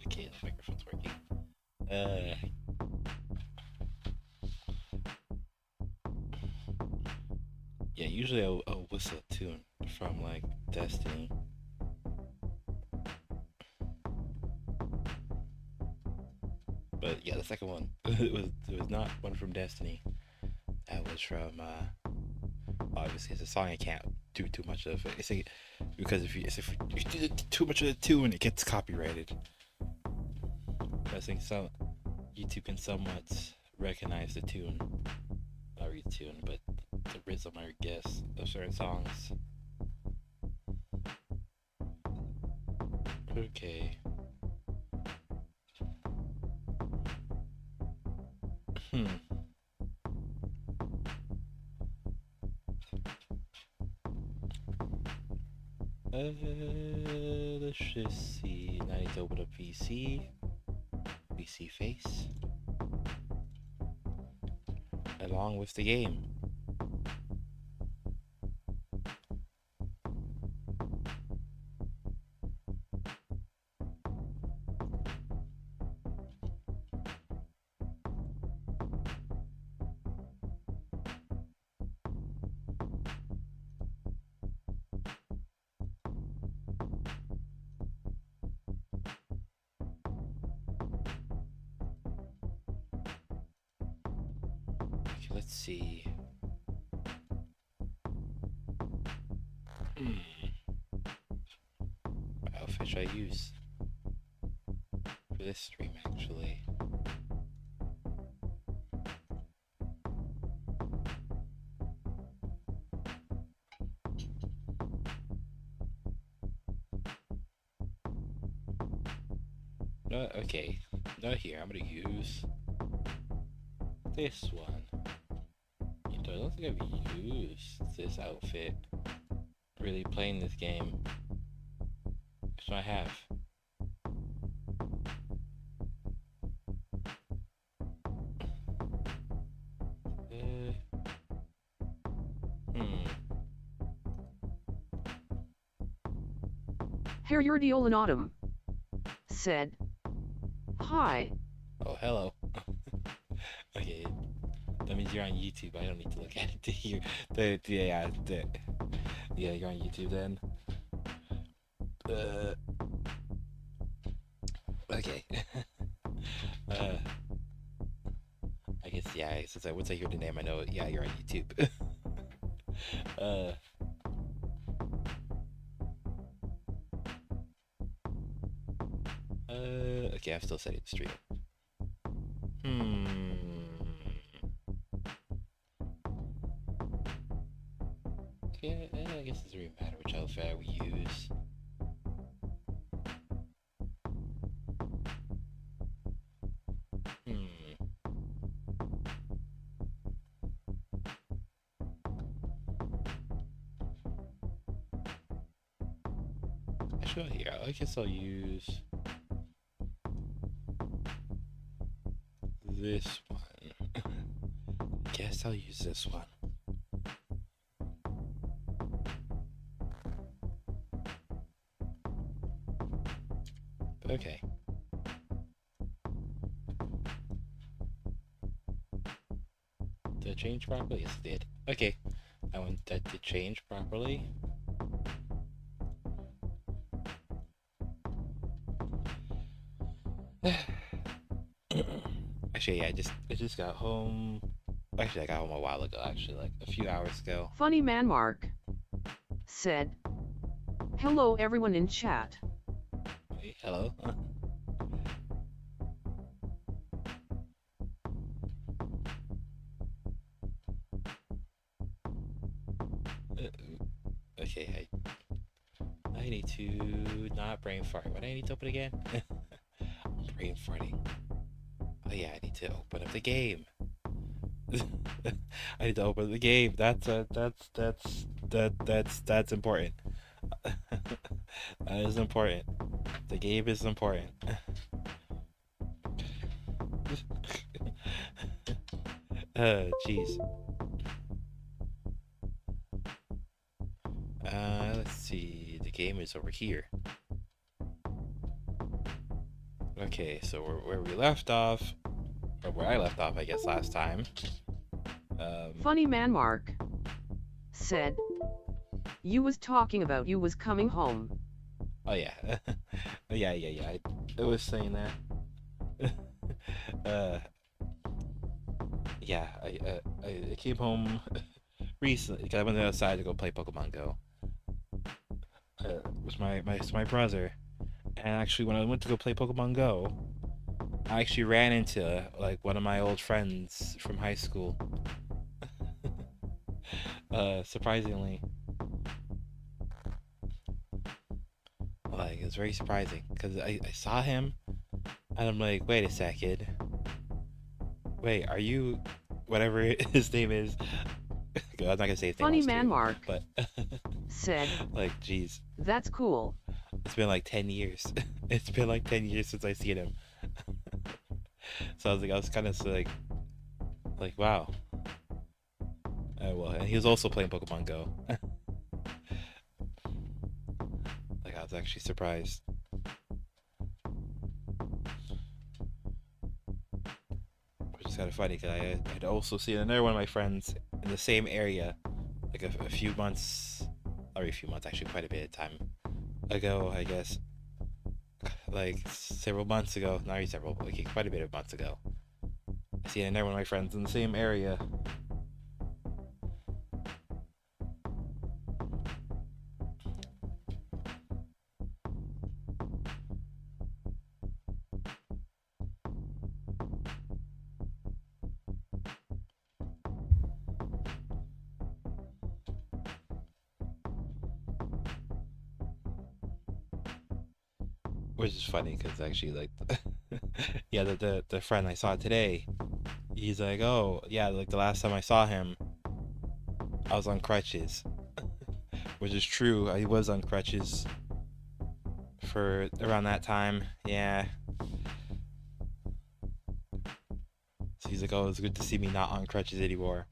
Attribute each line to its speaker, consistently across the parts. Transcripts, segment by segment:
Speaker 1: Okay, the microphone's working. Uh, yeah, usually I'll whistle a tune from like Destiny. But yeah, the second one it was not one from Destiny. That was from obviously it's a song I can't do too much of. It's like, because if you do too much of the tune, it gets copyrighted. I think some YouTube can somewhat recognize the tune, not read the tune, but the rhythm, I guess, of certain songs. Okay. Hmm. Let's just see. Now I need to open up PC. PC face. Along with the game. Okay, let's see. What outfit should I use for this stream, actually? No, okay. Not here. I'm gonna use this one. I don't think I've used this outfit really playing this game. So I have. Uh, hmm.
Speaker 2: Herr Urdiolan Autumn said, "Hi."
Speaker 1: Oh, hello. Okay, that means you're on YouTube. I don't need to look at it to hear. Yeah, you're on YouTube then. Uh, okay. uh, I guess yeah. Once I hear the name, I know. Yeah, you're on YouTube. uh, okay. I'm still setting the stream. Hmm. Yeah, I guess it doesn't really matter which outfit we use. Hmm. Actually, yeah, I guess I'll use this one. Guess I'll use this one. Okay. Did it change properly? Yes, it did. Okay. I want that to change properly. Actually, yeah, I just got home. Actually, I got home a while ago. Actually, like a few hours ago.
Speaker 2: Funny man Mark said, "Hello everyone in chat."
Speaker 1: Hey, hello. Okay, I need to not brain fart. What do I need to open again? Brain farting. Oh yeah, I need to open up the game. I need to open the game. That's important. That is important. The game is important. Jeez. Let's see. The game is over here. Okay, so where we left off, or where I left off, I guess, last time.
Speaker 2: Funny man Mark said, "You was talking about you was coming home."
Speaker 1: Oh yeah, yeah. I was saying that. Yeah, I came home recently because I went outside to go play Pokemon Go. With my brother, and actually when I went to go play Pokemon Go, I actually ran into like one of my old friends from high school. Surprisingly, like it was very surprising because I saw him and I'm like, wait a second, wait, are you whatever his name is? I'm not gonna say his name
Speaker 2: Funny
Speaker 1: on
Speaker 2: man
Speaker 1: stream,
Speaker 2: Mark
Speaker 1: but
Speaker 2: said,
Speaker 1: like, geez,
Speaker 2: "That's cool."
Speaker 1: it's been like 10 years. It's been like 10 years since I seen him. So I was kind of like, wow. Well, and he was also playing Pokemon Go. Like, I was actually surprised. Which is kind of funny because I'd also seen another one of my friends in the same area, like a few months, or a few months, actually, quite a bit of time ago, I guess. Like several months ago, not really several, like quite a bit of months ago. I seen another one of my friends in the same area. Which is funny because actually, like, yeah, the friend I saw today, he's like, oh yeah, like the last time I saw him, I was on crutches, which is true. I was on crutches for around that time. Yeah. So he's like, oh, it's good to see me not on crutches anymore.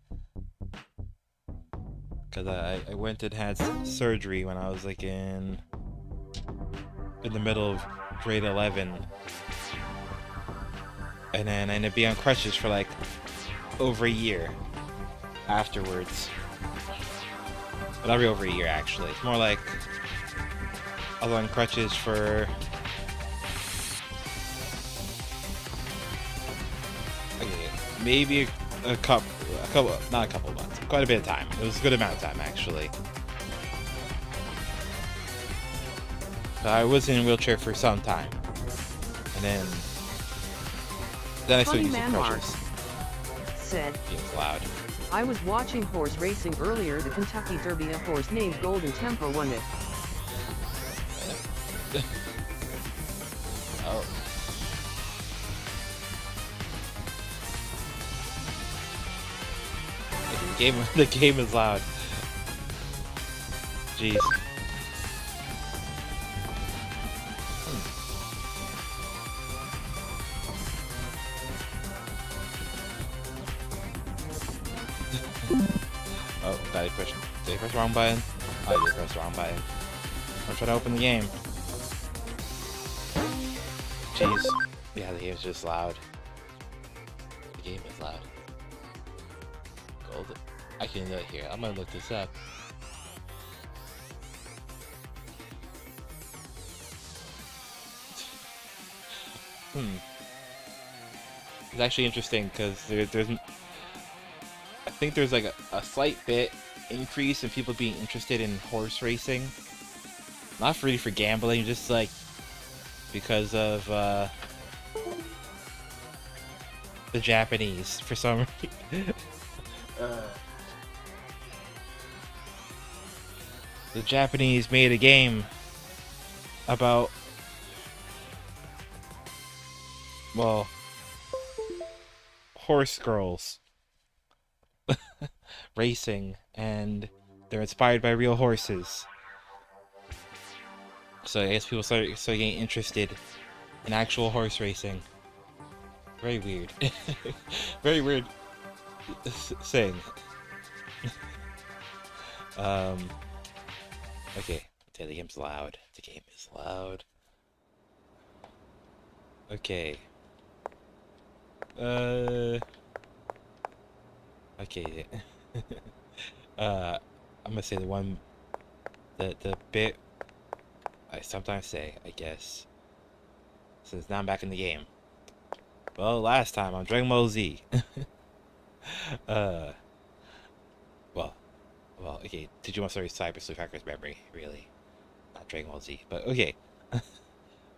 Speaker 1: Because I went and had surgery when I was like in the middle of grade 11. And then I ended up being on crutches for like over a year afterwards. But not really over a year, actually. It's more like I was on crutches for maybe a couple, not a couple months, quite a bit of time. It was a good amount of time, actually. I was in a wheelchair for some time, and then I started
Speaker 2: Funny
Speaker 1: using
Speaker 2: man Mark
Speaker 1: crutches.
Speaker 2: said,
Speaker 1: It was loud.
Speaker 2: "I was watching horse racing earlier. The Kentucky Derby. A horse named Golden Tempo won it."
Speaker 1: Oh. The game is loud. Jeez. Did I press the wrong button? Oh, I did press the wrong button. I'm trying to open the game. Jeez. Yeah, the game's just loud. The game is loud. Gold. I can do it here. I'm gonna look this up. It's actually interesting because there's I think there's like a slight bit increase in people being interested in horse racing. Not really for gambling, just like because of the Japanese for some reason. The Japanese made a game about, well, horse girls racing, and they're inspired by real horses. So I guess people started getting interested in actual horse racing. Very weird. Very weird thing. Okay. The game's loud. The game is loud. Okay. Okay. I'm gonna say the bit I sometimes say, I guess. Since now I'm back in the game. Well, last time on Dragon Ball Z. Well, okay. Digimon Story Cyber Sleuth Hacker's Memory, really. Not Dragon Ball Z, but okay.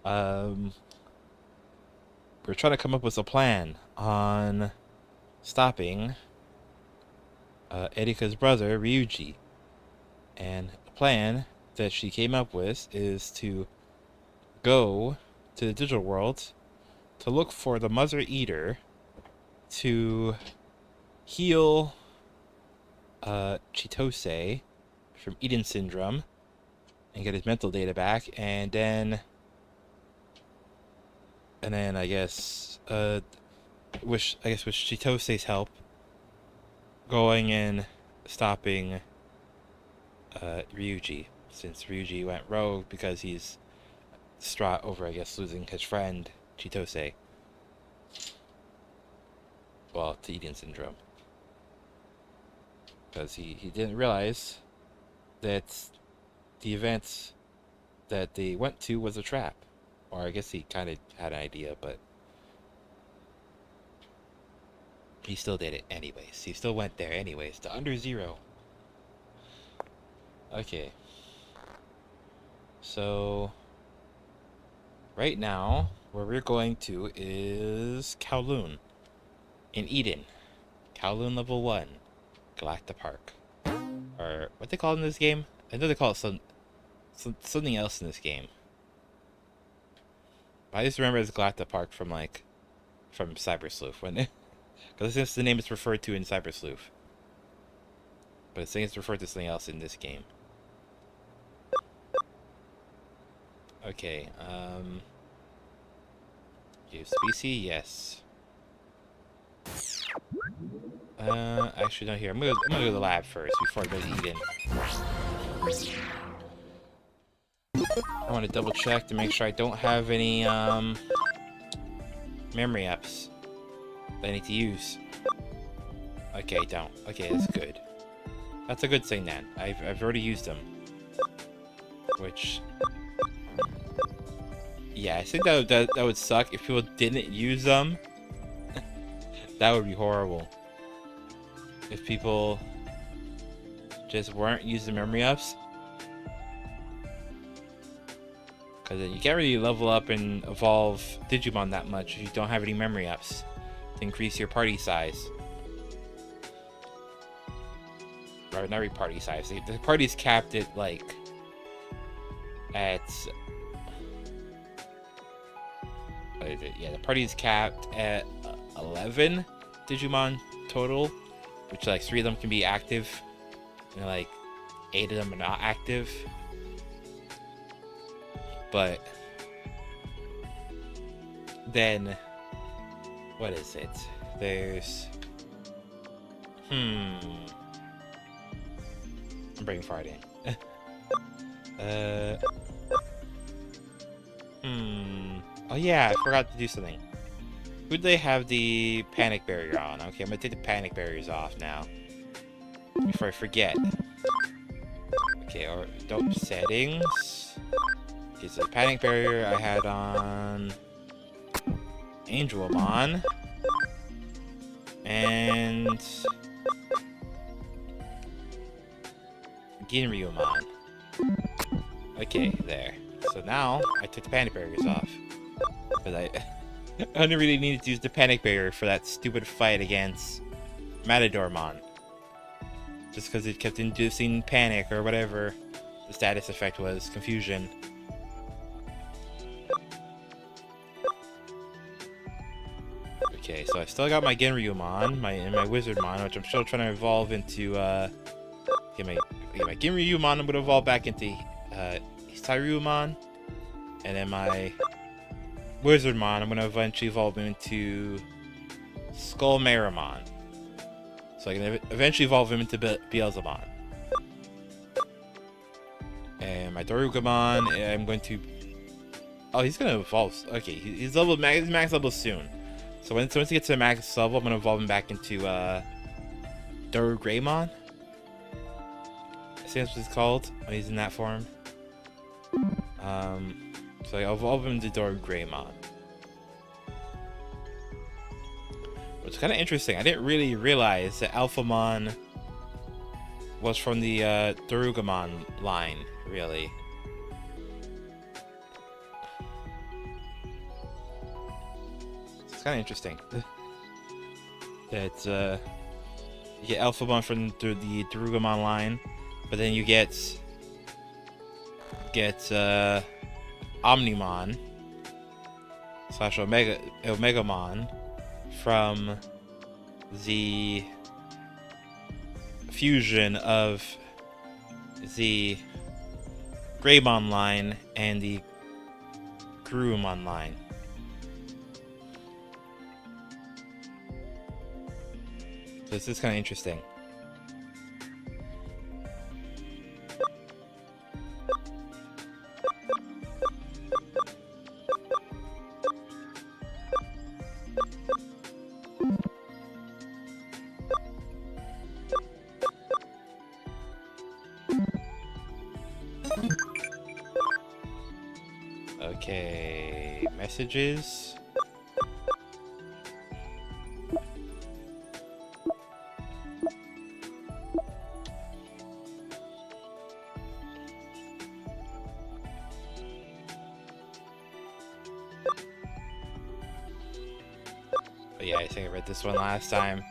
Speaker 1: We're trying to come up with a plan on stopping Erika's brother, Ryuji. And the plan that she came up with is to go to the digital world to look for the Mother Eater to heal Chitose from Eden Syndrome and get his mental data back, and then I guess with Chitose's help, going and stopping Ryuji, since Ryuji went rogue because he's distraught over, I guess, losing his friend Chitose. Well, to Eden Syndrome. Because he didn't realize that the events that they went to was a trap. Or I guess he kind of had an idea, but he still did it anyways. He still went there anyways, to Under Zero. Okay. So, right now, where we're going to is Kowloon in Eden. Kowloon level 1, Galacta Park. Or what they call it in this game? I know they call it something else in this game. I just remember it's Galacta Park from Cyber Sleuth, when because since the name is referred to in Cyber Sleuth. But I think it's referred to something else in this game. Okay, use species, yes. Actually not here. I'm gonna go to the lab first before I go to Eden. I want to double check to make sure I don't have any memory ups that I need to use. Okay, I don't. Okay, that's good. That's a good thing then. I've already used them. Which, yeah, I think that would suck if people didn't use them. That would be horrible. If people just weren't using memory ups. Because then you can't really level up and evolve Digimon that much if you don't have any memory ups to increase your party size. Or not really party size. The party's capped at what is it? Yeah, the party's capped at 11 Digimon total, which 3 of them can be active, and 8 of them are not active. But then, what is it? There's I'm brain farting. Oh yeah, I forgot to do something. Who do they have the panic barrier on? Okay, I'm gonna take the panic barriers off now. Before I forget. Okay, or don't settings. Okay, so the panic barrier I had on Angelmon. And Ginryumon. Okay, there. So now I took the panic barriers off. Because I only really needed to use the panic barrier for that stupid fight against Matadormon. Just because it kept inducing panic or whatever the status effect was. Confusion. Okay, so I still got my Genryumon, my Wizardmon, which I'm still trying to evolve into, get my Genryumon, I'm gonna evolve back into, Hisaryumon, and then my Wizardmon, I'm gonna eventually evolve into Skullmeramon. So I can eventually evolve him into Beelzebon. And my Darugamon, I'm going to, oh, he's gonna evolve, okay, he's max level soon. So once he gets to the max level, I'm gonna evolve him back into Darugraymon. I think that's what it's called when he's in that form. So I'll evolve him into Darugraymon. Which is kind of interesting. I didn't really realize that Alphamon was from the Darugamon line, really. It's kind of interesting. That you get Alphamon from the Darugamon line, but then you get Omnimon / Omegamon from the fusion of the Greymon line and the Grumon line. So this is kind of interesting. Okay, messages. Oh yeah, I think I read this one last time.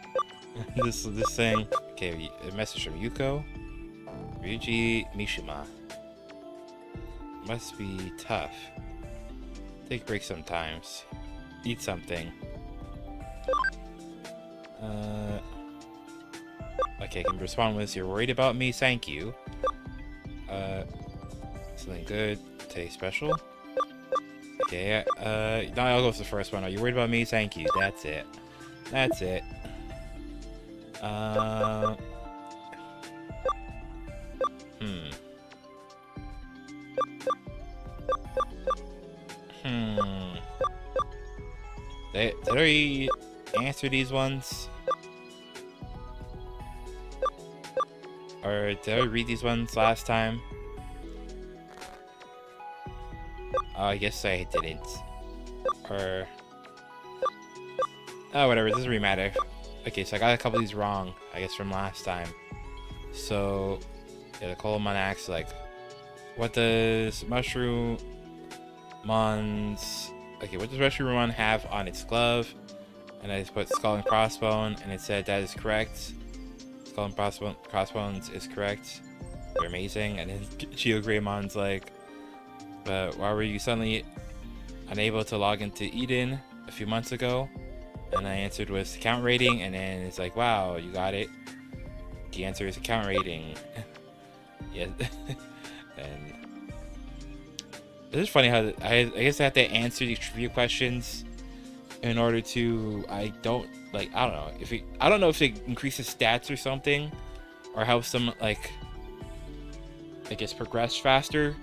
Speaker 1: this thing. Okay, a message from Yuko. Ryuji Mishima. Must be tough. Take breaks sometimes. Eat something. Okay, can respond with, you're worried about me? Thank you. Something good. Taste special. Okay, now I'll go with the first one. Are you worried about me? Thank you. That's it. That's it. Did I answer these ones? Or did I read these ones last time? Oh, I guess I didn't. Or... oh, whatever, it doesn't really matter. Okay, so I got a couple of these wrong, I guess, from last time. So, yeah, the Colomon asks, like, what does Mushroommon's... okay, what does Mushroomon have on its glove? And I just put Skull and Crossbone, and it said that is correct. Skull and Crossbones is correct. They're amazing. And then Geograymon's like, but why were you suddenly unable to log into Eden a few months ago? And I answered with account rating, and then it's like, wow, you got it. The answer is account rating. Yeah. And this is funny how I guess I have to answer these trivia questions in order to, I don't know if it increases stats or something, or helps them like I guess, progress faster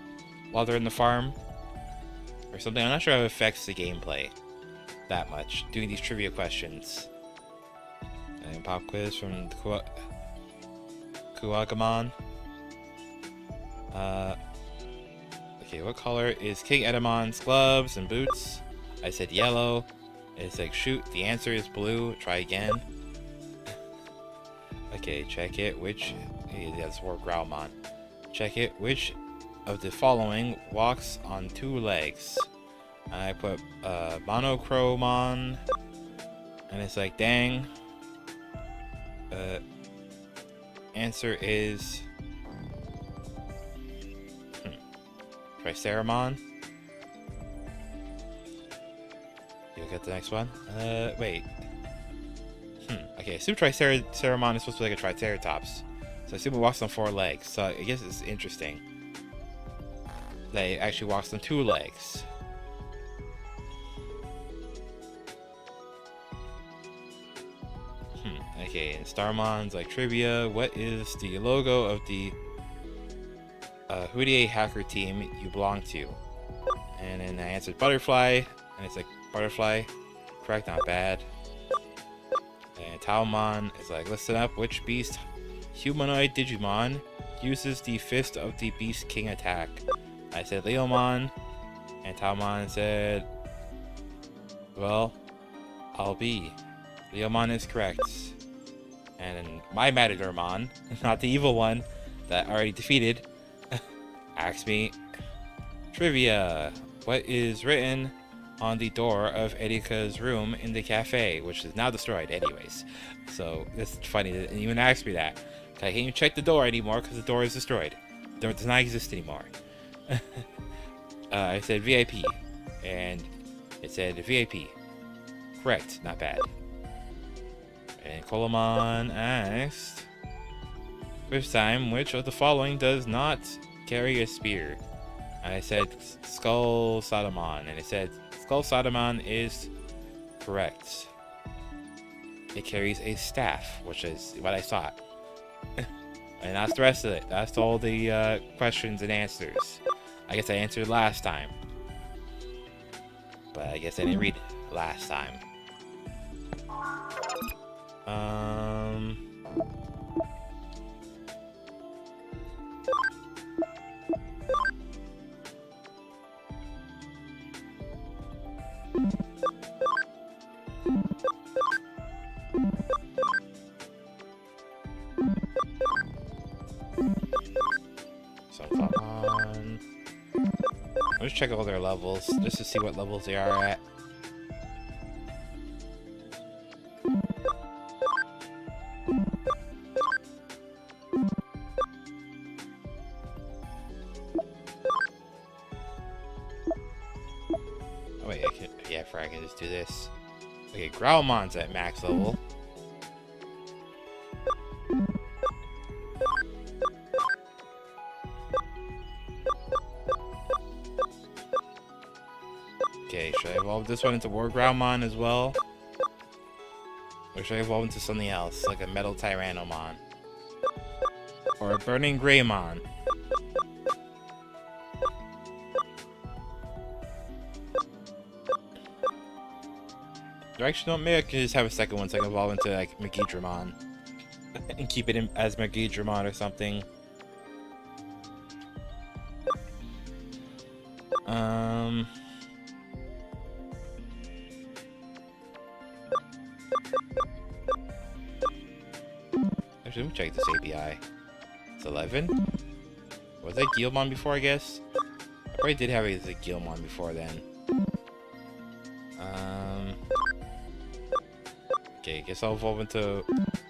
Speaker 1: while they're in the farm or something. I'm not sure how it affects the gameplay that much, doing these trivia questions. And pop quiz from Kuwagamon. Okay, what color is King Edamon's gloves and boots? I said yellow. It's like, shoot, the answer is blue. Try again. Okay, check it. Which... That's for Growlmon. Check it. Which of the following walks on two legs? I put Monochromon. And it's like, dang. Answer is... Triceramon. You look at the next one. Wait. Okay, I assume Triceramon is supposed to be like a Triceratops. So I assume it walks on 4 legs. So I guess it's interesting that it actually walks on 2 legs. Okay, and Starmon's like trivia. What is the logo of the Houdier hacker team you belong to? And then I answered butterfly, and it's like butterfly. Correct, not bad. And Talmon is like, listen up, which beast humanoid Digimon uses the Fist of the Beast King attack? I said Leomon, and Talmon said, well, I'll be. Leomon is correct. And my Matadormon, not the evil one that I already defeated, asked me, trivia, what is written on the door of Erika's room in the cafe, which is now destroyed anyways. So it's funny that you even asked me that. I can't even check the door anymore because the door is destroyed. The door does not exist anymore. I said VIP, and it said VIP. Correct, not bad. And Colomon asked, first time, which of the following does not carry a spear? And I said Skull Sodomon, and it said Skull Sodomon is correct. It carries a staff, which is what I thought. And that's the rest of it. That's all the questions and answers. I guess I answered last time. But I guess I didn't read last time. Let's check all their levels just to see what levels they are at. Oh wait, I can just do this. Okay, Growlmon's at max level. Okay, should I evolve this one into War Growlmon as well? Or should I evolve into something else, like a Metal Tyrannomon? Or a Burning Greymon? Or actually, no, maybe I can just have a second one so I can evolve into, like, Megidramon. And keep it in, as Megidramon or something. Actually, let me check this API. It's 11? Was it Guilmon before, I guess? I probably did have it as a Guilmon before then. Okay, guess I'll evolve into...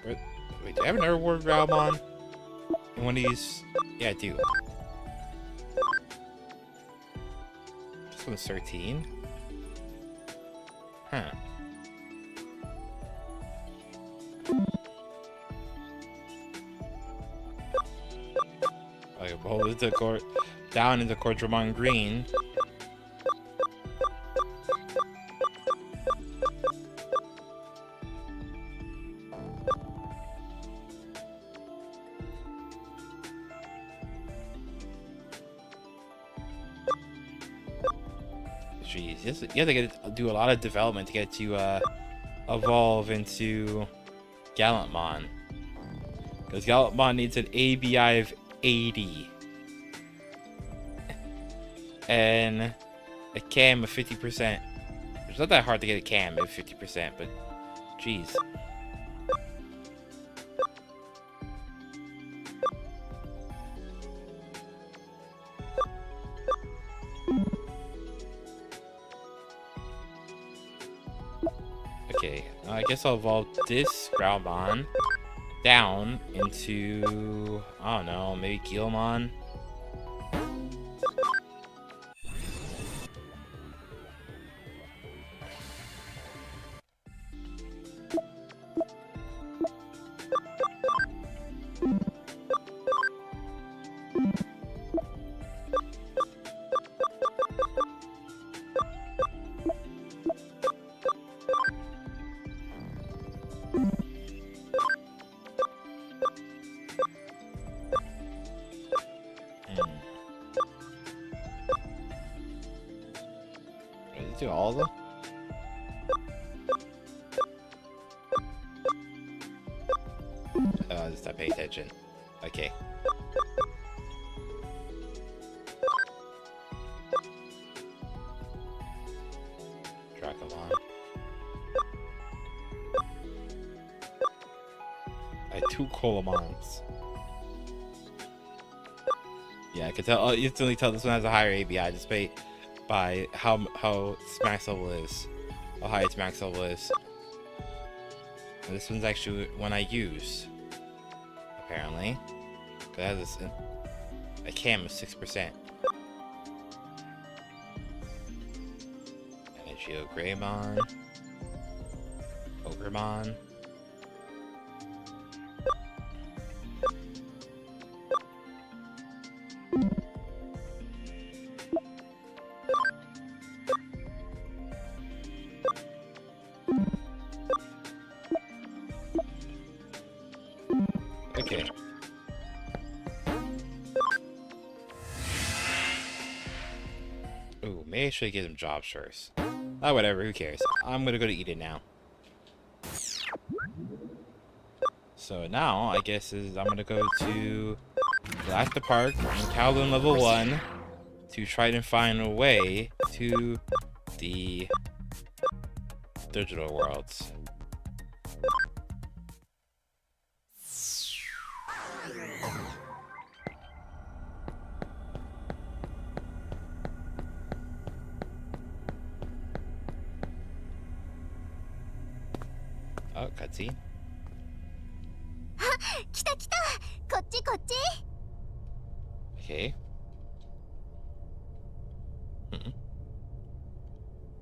Speaker 1: Wait, do I have another Word Growlmon? In one of these? Yeah, I do. This one's 13? Huh. Okay, hold it to down into Cordramon Green. Jeez, you have to do a lot of development to get to evolve into Gallantmon. Because Gallantmon needs an ABI of 80. And a cam of 50%. It's not that hard to get a cam of 50%, but jeez. Okay, I guess I'll evolve this Groundmon down into, I don't know, maybe Guilmon. Do all of them? Just not paying attention. Okay. Dracomon. I had 2 Colamons. Yeah, I could tell. You instantly tell this one has a higher ABI just by how its max level is, how high its max level is. And this one's actually one I use, apparently. It has this a cam of 6%. Energio Greymon, Ogremon. Okay. Ooh, maybe I should get some jobs first. Oh, whatever, who cares? I'm gonna go to Eden now. So now, I guess I'm gonna go to Galactic Park in Kowloon level 1 to try to find a way to the digital worlds. Oh, cutscene. Okay.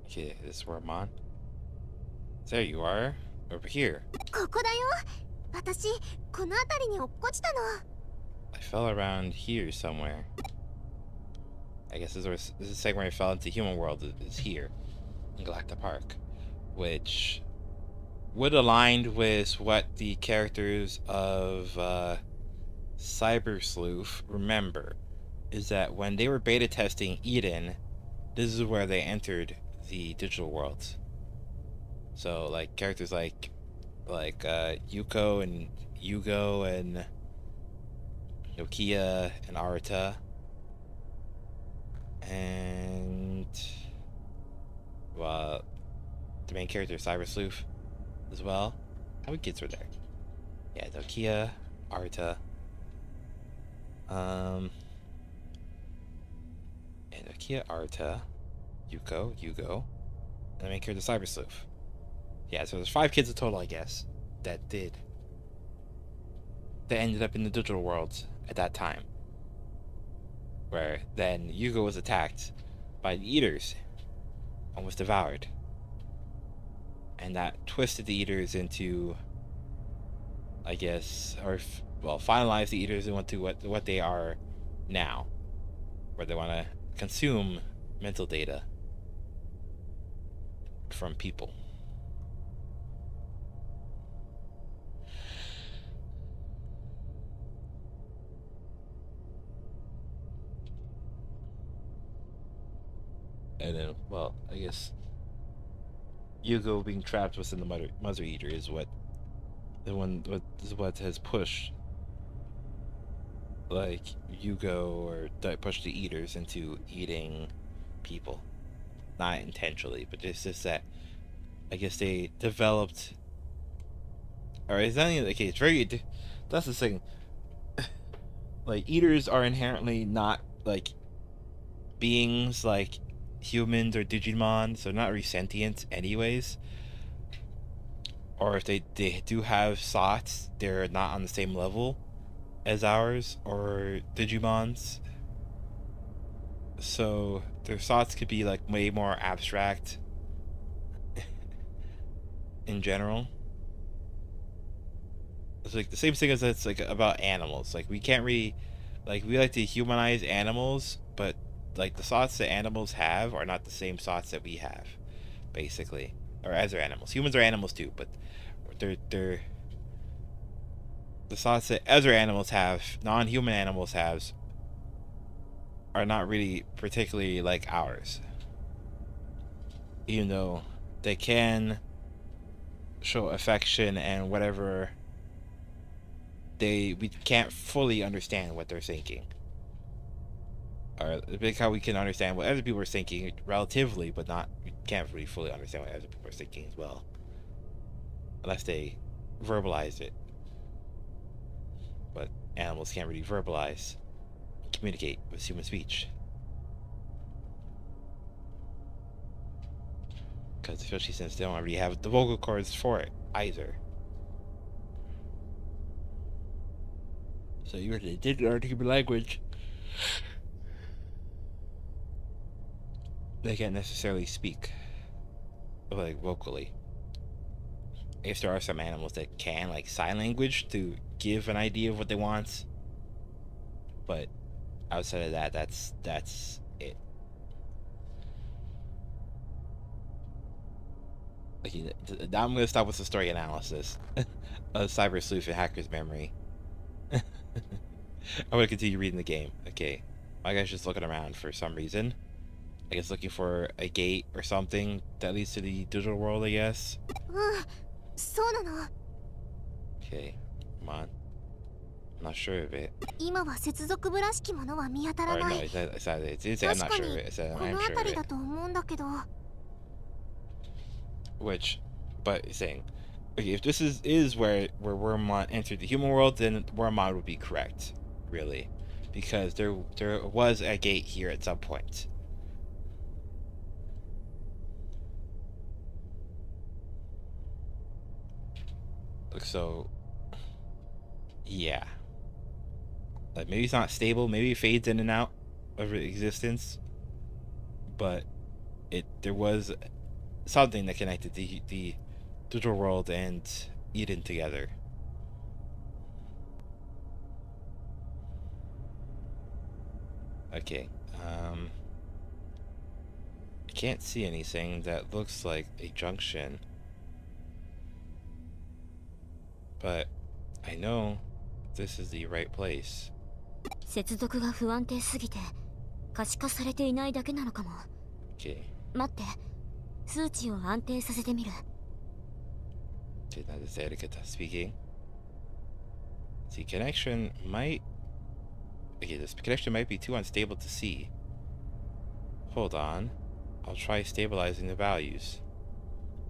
Speaker 1: Okay, this is where I'm on. There you are. Over here. I fell around here somewhere. I guess this is the second where I fell into human world is here. In Galactic Park. Which would align with what the characters of Cyber Sleuth remember, is that when they were beta testing Eden, this is where they entered the digital worlds. So like characters like Yuko and Yugo and Nokia and Arata and well, the main character Cyber Sleuth as well. How many kids were there? Yeah, Nokia, Arata, and Nokia, Arata, Yuko, and the main character Cyber Sleuth. Yeah, so there's 5 kids in total, I guess, that ended up in the digital worlds at that time. Where then Yugo was attacked by the Eaters and was devoured. And that twisted the Eaters into, I guess, finalized the Eaters into what they are now. Where they want to consume mental data from people. And then, well, I guess Yugo being trapped within the Mother Eater is what has pushed like Yugo or pushed the Eaters into eating people, not intentionally, but it's just that I guess they developed, or it's not even the case. That's the thing. Like Eaters are inherently not like beings like humans or Digimon, so not really sentient anyways. Or if they do have thoughts, they're not on the same level as ours or Digimons. So their thoughts could be like way more abstract in general. It's like the same thing as it's like about animals. Like we can't really, like we like to humanize animals, but like the thoughts that animals have are not the same thoughts that we have, basically, or as are animals. Humans are animals too, but they're the thoughts that other animals have, non-human animals have, are not really particularly like ours. Even though they can show affection and whatever, we can't fully understand what they're thinking. Or like how we can understand what other people are thinking relatively, but not we can't really fully understand what other people are thinking as well, unless they verbalize it. But animals can't really verbalize, communicate with human speech, because especially since they don't already have the vocal cords for it either. So even if they did learn human language, they can't necessarily speak like vocally. I guess there are some animals that can, like sign language, to give an idea of what they want, but outside of that, that's it. Okay, now I'm gonna stop with the story analysis of Cyber Sleuth and Hacker's Memory. I'm gonna continue reading the game. Okay, my guy's just looking around for some reason. I guess looking for a gate or something that leads to the digital world, I guess. Okay, come on. I'm not sure of it. Or no, it's I'm not sure of it. I'm sure of it. Which, but saying, okay, if this is where Wormmon entered the human world, then Wormmon would be correct, really, because there was a gate here at some point. So, yeah, like maybe it's not stable, maybe it fades in and out of existence, but there was something that connected the digital world and Eden together. Okay, I can't see anything that looks like a junction, but I know this is the right place.
Speaker 3: 接続が不安定すぎて可視化されていないだけなのかも。
Speaker 1: Okay.
Speaker 3: 待って、数値を安定させてみる。
Speaker 1: Okay, now this etiquette speaking. The connection might. Okay, this connection might be too unstable to see. Hold on. I'll try stabilizing the values.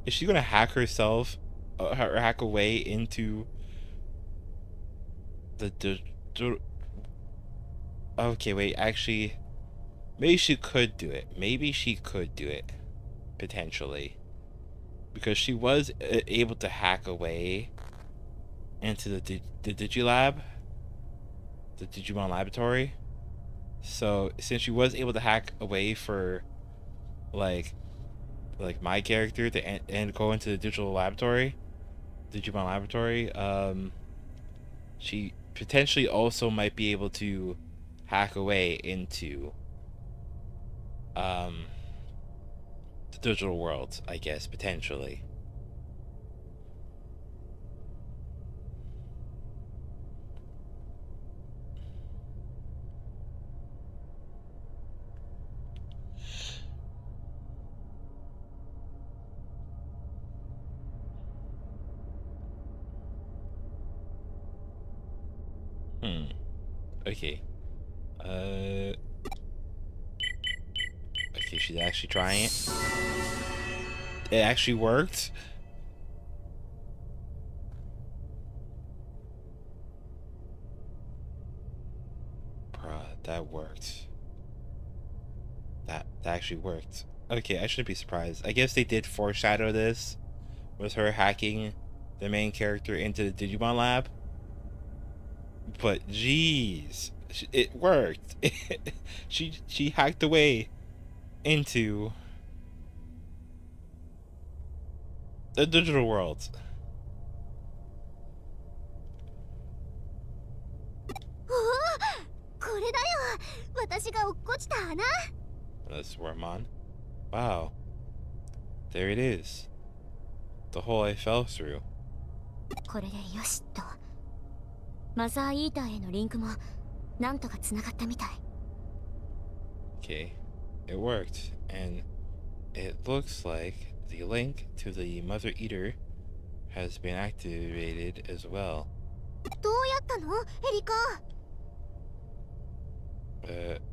Speaker 1: Is she gonna hack herself, or hack away into the okay, wait, actually, maybe she could do it. Maybe she could do it, potentially, because she was able to hack away into the Digilab, the Digimon laboratory. So since she was able to hack away for like my character to and go into the digital laboratory, Digimon laboratory, she potentially also might be able to hack away into the digital world, I guess, potentially. Hmm. Okay. Okay, she's actually trying it. It actually worked. Bruh, that worked. That actually worked. Okay, I shouldn't be surprised. I guess they did foreshadow this with her hacking the main character into the Digimon lab. But jeez, it worked. She hacked away into the digital world.
Speaker 3: おお、これだよ。私が落っこちた穴。
Speaker 1: That's Wormon. Wow, there it is. The hole I fell through.
Speaker 3: これでよしっと。マザーイーターへのリンクもなんとかつながったみたい。
Speaker 1: Okay, it worked, and it looks like the link to the Mother Eater has been activated as well.
Speaker 3: どうやったの、エリカ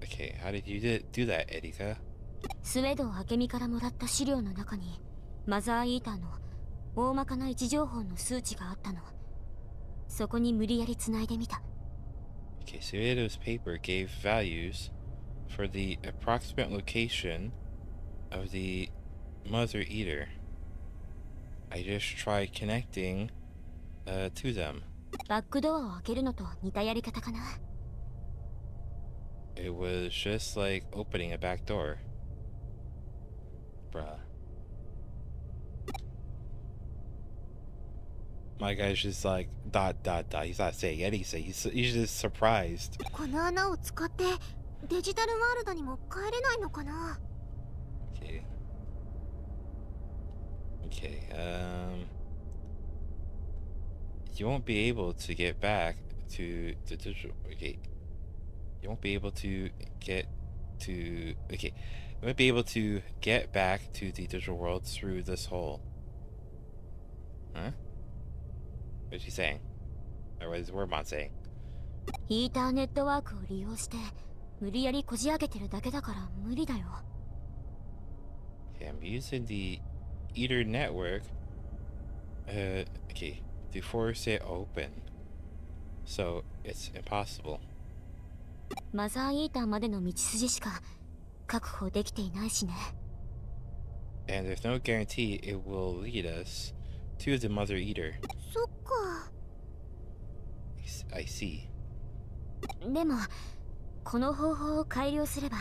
Speaker 1: ？Okay, how did you do that, Erika?
Speaker 3: スウェド明美からもらった資料の中にマザーイーターの大まかな位置情報の数値があったの。そこに無理やり繋いでみた。
Speaker 1: Okay, Suedo's paper gave values for the approximate location of the Mother Eater. I just tried connecting to them.
Speaker 3: バックドアを開けるのと似たやり方かな。
Speaker 1: It was just like opening a back door. Bruh. My guy's just like dot. He's not saying anything. He's just surprised.
Speaker 3: この穴を使ってデジタルワールドにも帰れないのかな。
Speaker 1: Okay. Okay. You won't be able to get back to the digital. Okay. You won't be able to get to. Okay. You won't be able to get back to the digital world through this hole. Huh? What's he saying? Or what is Wormon saying?
Speaker 3: イーターネットワークを利用して無理やりこじ開けてるだけだから無理だよ。
Speaker 1: Okay, I'm using the Eater network. Okay, to force it open. So it's impossible.
Speaker 3: マザーイーターまでの道筋しか確保できていないしね。
Speaker 1: And there's no guarantee it will lead us to the Mother Eater.
Speaker 3: そっか。
Speaker 1: I see.
Speaker 3: でもこの方法を改良すれば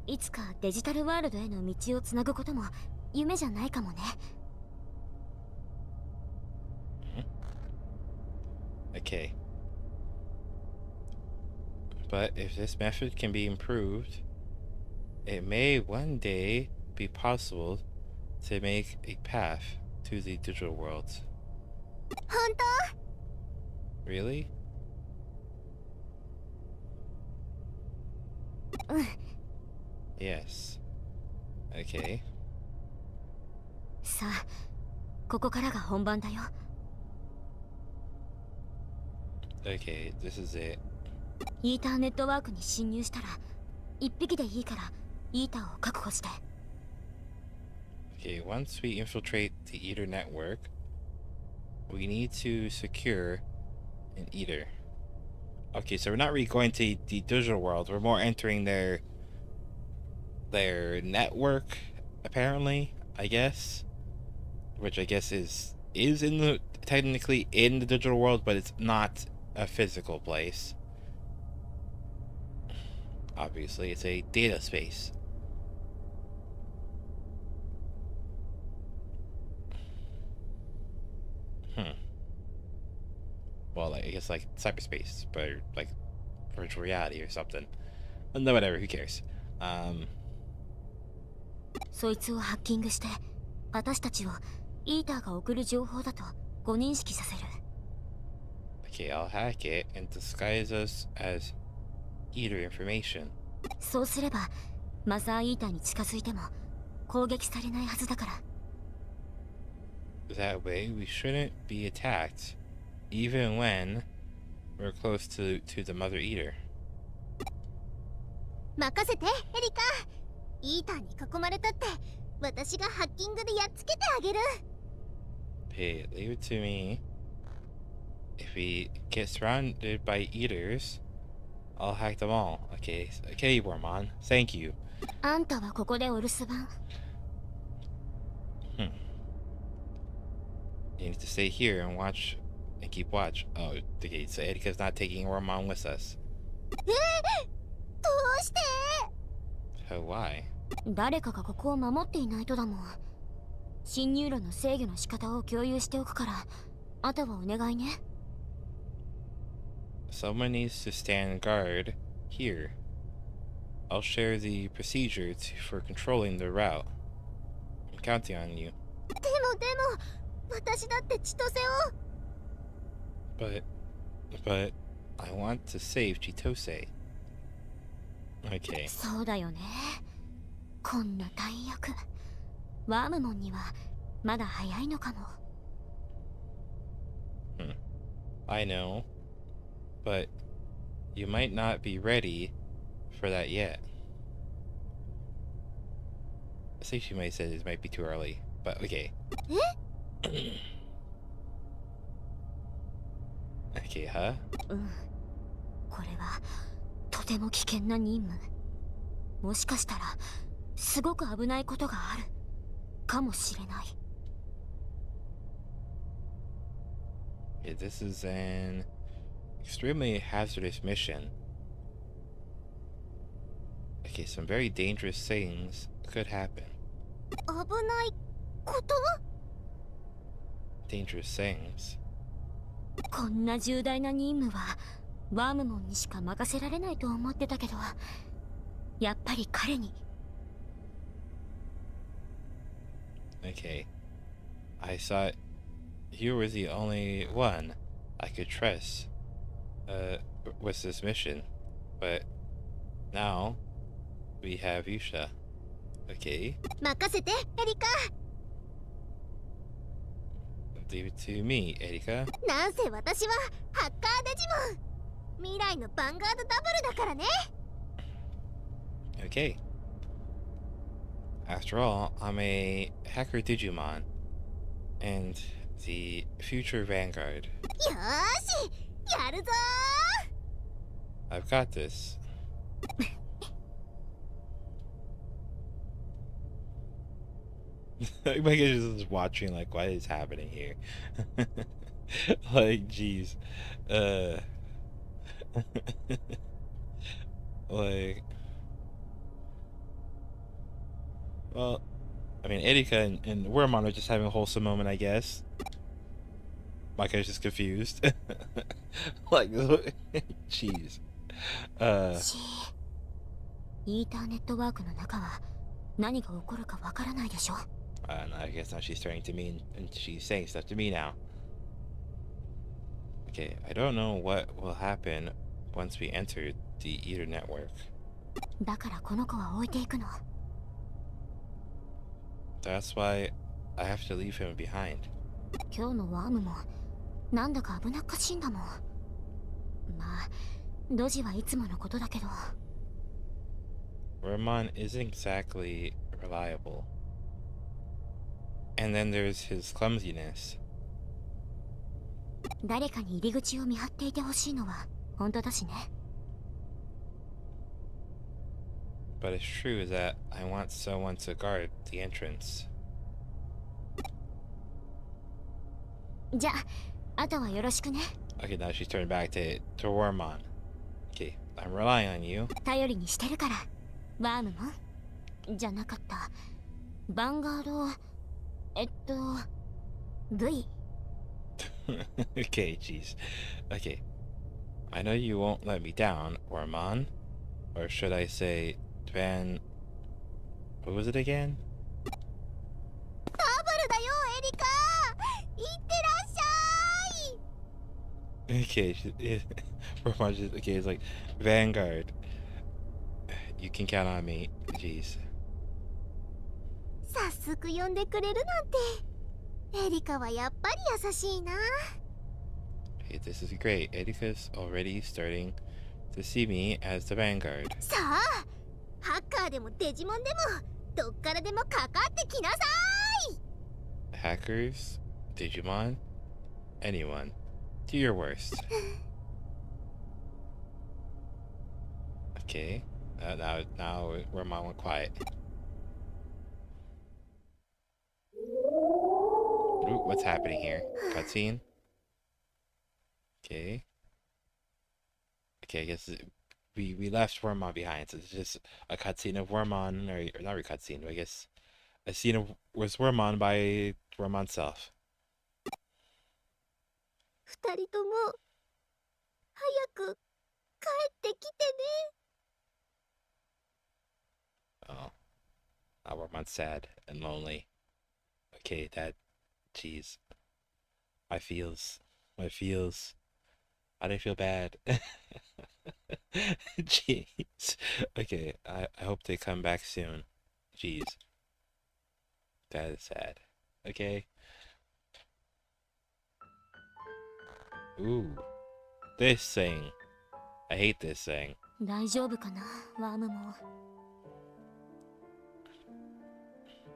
Speaker 3: いつかデジタルワールドへの道をつなぐことも夢じゃないかもね。
Speaker 1: Okay. But if this method can be improved, it may one day be possible to make a path to the digital world.
Speaker 3: 本当？
Speaker 1: Really?
Speaker 3: うん。
Speaker 1: Yes. Okay.
Speaker 3: さあ、ここからが本番だよ。
Speaker 1: Okay, this is it.
Speaker 3: イーターネットワークに侵入したら一匹でいいからイーターを確保して。
Speaker 1: Okay, once we infiltrate the Eater network, we need to secure an Eater. Okay, so we're not really going to the digital world. We're more entering their network, apparently, I guess. Which I guess is in the technically in the digital world, but it's not a physical place. Obviously, it's a data space. Well, I guess like cyberspace, but like virtual reality or something. No, whatever. Who cares?
Speaker 3: そいつをハッキングして私たちをイーターが送る情報だと誤認識させる。
Speaker 1: Okay, I'll hack it and disguise us as Eater information.
Speaker 3: そうすればマザーイーターに近づいても攻撃されないはずだから。
Speaker 1: That way, we shouldn't be attacked, even when we're close to the Mother Eater.
Speaker 4: 任せてエリカ。イーターに囲まれたって私がハッキングでやっつけてあげる。
Speaker 1: Hey, leave it to me. If we get surrounded by eaters, I'll hack them all. Okay, okay, Wormon. Thank you.
Speaker 3: あんたはここでお留守番。
Speaker 1: You need to stay here and watch and keep watch. Oh, okay, so Erika's not taking Wormon with us.
Speaker 4: どうして？
Speaker 1: Oh, why?
Speaker 3: 誰かがここを守っていないとだもん。侵入路の制御の仕方を共有しておくから、あとはお願いね。
Speaker 1: Someone needs to stand guard here. I'll share the procedure for controlling the route. I'm counting on you.
Speaker 4: でも私だって千歳を。
Speaker 1: But I want to save Chitose. Okay.
Speaker 3: そうだよね。こんな大役。ワームモンにはまだ早いのかも。
Speaker 1: I know. But you might not be ready for that yet. I think she might have said it might be too early, but okay. Okay, huh?
Speaker 3: うん。これはとても危険な任務。もしかしたらすごく危ないことがあるかもしれない。
Speaker 1: Yeah, this is an extremely hazardous mission. Okay, some very dangerous things could happen.
Speaker 4: 危ないこと？
Speaker 1: Dangerous things.
Speaker 3: こんな重大な任務はワームモンにしか任せられないと思ってたけど、やっぱり彼に。
Speaker 1: Okay. I thought you were the only one I could trust with this mission. But now we have Yusha. Okay.
Speaker 4: 任せてエリカ。
Speaker 1: Leave it to me, Erika.
Speaker 4: なんせ私はハッカーデジモン。未来のヴァンガードダブルだからね。
Speaker 1: Okay. After all, I'm a hacker Digimon and the future Vanguard.
Speaker 4: よーし、やるぞ
Speaker 1: I've got this. My kid is just watching like, what is happening here? Like, jeez. Like, well, I mean, Erika and Wormon are just having a wholesome moment, I guess. My guy's just confused. Like, jeez.
Speaker 3: イーターネットワークの中は何が起こるかわからないでしょ。
Speaker 1: No, I guess now she's turning to me and she's saying stuff to me now. Okay, I don't know what will happen once we enter the Eater network.
Speaker 3: だからこの子は置いていくの。
Speaker 1: That's why I have to leave him behind.
Speaker 3: 今日のワームもなんだか危なっかしいんだもん。まあ、ドジはいつものことだけど。
Speaker 1: Ramon isn't exactly reliable. And then there's his clumsiness.
Speaker 3: 誰かに入り口を見張っていてほしいのは本当だしね。
Speaker 1: But it's true that I want someone to guard the entrance.
Speaker 3: じゃあ、あとはよろしくね。
Speaker 1: Okay, now she's turned back to Wormon. Okay, I'm relying on you.
Speaker 3: 頼りにしてるから。ワームもじゃなかった。ヴァンガード、V。
Speaker 1: Okay, jeez. Okay. I know you won't let me down, Wormon. Or should I say, Van... What was it again?
Speaker 4: ダブルだよエリカ。いってらっしゃい。
Speaker 1: Okay, Wormon just... Okay, it's like, Vanguard. You can count on me. Jeez.
Speaker 4: 早速呼んでくれるなんて。エリカはやっぱり優しいな。
Speaker 1: Okay, this is great. Erika's already starting to see me as the vanguard.
Speaker 4: さあ、ハッカーでもデジモンでもどっからでもかかってきなさい。
Speaker 1: Hackers, Digimon, anyone. Do your worst. Okay. Now Wormon went quiet. Ooh, what's happening here? Cutscene? Okay. Okay, I guess we left Wormon behind, so it's just a cutscene of Wormon, or not a cutscene, but I guess a scene of was Wormon by Wormon's self.
Speaker 4: 二人とも早く帰ってきてね。
Speaker 1: Oh. Now Wormon's sad and lonely. Okay, that jeez. My feels. My feels. I didn't feel bad. Jeez. Okay, I hope they come back soon. Jeez. That is sad. Okay. Ooh. This thing. I hate this thing.
Speaker 3: 大丈夫かな、ワームも。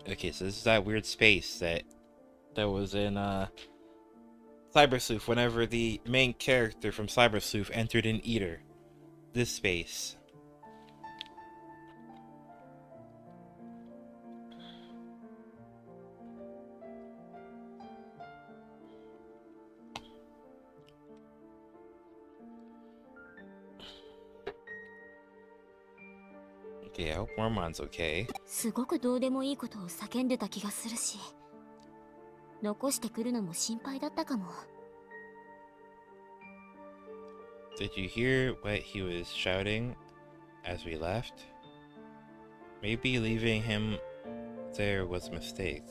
Speaker 1: Okay, so this is that weird space that was in Cyber Sleuth whenever the main character from Cyber Sleuth entered an eater. This space. Okay, I hope Wormon's okay.
Speaker 3: すごくどうでもいいことを叫んでた気がするし、残してくるのも心配だったかも。
Speaker 1: Did you hear what he was shouting as we left? Maybe leaving him there was a mistake.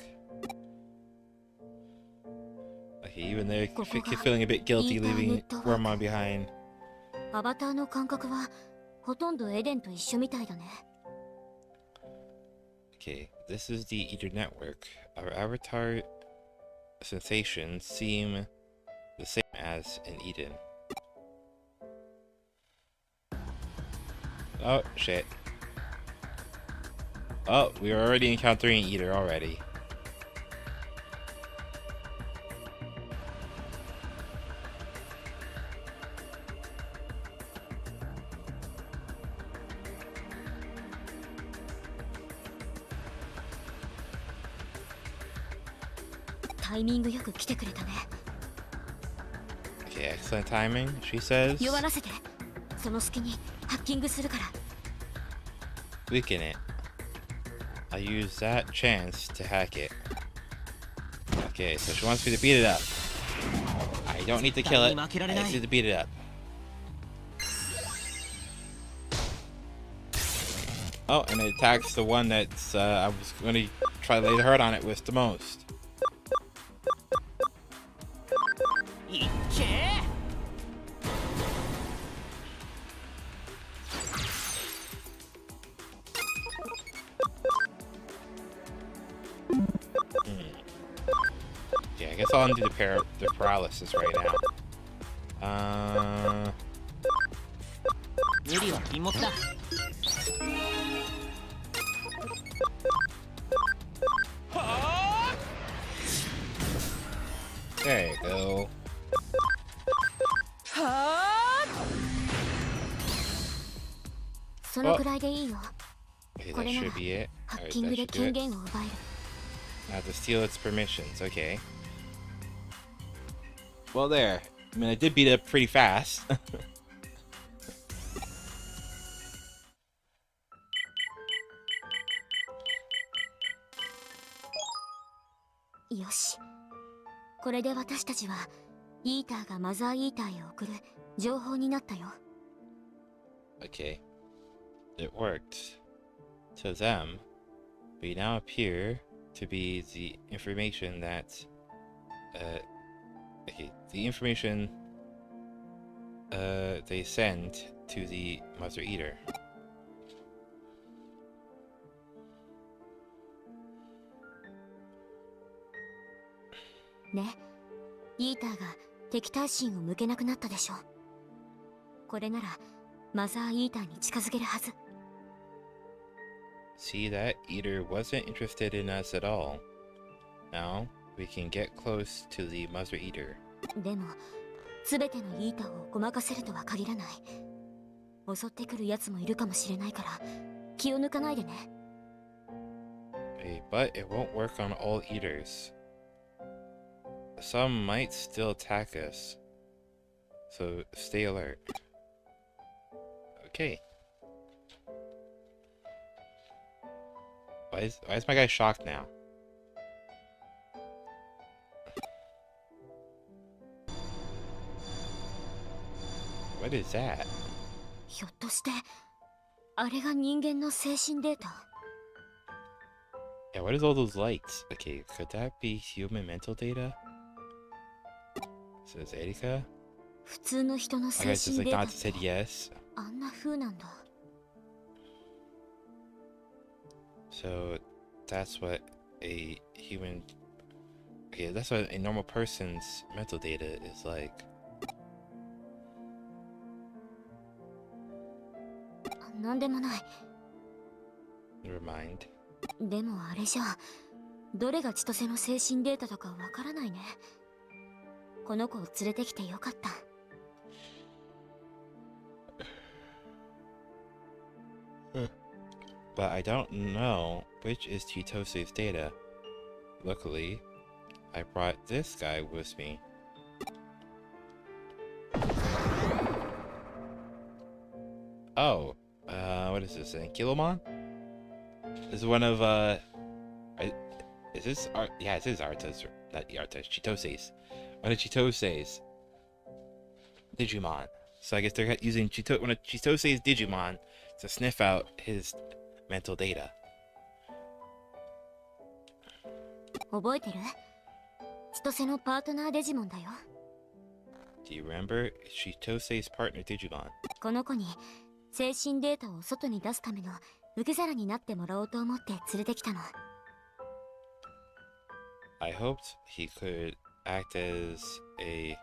Speaker 1: Okay, even there, feeling a bit guilty leaving Wormon behind.
Speaker 3: アバターの感覚はほとんどエデンと一緒みたいだね。
Speaker 1: Okay, this is the Eater network. Our avatar sensations seem the same as in Eden. Oh, shit. Oh, we are already encountering Eater already.
Speaker 3: Timing よく来てくれたね。
Speaker 1: Okay, excellent timing, she says.
Speaker 3: 弱らせて。その隙にハッキングするから。
Speaker 1: Weaken it. I'll use that chance to hack it. Okay, so she wants me to beat it up. I don't need to kill it. I just need to beat it up. Oh, and it attacks the one that's I was going to try to lay the hurt on it with the most. Yeah, I guess I'll undo the paralysis right now. There you go.
Speaker 3: そのくらいでいいよ。
Speaker 1: Okay,
Speaker 3: こ
Speaker 1: that
Speaker 3: れなら
Speaker 1: should be it.
Speaker 3: ハッ
Speaker 1: Alright,
Speaker 3: キン
Speaker 1: that
Speaker 3: グで
Speaker 1: should do
Speaker 3: 権
Speaker 1: it.
Speaker 3: 限を奪える。
Speaker 1: Now to steal its permissions. Okay. Well, there. I mean, I did beat it up pretty fast.
Speaker 3: よし。これで私たちはイーターがマザーイーターへ送る情報になったよ。
Speaker 1: Okay. It worked. To them, we now appear to be the information that okay, the information they send to the Mother Eater.
Speaker 3: ね、イーターが敵対心を向けなくなったでしょ。これならマザーイーターに近づけるはず。
Speaker 1: See, that eater wasn't interested in us at all. Now, we can get close to the mother eater.
Speaker 3: でも全てのイーターをごまかせるとは限らない。襲ってくるやつもいるかもしれないから気を抜かないでね。
Speaker 1: But it won't work on all eaters. Some might still attack us. So stay alert. Okay. Why is my guy shocked now? What is that?
Speaker 3: ひょっとしてあれが人間の精神データ？
Speaker 1: Yeah, what is all those lights? Okay, could that be human mental data? Says Erika.
Speaker 3: 普通の人の
Speaker 1: I
Speaker 3: 精
Speaker 1: guess just
Speaker 3: 神
Speaker 1: like
Speaker 3: データ
Speaker 1: not
Speaker 3: っ
Speaker 1: said
Speaker 3: て
Speaker 1: yes.
Speaker 3: あんな風なんだ。
Speaker 1: So that's what a human. Okay, that's what a normal person's mental data is like.
Speaker 3: なんでもない。
Speaker 1: Never mind.
Speaker 3: でもあれじゃどれが千歳の精神データだかわからないね。この子を連れてきてよかった。
Speaker 1: But I don't know which is Chitose's data. Luckily, I brought this guy with me. Oh, what is this? Kilomon? This is one of, is this Art? Yeah, it is Arta's, not Arta's, Chitose's. One of Chitose's Digimon. So I guess they're using one of Chitose's Digimon to sniff out his mental data.
Speaker 3: 覚えてる？千歳のパートナーデジモンだよ。
Speaker 1: Do you remember? Chitose's partner Digimon.
Speaker 3: この子に精神データを外に出すための受け皿になってもらおうと思って連れてきたの。
Speaker 1: I hoped he could act as a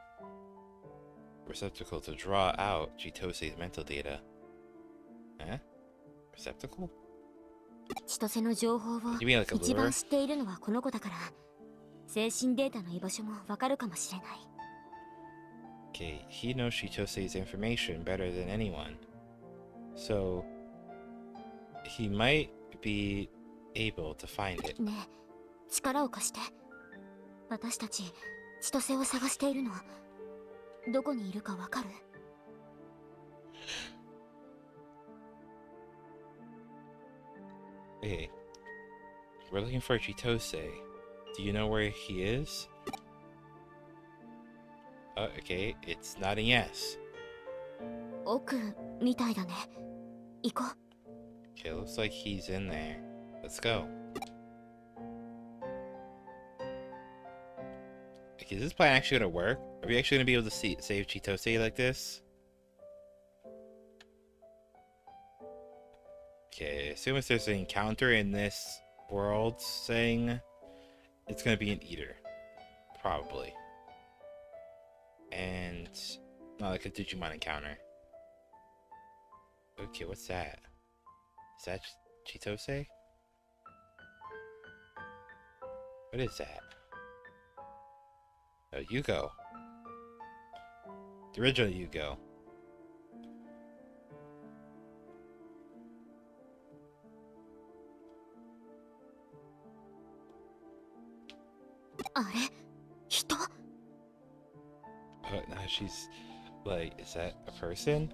Speaker 1: receptacle to draw out Chitose's mental data. Eh? Receptacle?
Speaker 3: 千歳の情報を
Speaker 1: You mean like a
Speaker 3: 一番
Speaker 1: lure?
Speaker 3: 知っているのはこの子だから、精神データの居場所もわかるかもしれない。
Speaker 1: Okay, he knows Chitose's information better than anyone. So, he might be able to find it.
Speaker 3: ねえ、力を貸して。私たち千歳を探しているの。どこにいるかわかる？
Speaker 1: Hey, we're looking for Chitose. Do you know where he is? Okay, it's not a yes.
Speaker 3: 奥みたいだね。行こう。
Speaker 1: Okay, looks like he's in there. Let's go. Okay, is this plan actually gonna work? Are we actually gonna be able to save Chitose like this? Okay, assume if there's an encounter in this world thing, it's gonna be an eater. Probably. And not like a Digimon encounter. Okay, what's that? Is that Chitose? What is that? Oh, Yugo. The original Yugo.
Speaker 3: あれ？人？
Speaker 1: Oh, now she's like, is that a person?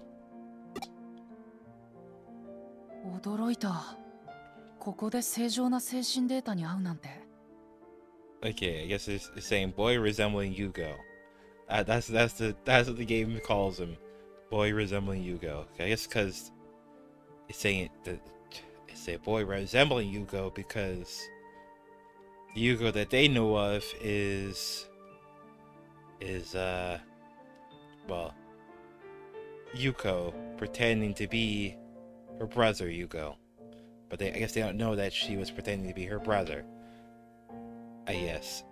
Speaker 5: 驚いた。ここで正常な精神データに合うなんて。
Speaker 1: Okay, I guess it's saying boy resembling Yugo. That's what the game calls him, boy resembling Yugo. I guess because it's saying it's a boy resembling Yugo because the Yugo that they know of is well, Yuko pretending to be her brother Yugo, but I guess they don't know that she was pretending to be her brother. Yes.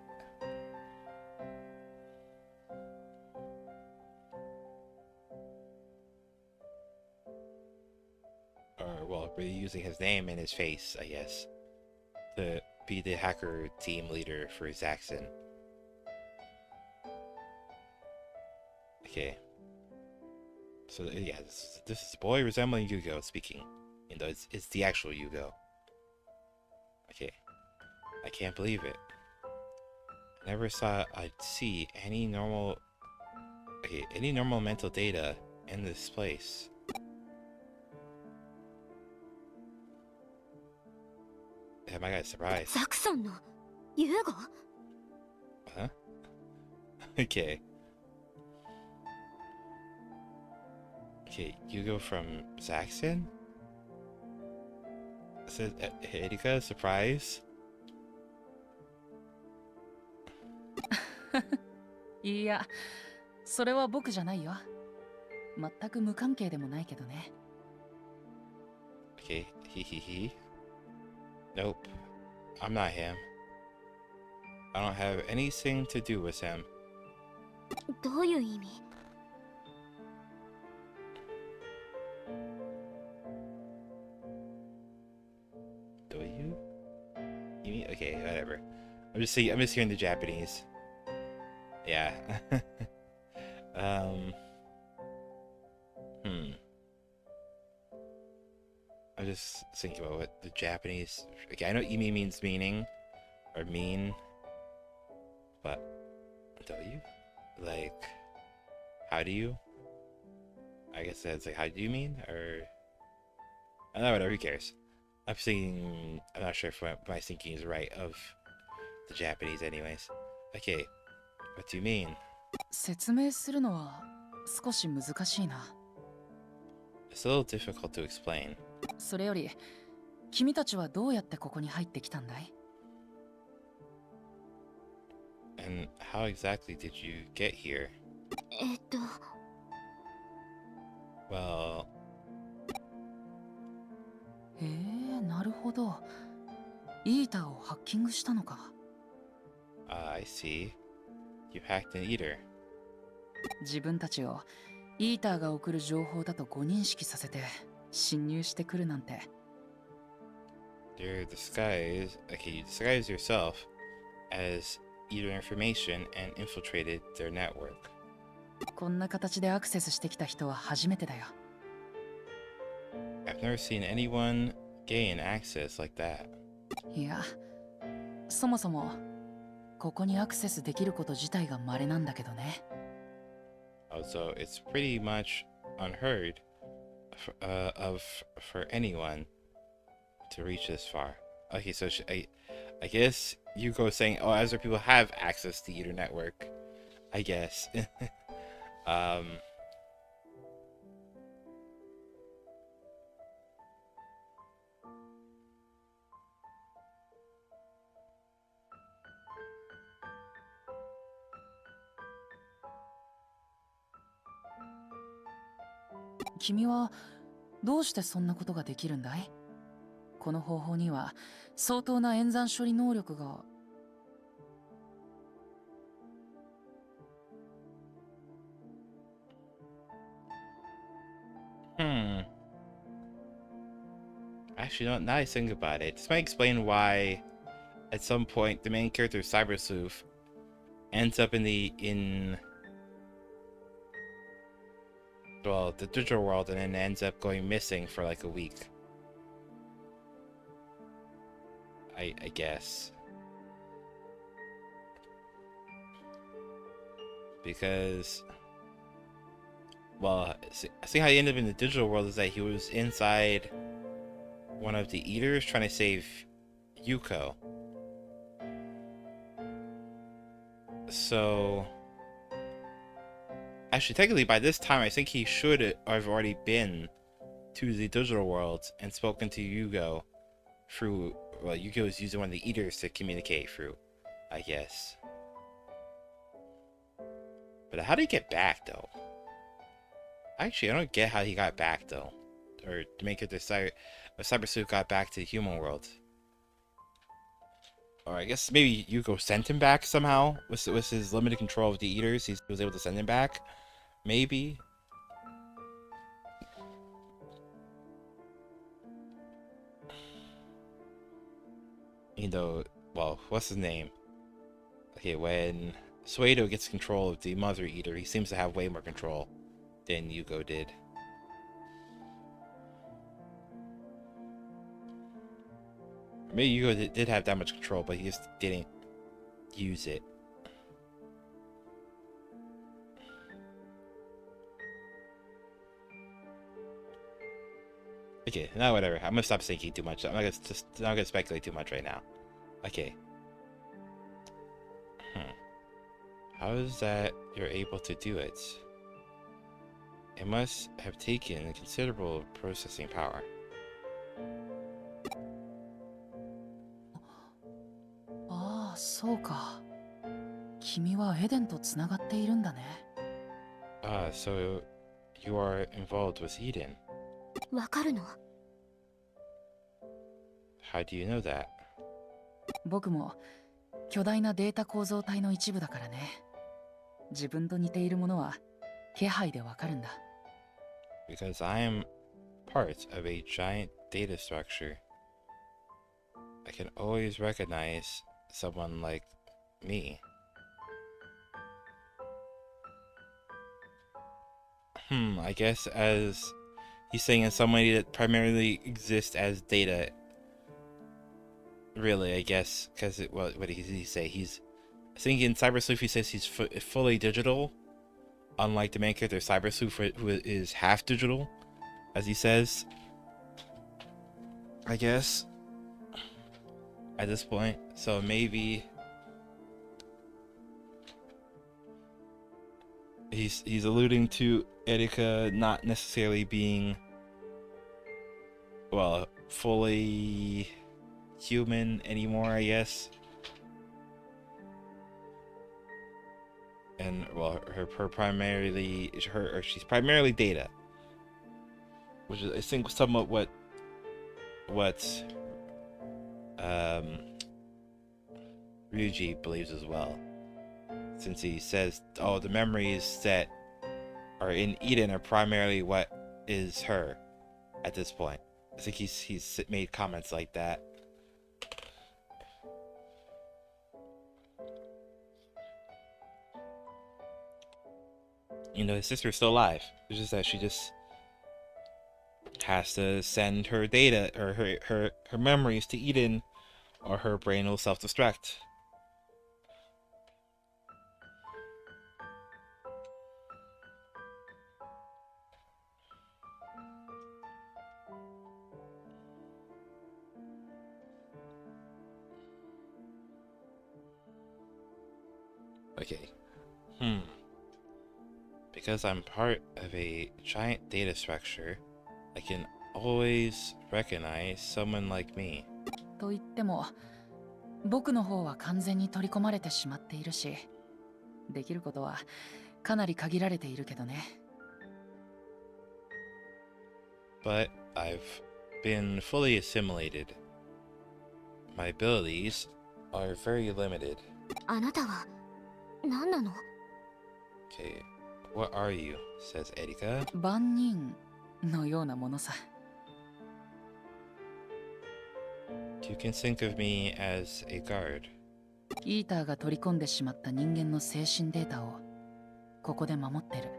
Speaker 1: well, really using his name and his face, I guess, to be the hacker team leader for Zaxxon. Okay. So yeah, this is a boy resembling Yugo speaking, though it's the actual Yugo. Okay, I can't believe it. Never thought I'd see any normal mental data in this place. Damn, I got surprised.
Speaker 3: ザクソンのユーゴ
Speaker 1: Huh? Okay. Okay, you go from Zaxxon? Said Erika, surprise?
Speaker 5: いや、それは僕じゃないよ。全く無関係でもないけどね。
Speaker 1: Okay, he. Nope, I'm not him. I don't have anything to do with him.
Speaker 3: どういう意味
Speaker 1: Do you? You mean? Okay, whatever. I'm just hearing the Japanese. Yeah. I'm just thinking about what the Japanese. Okay, I know "imi" means meaning or mean, but do you? Like, how do you? I guess that's like, how do you mean? Or I don't know, whatever. Who cares? I'm not sure if my thinking is right of the Japanese, anyways. Okay, what do you mean?
Speaker 5: 説明するのは少し難しいな。
Speaker 1: It's a little difficult to explain.
Speaker 5: それより、君たちはどうやってここに入ってきたんだい？
Speaker 1: And how exactly did you get here? Well,
Speaker 5: へえ、なるほど。イーターをハッキングしたのか。
Speaker 1: I see. You hacked an eater.
Speaker 5: 自分たちをイーターが送る情報だと誤認識させて侵入してくるなんて。
Speaker 1: You disguise yourself as eater information and infiltrated their network.
Speaker 5: こんな形でアクセスしてきた人は初めてだよ。
Speaker 1: I've never seen anyone gain access like that.
Speaker 5: いや、そもそもここにアクセスできること自体が稀なんだけどね。
Speaker 1: Also, it's pretty much unheard for anyone to reach this far. Okay, so I guess Yuko saying, oh, other people have access to Eater Network. I guess.
Speaker 5: 「君はどうしてそんなことができるんだい？この方法には相当な演算処理能力が」
Speaker 1: Actually, now I think about it, this might explain why, at some point, the main character, Cyber Sleuth, ends up in the digital world and then ends up going missing for like a week. I guess. Because, well, see how he ended up in the digital world is that he was inside one of the eaters trying to save Yuko. So, actually, technically, by this time, I think he should have already been to the digital world and spoken to Yugo through, well, Yugo is using one of the eaters to communicate through, I guess. But how did he get back, though? Actually, I don't get how he got back, though. Or to make it Cyber Sleuth got back to the human world. Or I guess maybe Yugo sent him back somehow with his limited control of the eaters. He was able to send him back, maybe. you know, well, what's his name? Okay, when Suedo gets control of the Mother Eater, he seems to have way more control than Yugo did. Maybe Yugo did have that much control, but he just didn't use it. Okay, now whatever. I'm gonna stop thinking too much. I'm not gonna speculate too much right now. Okay. How is that you're able to do it? It must have taken considerable processing power.
Speaker 5: ああ、そうか。君はエデンとつながっているんだね。
Speaker 1: Ah, so you are involved with Eden.
Speaker 3: わかるの？
Speaker 1: How do you know that?
Speaker 5: 僕も巨大なデータ構造体の一部だからね。自分と似ているものは気配でわかるんだ。
Speaker 1: Because I am part of a giant data structure. I can always recognize someone like me. I guess as he's saying as somebody that primarily exists as data. Really, I guess, because what did he say? I think in Cyber Sleuth he says he's fully digital, unlike the main character Cyber Sleuth, who is half digital, as he says. I guess at this point, so maybe he's alluding to Erika not necessarily being, well, fully human anymore, I guess. And well, she's primarily data, which is I think somewhat what Ryuji believes as well, since he says, oh, the memories that are in Eden are primarily what is her at this point. I think he's made comments like that. You know, his sister's still alive. It's just that she just has to send her data or her memories to Eden, or her brain will self-destruct. Okay. Because I'm part of a giant data structure, I can always recognize someone like me.
Speaker 5: と言っても、僕の方は完全に取り込まれてしまっているし、できることはかなり限られているけどね。
Speaker 1: But I've been fully assimilated. My abilities are very limited.
Speaker 3: あなたは何なの？
Speaker 1: Okay, what are you? Says Erika.
Speaker 5: 万人のようなものさ。
Speaker 1: You can think of me as a guard.
Speaker 5: イーターが取り込んでしまった人間の精神データをここで守ってる。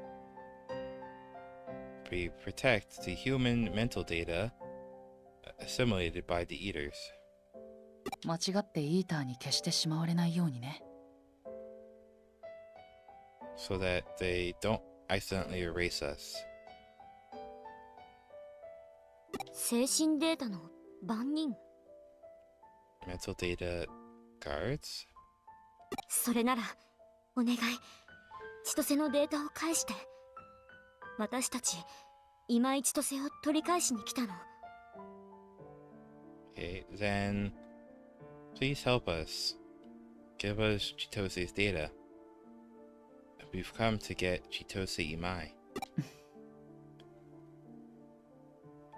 Speaker 1: We protect the human mental data assimilated by the eaters.
Speaker 5: 間違ってイーターに消してしまわれないようにね。
Speaker 1: So that they don't accidentally erase us.
Speaker 3: 精神データの番人？
Speaker 1: Mental data guards?
Speaker 3: それならお願い、千歳のデータを返して。私たち今井千歳を取り返しに来たの。
Speaker 1: Okay, then please help us. Give us Chitose's data. We've come to get Chitose Imai.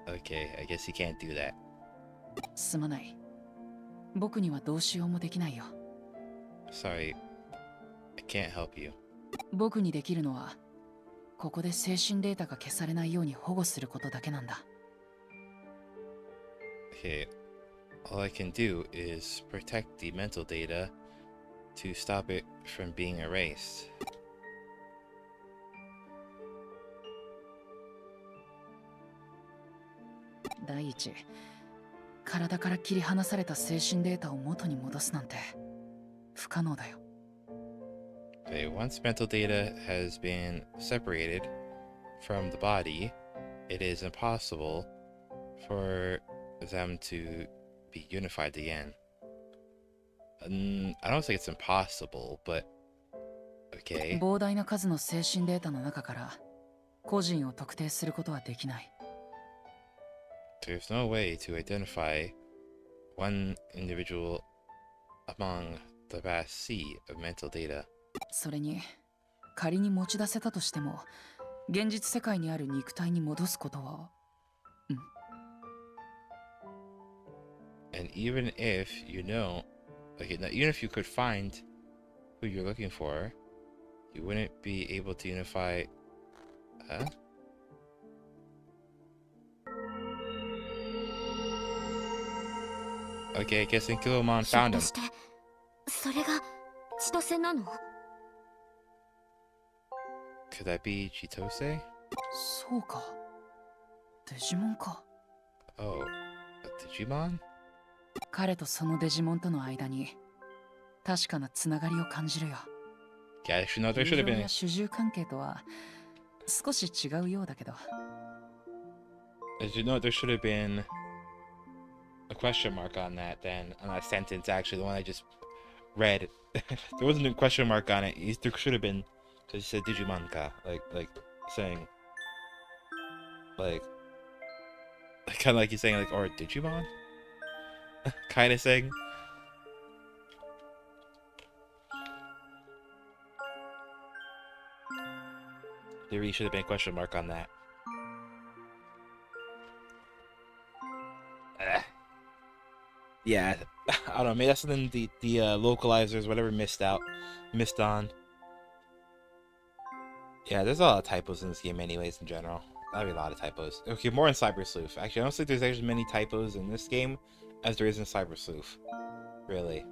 Speaker 1: Okay, I guess he can't do that.
Speaker 5: すまない。僕にはどうしようもできないよ。
Speaker 1: Sorry, I can't help you.
Speaker 5: 僕にできるのは、ここで精神データが消されないように保護することだけなんだ。
Speaker 1: Okay, all I can do is protect the mental data to stop it from being erased.
Speaker 5: 第一、体から切り離された精神データを元に戻すなんて不可能だよ。
Speaker 1: Okay, once mental data has been separated from the body, it is impossible for them to be unified again. I don't think it's impossible, but okay.
Speaker 5: 膨大な数の精神データの中から個人を特定することはできない。
Speaker 1: There's no way to identify one individual among the vast sea of mental data.
Speaker 5: それに仮に持ち出せたとしても現実世界にある肉体に戻すことは、
Speaker 1: And even if you know, like, even if you could find who you're looking for, you wouldn't be able to unify. Huh? Okay, I guess Inkilomon
Speaker 3: ひょっ
Speaker 1: found
Speaker 3: と
Speaker 1: him.
Speaker 3: してそれが千歳なの？
Speaker 1: Could that be Chitose?
Speaker 5: そうか、デジモンか。
Speaker 1: Oh, a Digimon?
Speaker 5: 彼とそのデジモンとの間に確かなつながりを感じるよ。
Speaker 1: Yeah, actually, no, there
Speaker 5: 友
Speaker 1: should have
Speaker 5: 情
Speaker 1: been.
Speaker 5: や主従関係とは少し違うようだけど。
Speaker 1: As you know, there should have been a question mark on that then, on that sentence, actually, the one I just read. There wasn't a question mark on it. There should have been, because he said Digimon-ka, like saying, like kind of like he's saying, like, or Digimon? Kind of saying. There really should have been a question mark on that. Yeah, I don't know. Maybe that's something the localizers, whatever, missed on. Yeah, there's a lot of typos in this game, anyways. In general, that'd be a lot of typos. Okay, more in Cyber Sleuth. Actually, I don't think there's actually many typos in this game as there is in Cyber Sleuth. Really.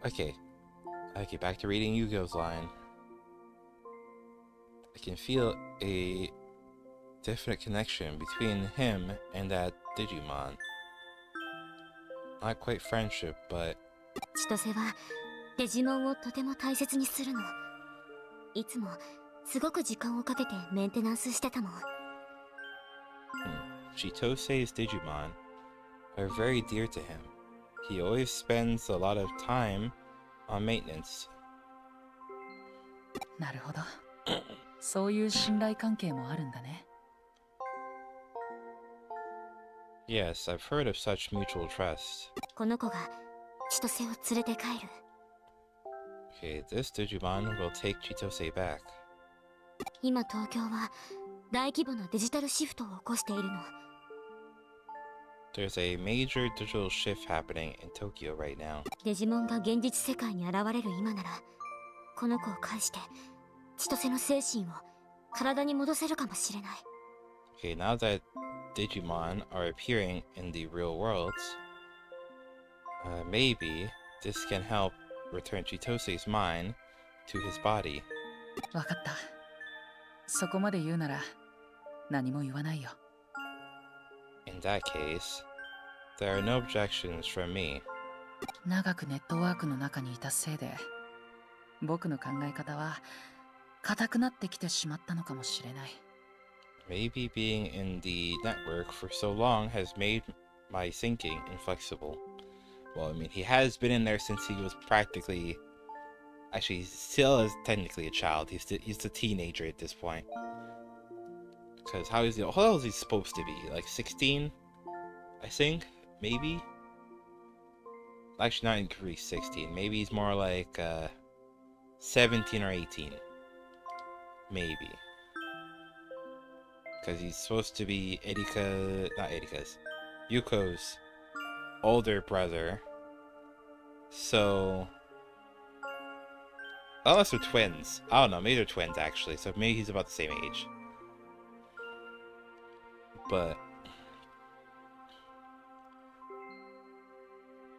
Speaker 1: Okay. Okay, back to reading Yu-Gi-Oh's line. I can feel a definite connection between him and that Digimon. Not quite friendship, but
Speaker 3: 千歳はデジモンをとても大切にするの。いつもすごく時間をかけてメンテナンスしてたもん。
Speaker 1: Chitose's Digimon are very dear to him. He always spends a lot of time on maintenance.
Speaker 5: なるほど。そういう信頼関係もあるんだね。
Speaker 1: Yes, I've heard of such mutual trust.
Speaker 3: この子が千歳を連れて帰る。
Speaker 1: Okay, this Digimon will take Chitose back.
Speaker 3: 今東京は大規模なデジタルシフトを起こしているの。
Speaker 1: There's a major digital shift happening in Tokyo right now.
Speaker 3: デジモンが現実世界に現れる今なら、この子を介して千歳の精神を体に戻せるかもしれない。
Speaker 1: Okay, now that Digimon are appearing in the real worlds, maybe this can help return Chitose's mind to his body.
Speaker 5: わかった。そこまで言うなら何も言わないよ。
Speaker 1: In that case, there are no objections from me.
Speaker 5: 長くネットワークの中にいたせいで、僕の考え方は硬くなってきてしまったのかもしれない。
Speaker 1: Maybe being in the network for so long has made my thinking inflexible. Well, I mean, he has been in there since he was practically... Actually, he still is technically a child. He's a teenager at this point. Because how old is he supposed to be? Like 16? I think? Maybe? Actually, not in Greece, 16. Maybe he's more like 17 or 18. Maybe. Because he's supposed to be Yuko's older brother. So... Unless they're twins. I don't know, maybe they're twins actually, so maybe he's about the same age. But...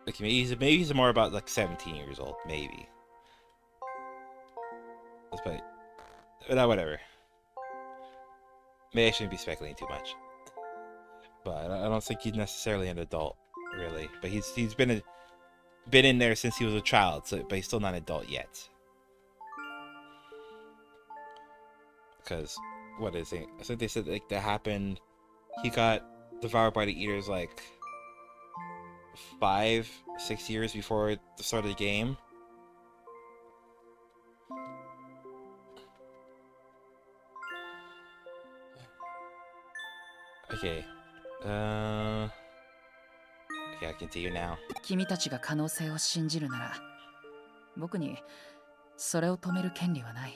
Speaker 1: Like maybe he's more about like 17 years old, maybe. But whatever. Maybe I shouldn't be speculating too much. But I don't think he's necessarily an adult, really. But he's been in there since he was a child, so but he's still not an adult yet. Because what is it? I think they said like that happened. He got devoured by the eaters like 5-6 years before the start of the game. Okay. Okay, I continue now.
Speaker 5: 君たちが可能性を信じるなら、僕にそれを止める権利はない。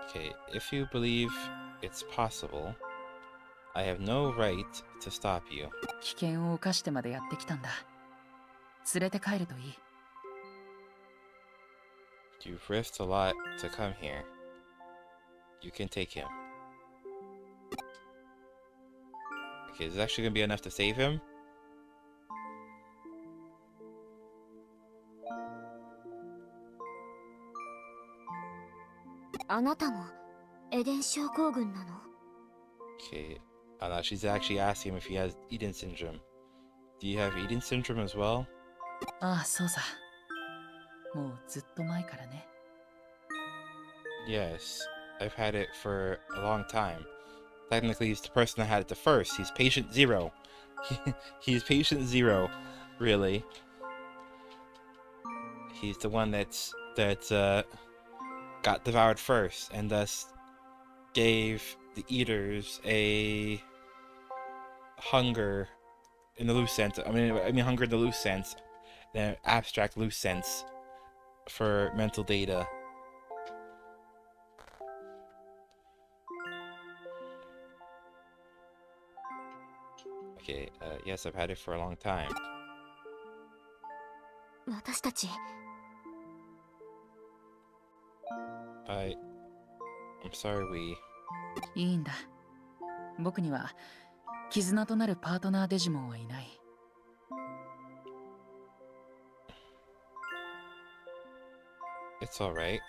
Speaker 1: Okay, if you believe it's possible, I have no right to stop you.
Speaker 5: 危険を冒してまでやってきたんだ。連れて帰るといい。
Speaker 1: You've risked a lot to come here. You can take him. Okay, is it actually gonna be enough to save him? Okay, she's actually asking him if he has Eden syndrome. Do you have Eden syndrome as well?
Speaker 5: ああ、そうさ。もうずっと前からね。
Speaker 1: Yes, I've had it for a long time. Technically, he's the person that had it the first. He's patient zero. He's patient zero, really. He's the one that got devoured first, and thus gave the eaters a hunger in the loose sense. I mean hunger in the loose sense, an abstract loose sense for mental data. Okay, yes, I've had it for a long time.
Speaker 3: 私たち
Speaker 1: I'm sorry, we...
Speaker 5: いいんだ。僕には絆となるパートナーデジモンはいない。
Speaker 1: It's alright.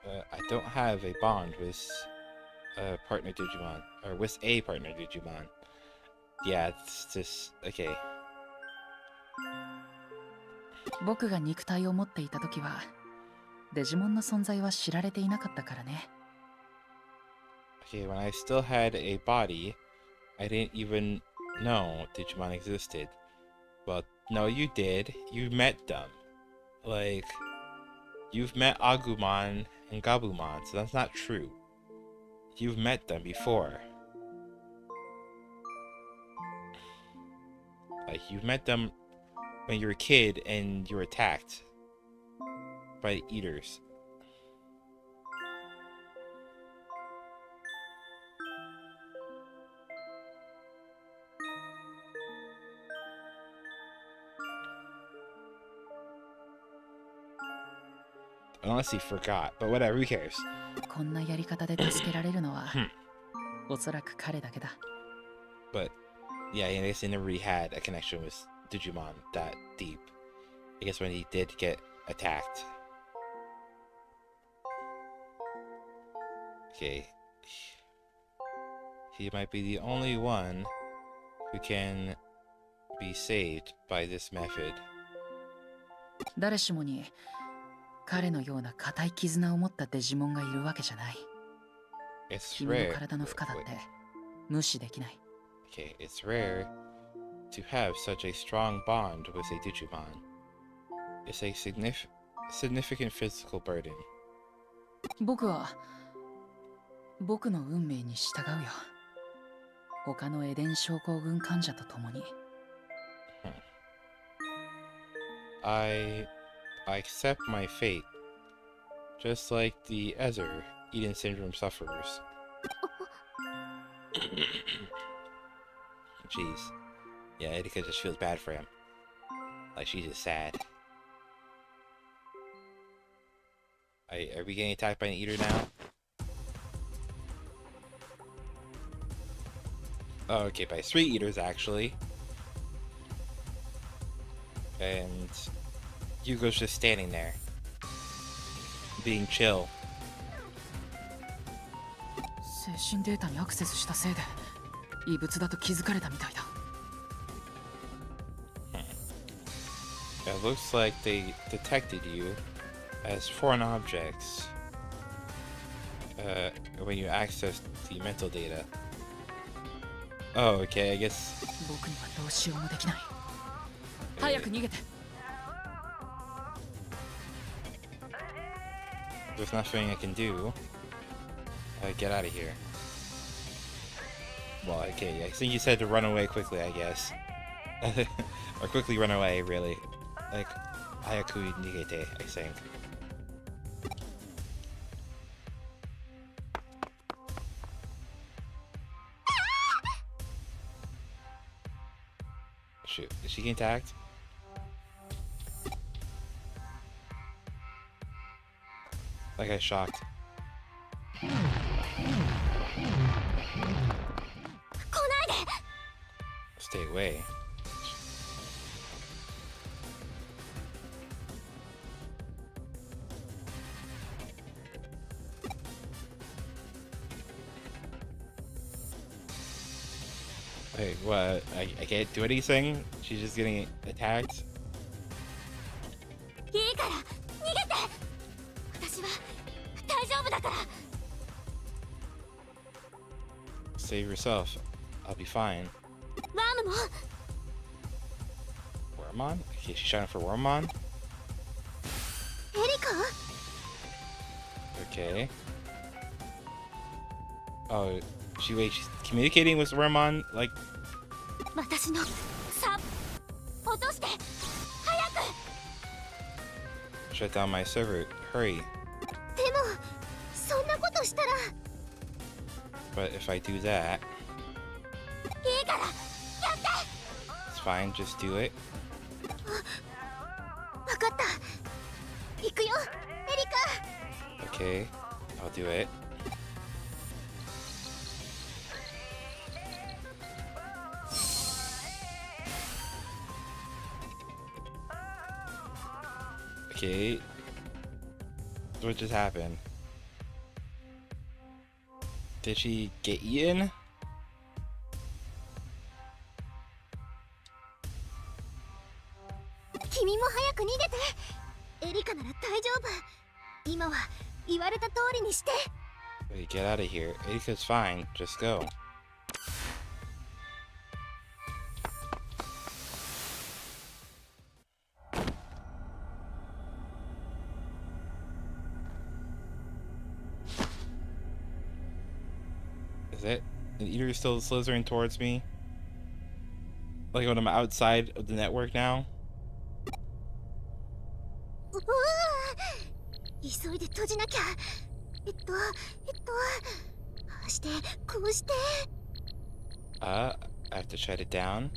Speaker 1: I don't have a bond with a partner Digimon, or with a partner Digimon. Yeah, it's just... okay.
Speaker 5: 僕が肉体を持っていた時はデジモンの存在は知られていなかったからね。
Speaker 1: Okay, when I still had a body, I didn't even know Digimon existed. Well, no, you did. You met them. Like, you've met Agumon and Gabumon, so that's not true. You've met them before. Like, you've met them when you were a kid and you were attacked by eaters. Unless he forgot, but whatever, who cares?
Speaker 5: こんなやり方で助けられるのはおそらく彼だけだ。
Speaker 1: But yeah, I guess he never really had a connection with Digimon that deep. I guess when he did get attacked. Okay. He might be the only one who can be saved by this method.
Speaker 5: 誰しもに彼のような固い絆を持ったデジモンがいるわけじゃない。
Speaker 1: It's
Speaker 5: 君の
Speaker 1: rare.
Speaker 5: 体の負荷だって無視できない。
Speaker 1: Okay, it's rare to have such a strong bond with a Digimon. It's a significant physical burden.
Speaker 5: 僕は僕の運命に従うよ。他のエデン症候群患者と共に。
Speaker 1: I accept my fate, just like the other Eden syndrome sufferers. Jeez. Yeah, Etika just feels bad for him. Like she's just sad. Are we getting attacked by an eater now? Oh, okay, by 3 eaters actually. and Hugo's just standing there, being chill.
Speaker 5: 精神データにアクセスしたせいで異物だと気づかれたみたいだ。
Speaker 1: It looks like they detected you as foreign objects when you access the mental data. Oh, okay, I guess.
Speaker 5: 僕にはどうしようもできない。早く逃げて。
Speaker 1: There's nothing I can do. Get out of here. Well, okay, I think you said to run away quickly, I guess. Or quickly run away, really. Like, hayaku nigete, I think. Shoot, is she getting attacked? That guy's shocked. Stay away. Wait, what? I can't do anything? She's just getting attacked?
Speaker 4: いいから逃げて。私は大丈夫だから。
Speaker 1: Save yourself. I'll be fine.
Speaker 4: ワームも。
Speaker 1: Wormmon? Okay, she's trying for Wormmon?
Speaker 4: エリカ？
Speaker 1: Okay. Oh, she's communicating with Wormmon, like...
Speaker 4: 私のさ落として。早く。
Speaker 1: Shut down my server. Hurry.
Speaker 4: でもそんなことしたら。
Speaker 1: But if I do that...
Speaker 4: いいからやって。
Speaker 1: It's fine, just do it.
Speaker 4: わかった。行くよ、エリカ。
Speaker 1: Okay, I'll do it. Okay. What just happened? Did she get eaten?
Speaker 4: 君も早く逃げて。エリカなら大丈夫。今は言われた通りにして。
Speaker 1: Wait, get out of here. Erika's fine. Just go. Is it? The eater is still slithering towards me? Like when I'm outside of the network now?
Speaker 4: うわー、急いで閉じなきゃ。ああしてこうして。
Speaker 1: I have to shut it down.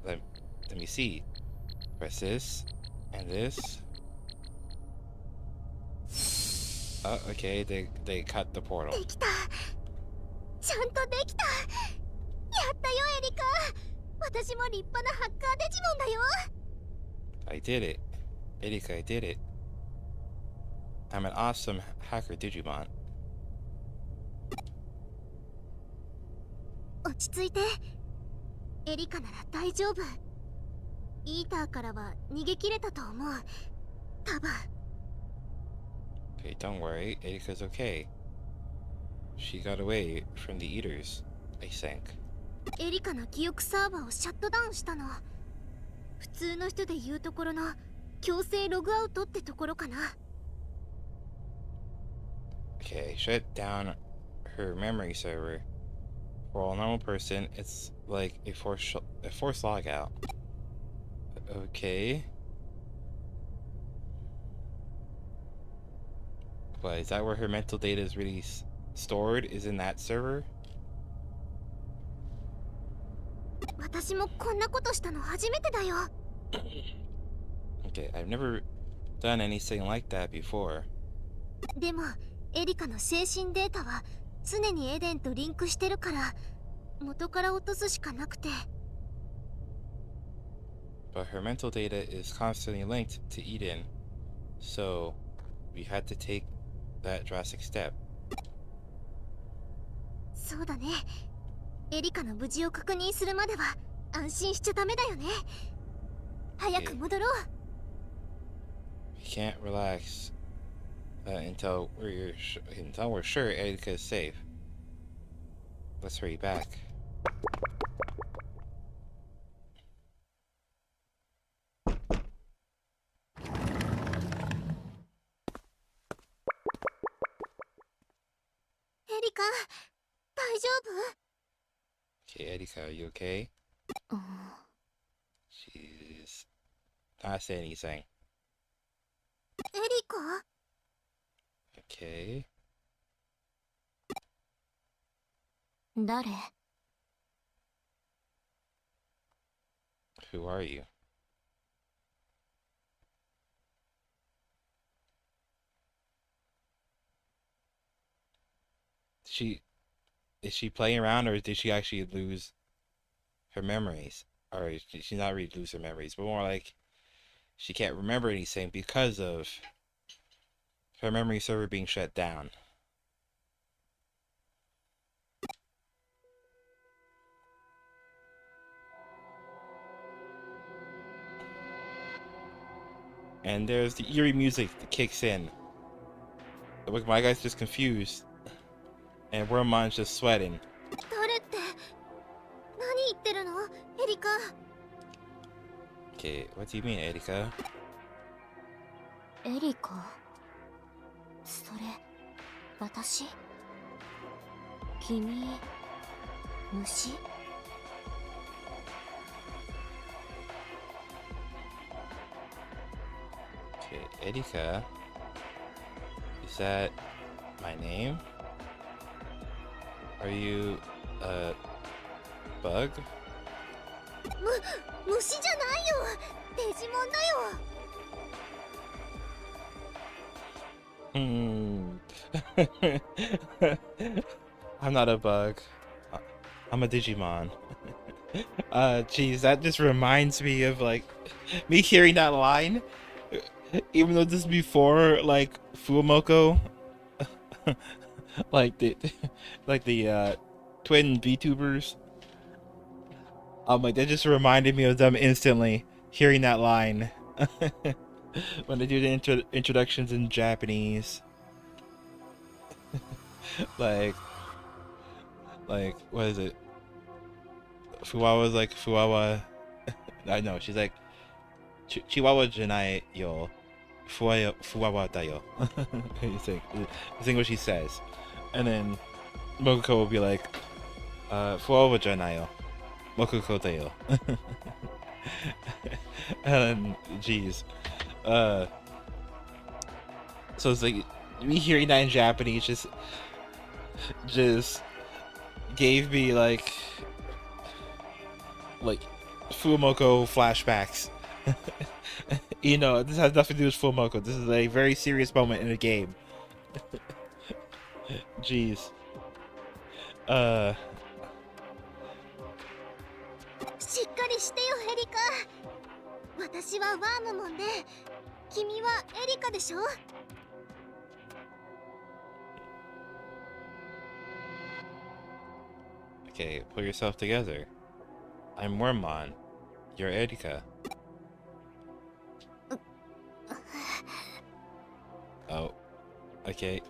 Speaker 1: Let me see. Press this and this. Okay, they cut the portal.
Speaker 4: できた。ちゃんとできた。やったよエリカ。私も立派なハッカーデジモンだよ。
Speaker 1: I did it. Erika, I did it. I'm an awesome hacker Digimon.
Speaker 4: 落ち着いて。エリカなら大丈夫。イーターからは逃げ切れたと思う。多分。
Speaker 1: Okay, don't worry. Erika's okay. She got away from the eaters, I think.
Speaker 4: エリカの記憶サーバーをシャットダウンしたの。普通の人で言うところの強制ログアウトってところかな。
Speaker 1: Okay, shut down her memory server. For a normal person, it's like a forced logout. Okay. But is that where her mental data is really stored? Is in that server?
Speaker 4: 私もこんなことしたの初めてだよ。
Speaker 1: Okay, I've never done anything like that before.
Speaker 4: でもエリカの精神データは常にエデンとリンクしてるから元から落とすしかなくて。
Speaker 1: but her mental data is constantly linked to Eden, so we had to take that drastic step.
Speaker 4: そうだね。エリカの無事を確認するまでは安心しちゃダメだよね。早く戻ろう。
Speaker 1: We can't relax until we're sure Erika is safe. Let's hurry back.
Speaker 4: Erika, 大丈夫?
Speaker 1: Okay, Erika, are you okay? She's not saying anything.
Speaker 4: Erika?
Speaker 1: Okay.
Speaker 3: 誰？
Speaker 1: Who are you? Is she playing around, or did she actually lose her memories? Or she not really lose her memories, but more like she can't remember anything because of her memory server being shut down. And there's the eerie music that kicks in. Look, my guy's just confused. And Wormmon's just sweating.
Speaker 4: 誰って何言ってるのエリカ
Speaker 1: Okay, what do you mean, Erika?
Speaker 3: エリカ？それ、私？君、虫？
Speaker 1: Okay, Erika? Is that my name? Are you a bug?
Speaker 4: 虫じゃないよデジモンだよ
Speaker 1: I'm not a bug. I'm a Digimon. Geez, that just reminds me of like me hearing that line. Even though this is before like Fuomoko, like the twin VTubers. Like that just reminded me of them instantly hearing that line when they do the introductions in Japanese. like what is it? Fuwawa's like Fuwawa. I know she's like Chihuahua janai yo, Fuwawa da yo. This is what she says, and then Mokuko will be like, Fuwawa janai yo. Mokuko da yo. And jeez, so it's like me hearing that in Japanese just gave me like Fumoko flashbacks. You know, this has nothing to do with Fumoko. This is a very serious moment in the game. Jeez.
Speaker 4: しっかりしてよエリカ私はワームモンで君はエリカでしょ
Speaker 1: Okay, pull yourself together. I'm Wormmon. You're Erika. Oh, okay.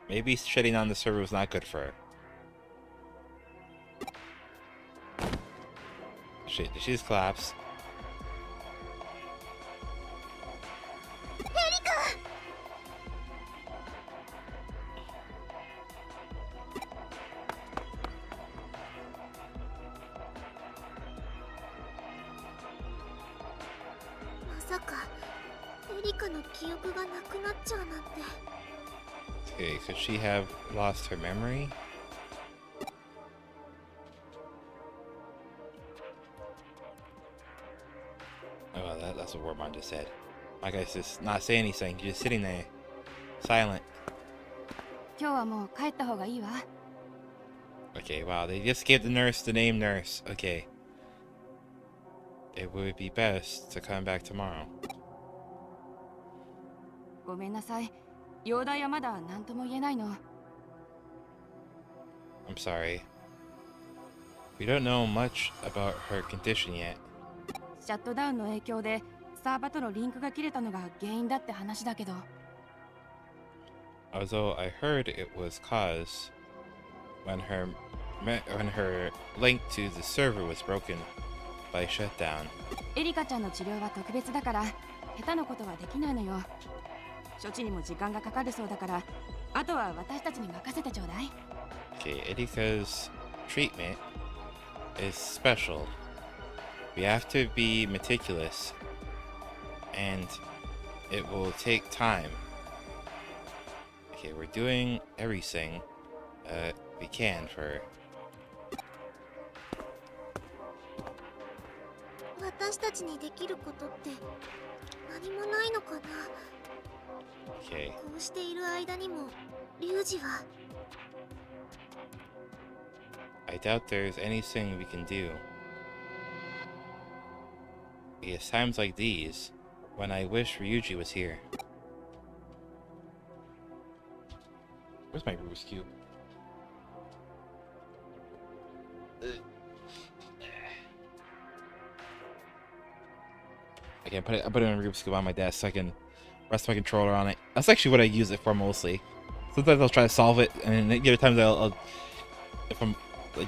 Speaker 1: Maybe shutting down the server was not good for her. Shit, did she just collapse?
Speaker 4: エリカ まさかエリカの記憶がなくなっちゃうなんて
Speaker 1: Okay, could she have lost her memory? Oh, that's what Wormmon just said. My guy's just not saying anything. He's just sitting there, silent.
Speaker 6: 今日はもう帰った方がいいわ
Speaker 1: Okay, wow, they just gave the nurse the name Nurse. Okay. It would be best to come back tomorrow.
Speaker 6: ごめんなさい。容体はまだ何とも言えないの。
Speaker 1: I'm sorry. We don't know much about her condition yet.
Speaker 6: シャットダウンの影響でサーバとのリンクが切れたのが原因だって話だけど。
Speaker 1: Although I heard it was caused when her link to the server was broken by shutdown.
Speaker 6: エリカちゃんの治療は特別だから下手なことはできないのよ。処置にも時間がかかるそうだから、あとは私たちに任せてちょうだい。
Speaker 1: Okay, Erika's treatment is special. We have to be meticulous, and it will take time. Okay, we're doing everything we can for her.
Speaker 4: 私たちにできることって何もないのかな。
Speaker 1: Okay.
Speaker 4: こうしている間にもリュウジは
Speaker 1: I doubt there's anything we can do. It's times like these when I wish Ryuji was here. Where's my Rubik's Cube? I put it in a Rubik's Cube on my desk so I can rest my controller on it. That's actually what I use it for mostly. Sometimes I'll try to solve it, and the other times if I'm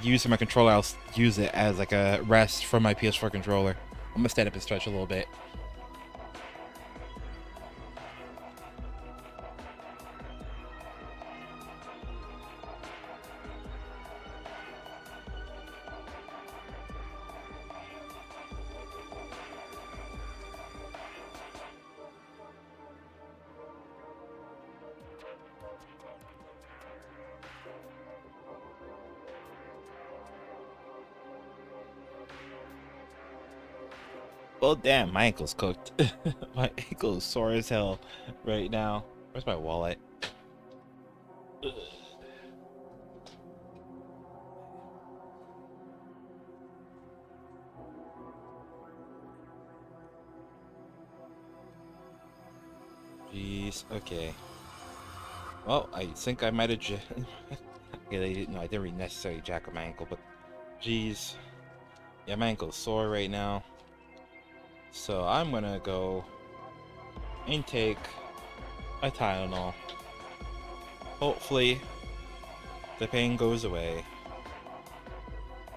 Speaker 1: using my controller, I'll use it as like a rest from my PS4 controller. I'm gonna stand up and stretch a little bit. Well, damn, my ankle's cooked. My ankle is sore as hell right now. Where's my wallet? Ugh. Jeez, okay. Well, I think I might have okay, no, I didn't really necessarily jack up my ankle, but jeez. Yeah, my ankle's sore right now. So I'm gonna go and take a Tylenol. Hopefully the pain goes away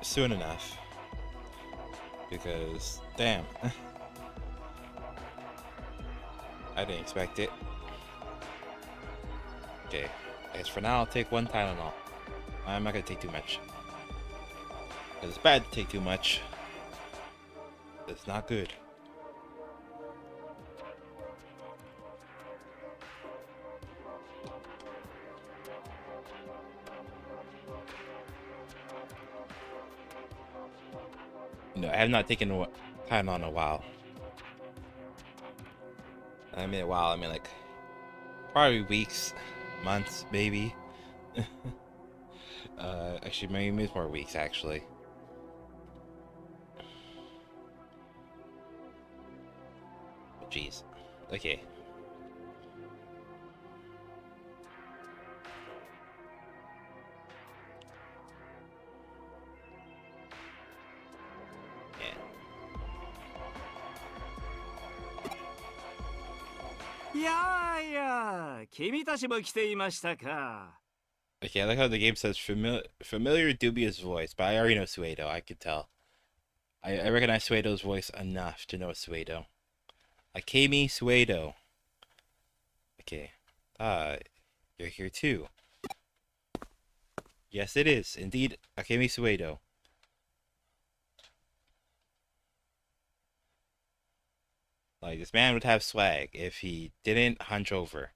Speaker 1: soon enough. Because, damn. I didn't expect it. Okay, I guess for now I'll take one Tylenol. I'm not gonna take too much. Because it's bad to take too much. It's not good. No, I have not taken Tylenol in a while. I mean a while, I mean like probably weeks, months, maybe. Actually maybe it's more weeks actually. Jeez. Okay. Okay, I like how the game says familiar dubious voice, but I already know Suedo, I could tell. I recognize Suedo's voice enough to know Suedo. Akemi Suedo. Okay. You're here too. Yes, it is. Indeed, Akemi Suedo. Like, this man would have swag if he didn't hunch over.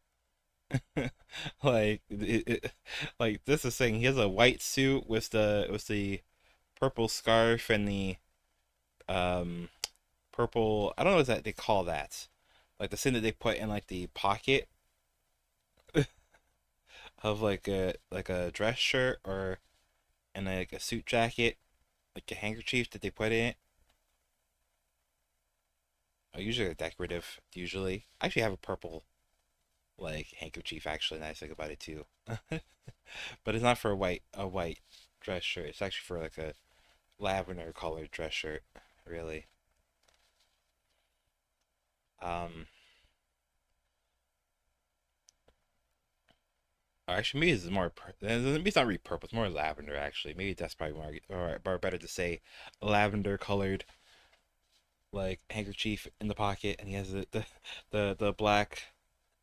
Speaker 1: Like, like this is saying he has a white suit with the purple scarf and the purple, I don't know what that they call that. Like the thing that they put in like the pocket of like a dress shirt or and like a suit jacket, like a handkerchief that they put in it. Usually decorative. Usually, I actually have a purple like handkerchief. Actually, nice thing about it too. But it's not for a white dress shirt. It's actually for like a lavender colored dress shirt. Really. Um. Or actually, maybe it's more. Maybe it's not really purple. It's more lavender. Actually, maybe that's probably more or better to say, lavender colored like handkerchief in the pocket, and he has the black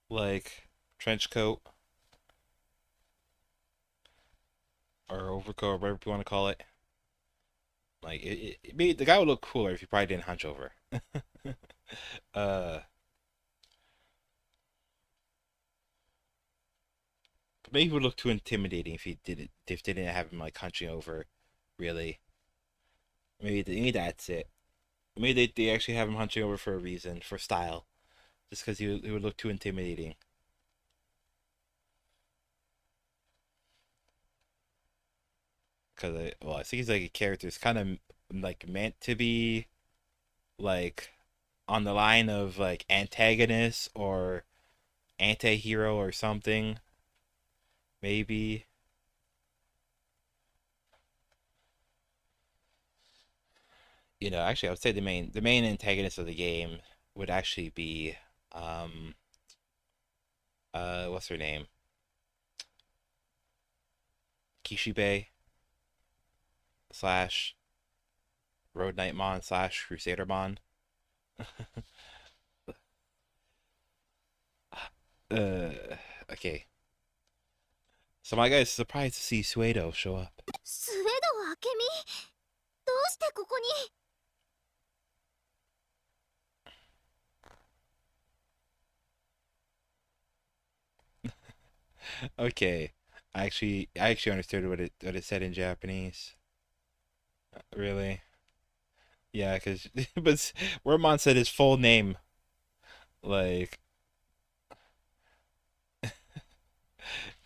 Speaker 1: like trench coat or overcoat or whatever you want to call it. Like maybe the guy would look cooler if he probably didn't hunch over. uh, but maybe he would look too intimidating if he did it. If they didn't have him like hunching over, really. Maybe that's it. Maybe they actually have him hunching over for a reason, for style, just because he would look too intimidating. Because I think he's like a character. It's kind of like meant to be like on the line of like antagonist or anti-hero or something, maybe. Actually, I would say the main antagonist of the game would actually be um what's her name? Kishibe slash Road Knightmon slash Crusadermon. Okay. So my guy is surprised to see Suedo show up.
Speaker 4: スウェド明美どうしてここに
Speaker 1: Okay. I actually understood what it said in Japanese. Really? Yeah, cause but Wormmon said his full name. Like,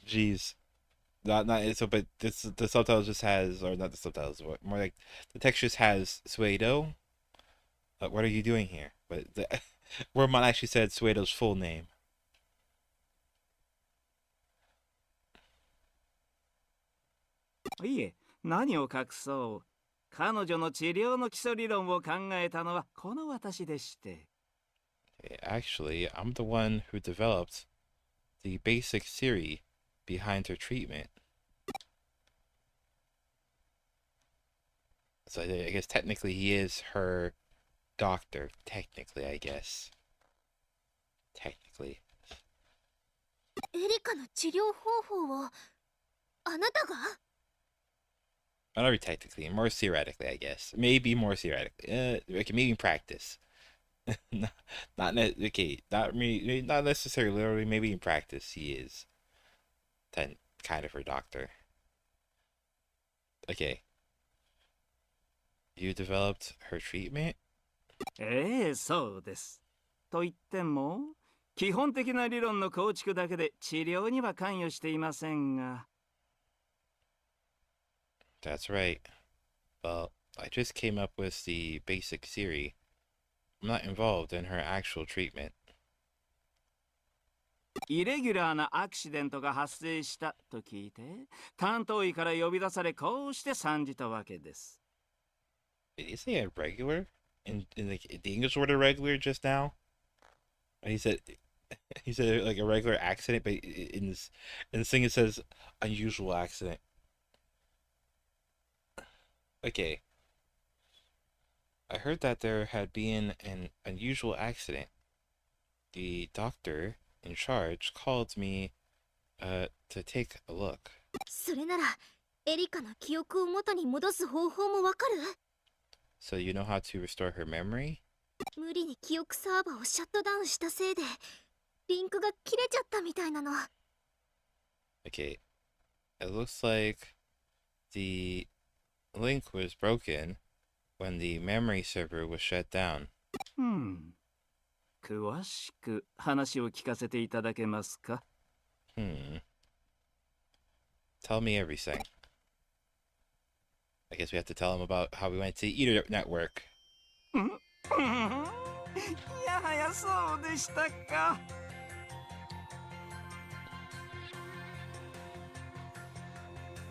Speaker 1: jeez. Not so, but this the subtitles just has, or not the subtitles, more like the text just has Suedo. What are you doing here? But Wormmon actually said Suedo's full name.
Speaker 7: いえ、何を隠そう。彼女の治療の基礎理論を考えたのはこの私でして。
Speaker 1: Actually, I'm the one who developed the basic theory behind her treatment. So I guess technically he is her doctor. Technically, I guess. Technically.
Speaker 4: エリカの治療方法をあなたが
Speaker 1: Not very technically, more theoretically, I guess. Maybe more theoretically. Okay, maybe in practice. not, okay, not necessarily literally. Maybe in practice, he is kind of her doctor. Okay, you developed her treatment.
Speaker 7: ええ、そうです。と言っても、基本的な理論の構築だけで治療には関与していませんが。
Speaker 1: That's right. Well, I just came up with the basic theory. I'm not involved in her actual treatment.
Speaker 7: イレギュラーなアクシデントが発生したと聞いて、担当医から呼び出され、こうして参じたわけです。
Speaker 1: Is he a regular? In the English word irregular just now? He said like a regular accident, but in this thing it says unusual accident. Okay. I heard that there had been an unusual accident. The doctor in charge called me to take a look.
Speaker 4: それならエリカの記憶を元に戻す方法もわかる
Speaker 1: So you know how to restore her memory?
Speaker 4: 無理に記憶サーバーをシャットダウンしたせいでリンクが切れちゃったみたいなの
Speaker 1: Okay. It looks like the link was broken when the memory server was shut down.
Speaker 7: 詳しく話を聞かせていただけますか
Speaker 1: Tell me everything. I guess we have to tell him about how we went to Eater Network.
Speaker 7: いやはやそうでしたか。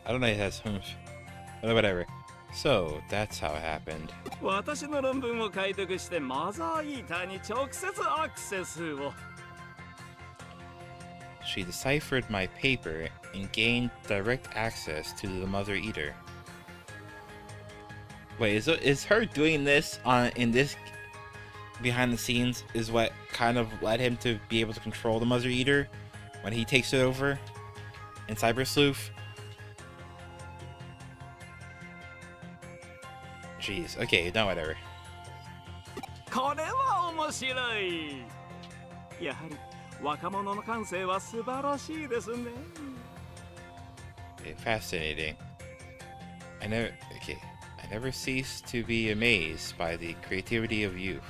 Speaker 1: I don't know if it has whatever. So that's how it happened.
Speaker 7: 私の論文を解読してマザーイーターに直接アクセスを。
Speaker 1: She deciphered my paper and gained direct access to the Mother Eater. Wait, is her doing this in this behind the scenes is what kind of led him to be able to control the Mother Eater when he takes it over in Cyber Sleuth? Jeez, okay, no, whatever.
Speaker 7: これは面白い。やはり若者の感性は素晴らしいですね。
Speaker 1: Okay, fascinating. I never cease to be amazed by the creativity of youth.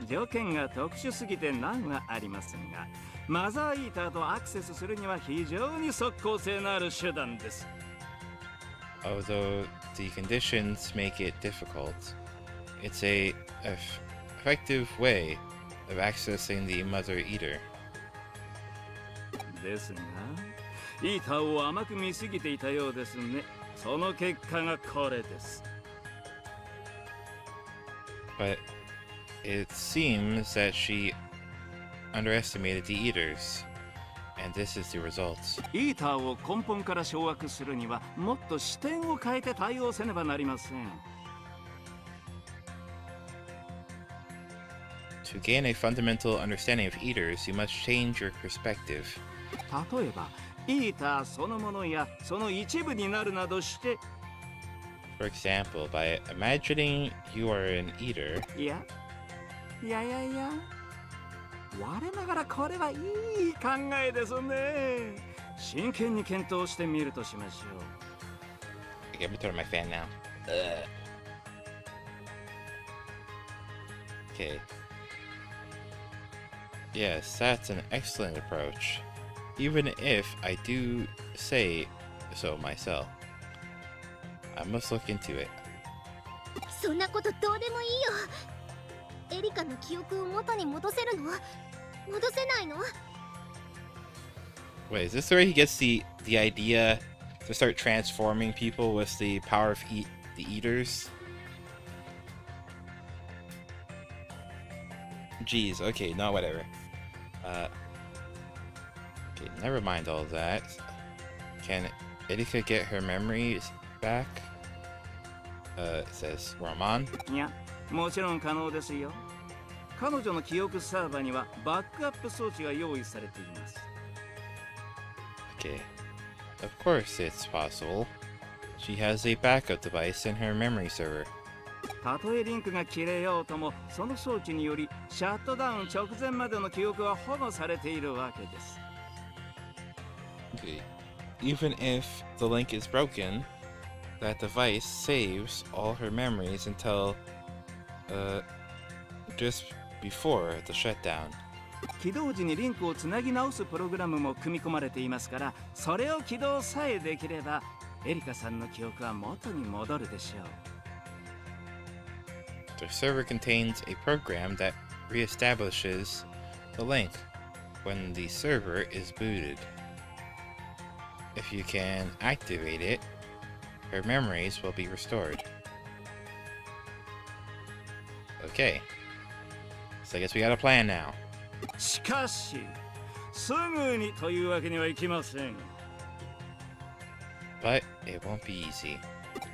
Speaker 7: 条件が特殊すぎて難はありませんが、マザーイーターとアクセスするには非常に即効性のある手段です。
Speaker 1: Although the conditions make it difficult, it's a effective way of accessing the Mother Eater.
Speaker 7: ですが、イーターを甘く見すぎていたようですね。その結果がこれです。
Speaker 1: But it seems that she underestimated the Eaters, and this is the results.
Speaker 7: イーターを根本から掌握するにはもっと視点を変えて対応せねばなりません。
Speaker 1: To gain a fundamental understanding of Eaters, you must change your perspective.
Speaker 7: 例えば、イーターそのものやその一部になるなどして、
Speaker 1: For example, by imagining you are an Eater,
Speaker 7: いや、我ながらこれはいい考えですね。真剣に検討してみるとしましょう。
Speaker 1: okay, let me turn on my fan now. Okay. Yes, that's an excellent approach. Even if I do say so myself. I must look into it.
Speaker 4: そんなことどうでもいいよ。エリカの記憶を元に戻せるの？戻せないの？
Speaker 1: Wait, is this where he gets the idea to start transforming people with the power of the Eaters? Jeez, okay, no, whatever. Okay, never mind all that. Can Erika get her memories back? It says Raman.
Speaker 7: いや、もちろん可能ですよ。彼女の記憶サーバーにはバックアップ装置が用意されています。
Speaker 1: Okay. Of course it's possible. She has a backup device in her memory server.
Speaker 7: たとえリンクが切れようとも、その装置によりシャットダウン直前までの記憶は保護されているわけです。
Speaker 1: Okay. Even if the link is broken, that device saves all her memories until just before the shutdown.
Speaker 7: 起動時にリンクをつなぎ直すプログラムも組み込まれていますから、それを起動さえできればエリカさんの記憶は元に戻るでしょう。
Speaker 1: The server contains a program that reestablishes the link when the server is booted. If you can activate it, her memories will be restored. Okay. So I guess we got a plan now.
Speaker 7: しかし、すぐにというわけにはいきません。
Speaker 1: But it won't be easy.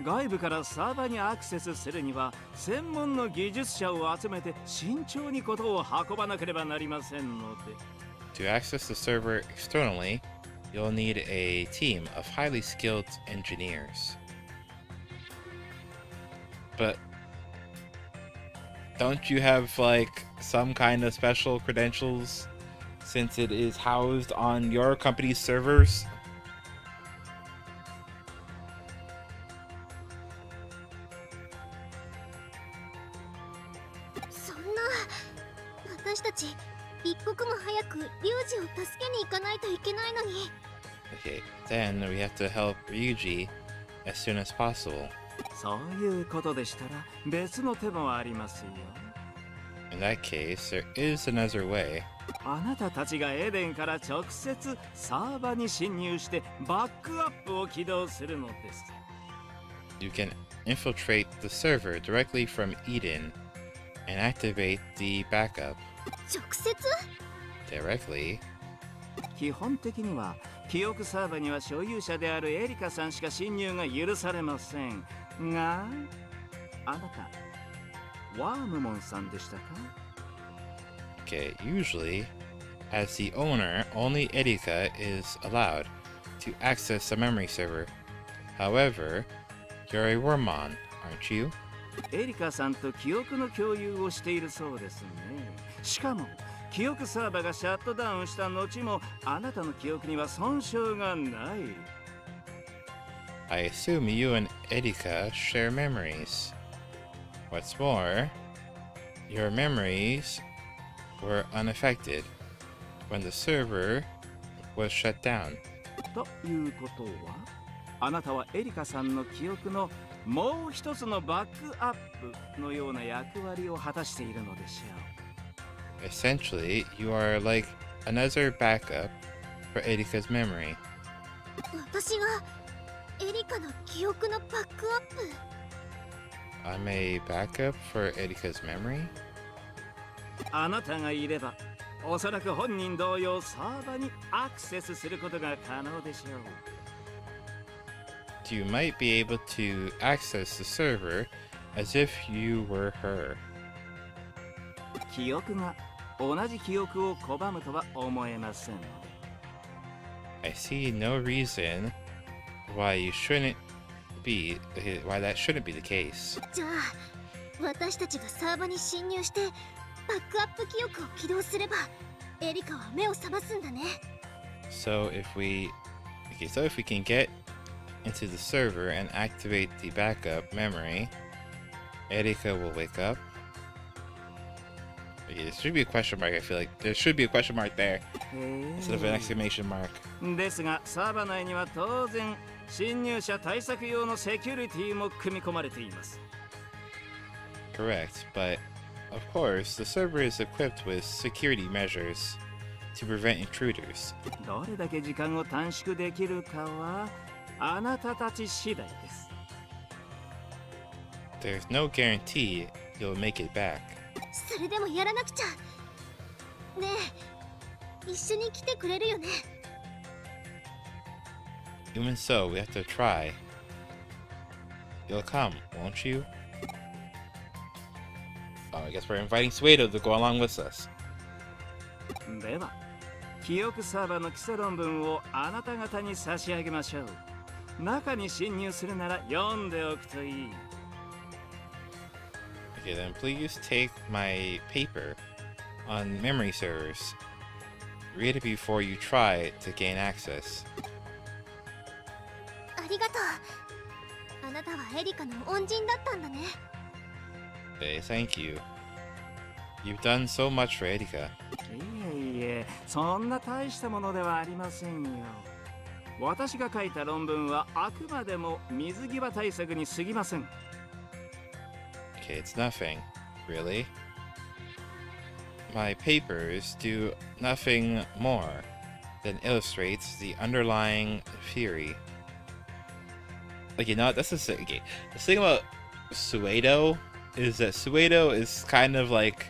Speaker 7: 外部からサーバーにアクセスするには専門の技術者を集めて慎重にことを運ばなければなりませんので。
Speaker 1: To access the server externally, you'll need a team of highly skilled engineers. But don't you have like some kind of special credentials since it is housed on your company's servers?
Speaker 4: そんな、私たち一刻も早くリュウジを助けに行かないといけないのに。
Speaker 1: Okay, then we have to help Ryuji as soon as possible.
Speaker 7: そういうことでしたら別の手もありますよ。
Speaker 1: In that case, there is another way.
Speaker 7: あなたたちがエデンから直接サーバに侵入してバックアップを起動するのです。
Speaker 1: You can infiltrate the server directly from Eden and activate the backup
Speaker 4: 直接？
Speaker 1: directly.
Speaker 7: 基本的には記憶サーバには所有者であるエリカさんしか侵入が許されませんが、あなたワームモンさんでしたか？
Speaker 1: Okay, usually, as the owner, only Erika is allowed to access the memory server. However, you're a Wormmon, aren't you?
Speaker 7: エリカさんと記憶の共有をしているそうですね。しかも記憶サーバがシャットダウンした後もあなたの記憶には損傷がない。
Speaker 1: I assume you and Erika share memories. What's more, your memories were unaffected when the server was shut down.
Speaker 7: ということは、あなたはエリカさんの記憶のもう一つのバックアップのような役割を果たしているのでしょう。
Speaker 1: Essentially, you are like another backup for Erika's memory.
Speaker 4: 私がエリカの記憶のバックアップ？
Speaker 1: I'm a backup for Erika's memory?
Speaker 7: あなたがいれば、おそらく本人同様サーバにアクセスすることが可能でしょう。
Speaker 1: You might be able to access the server as if you were her.
Speaker 7: 記憶が同じ記憶を拒むとは思えませんので。
Speaker 1: I see no reason why you shouldn't why that shouldn't be the case.
Speaker 4: じゃあ私たちがサーバに侵入してバックアップ記憶を起動すればエリカは目を覚ますんだね。
Speaker 1: So if we can get into the server and activate the backup memory, Erika will wake up. Okay, there should be a question mark. I feel like there should be a question mark there instead of an exclamation mark.
Speaker 7: ですがサーバ内には当然侵入者対策用のセキュリティも組み込まれています。
Speaker 1: Correct, but of course, the server is equipped with security measures to prevent intruders.
Speaker 7: どれだけ時間を短縮できるかはあなたたち次第です。
Speaker 1: There's no guarantee you'll make it back.
Speaker 4: それでもやらなくちゃ。ねえ、一緒に来てくれるよね。
Speaker 1: Even so, we have to try. You'll come, won't you? Oh, I guess we're inviting Suedo to go along with us.
Speaker 7: では、記憶サーバの基礎論文をあなた方に差し上げましょう。中に侵入するなら読んでおくといい。
Speaker 1: Okay, then please take my paper on memory servers. Read it before you try to gain access.
Speaker 4: ありがとう。あなたはエリカの恩人だったんだね。
Speaker 1: Okay, thank you. You've done so much for Erika.
Speaker 7: いえいえ、そんな大したものではありませんよ。私が書いた論文はあくまでも水際対策に過ぎません。
Speaker 1: Okay, it's nothing, really. My papers do nothing more than illustrates the underlying theory. Like, you know, that's the thing. Okay, the thing about Suedo is that Suedo is kind of like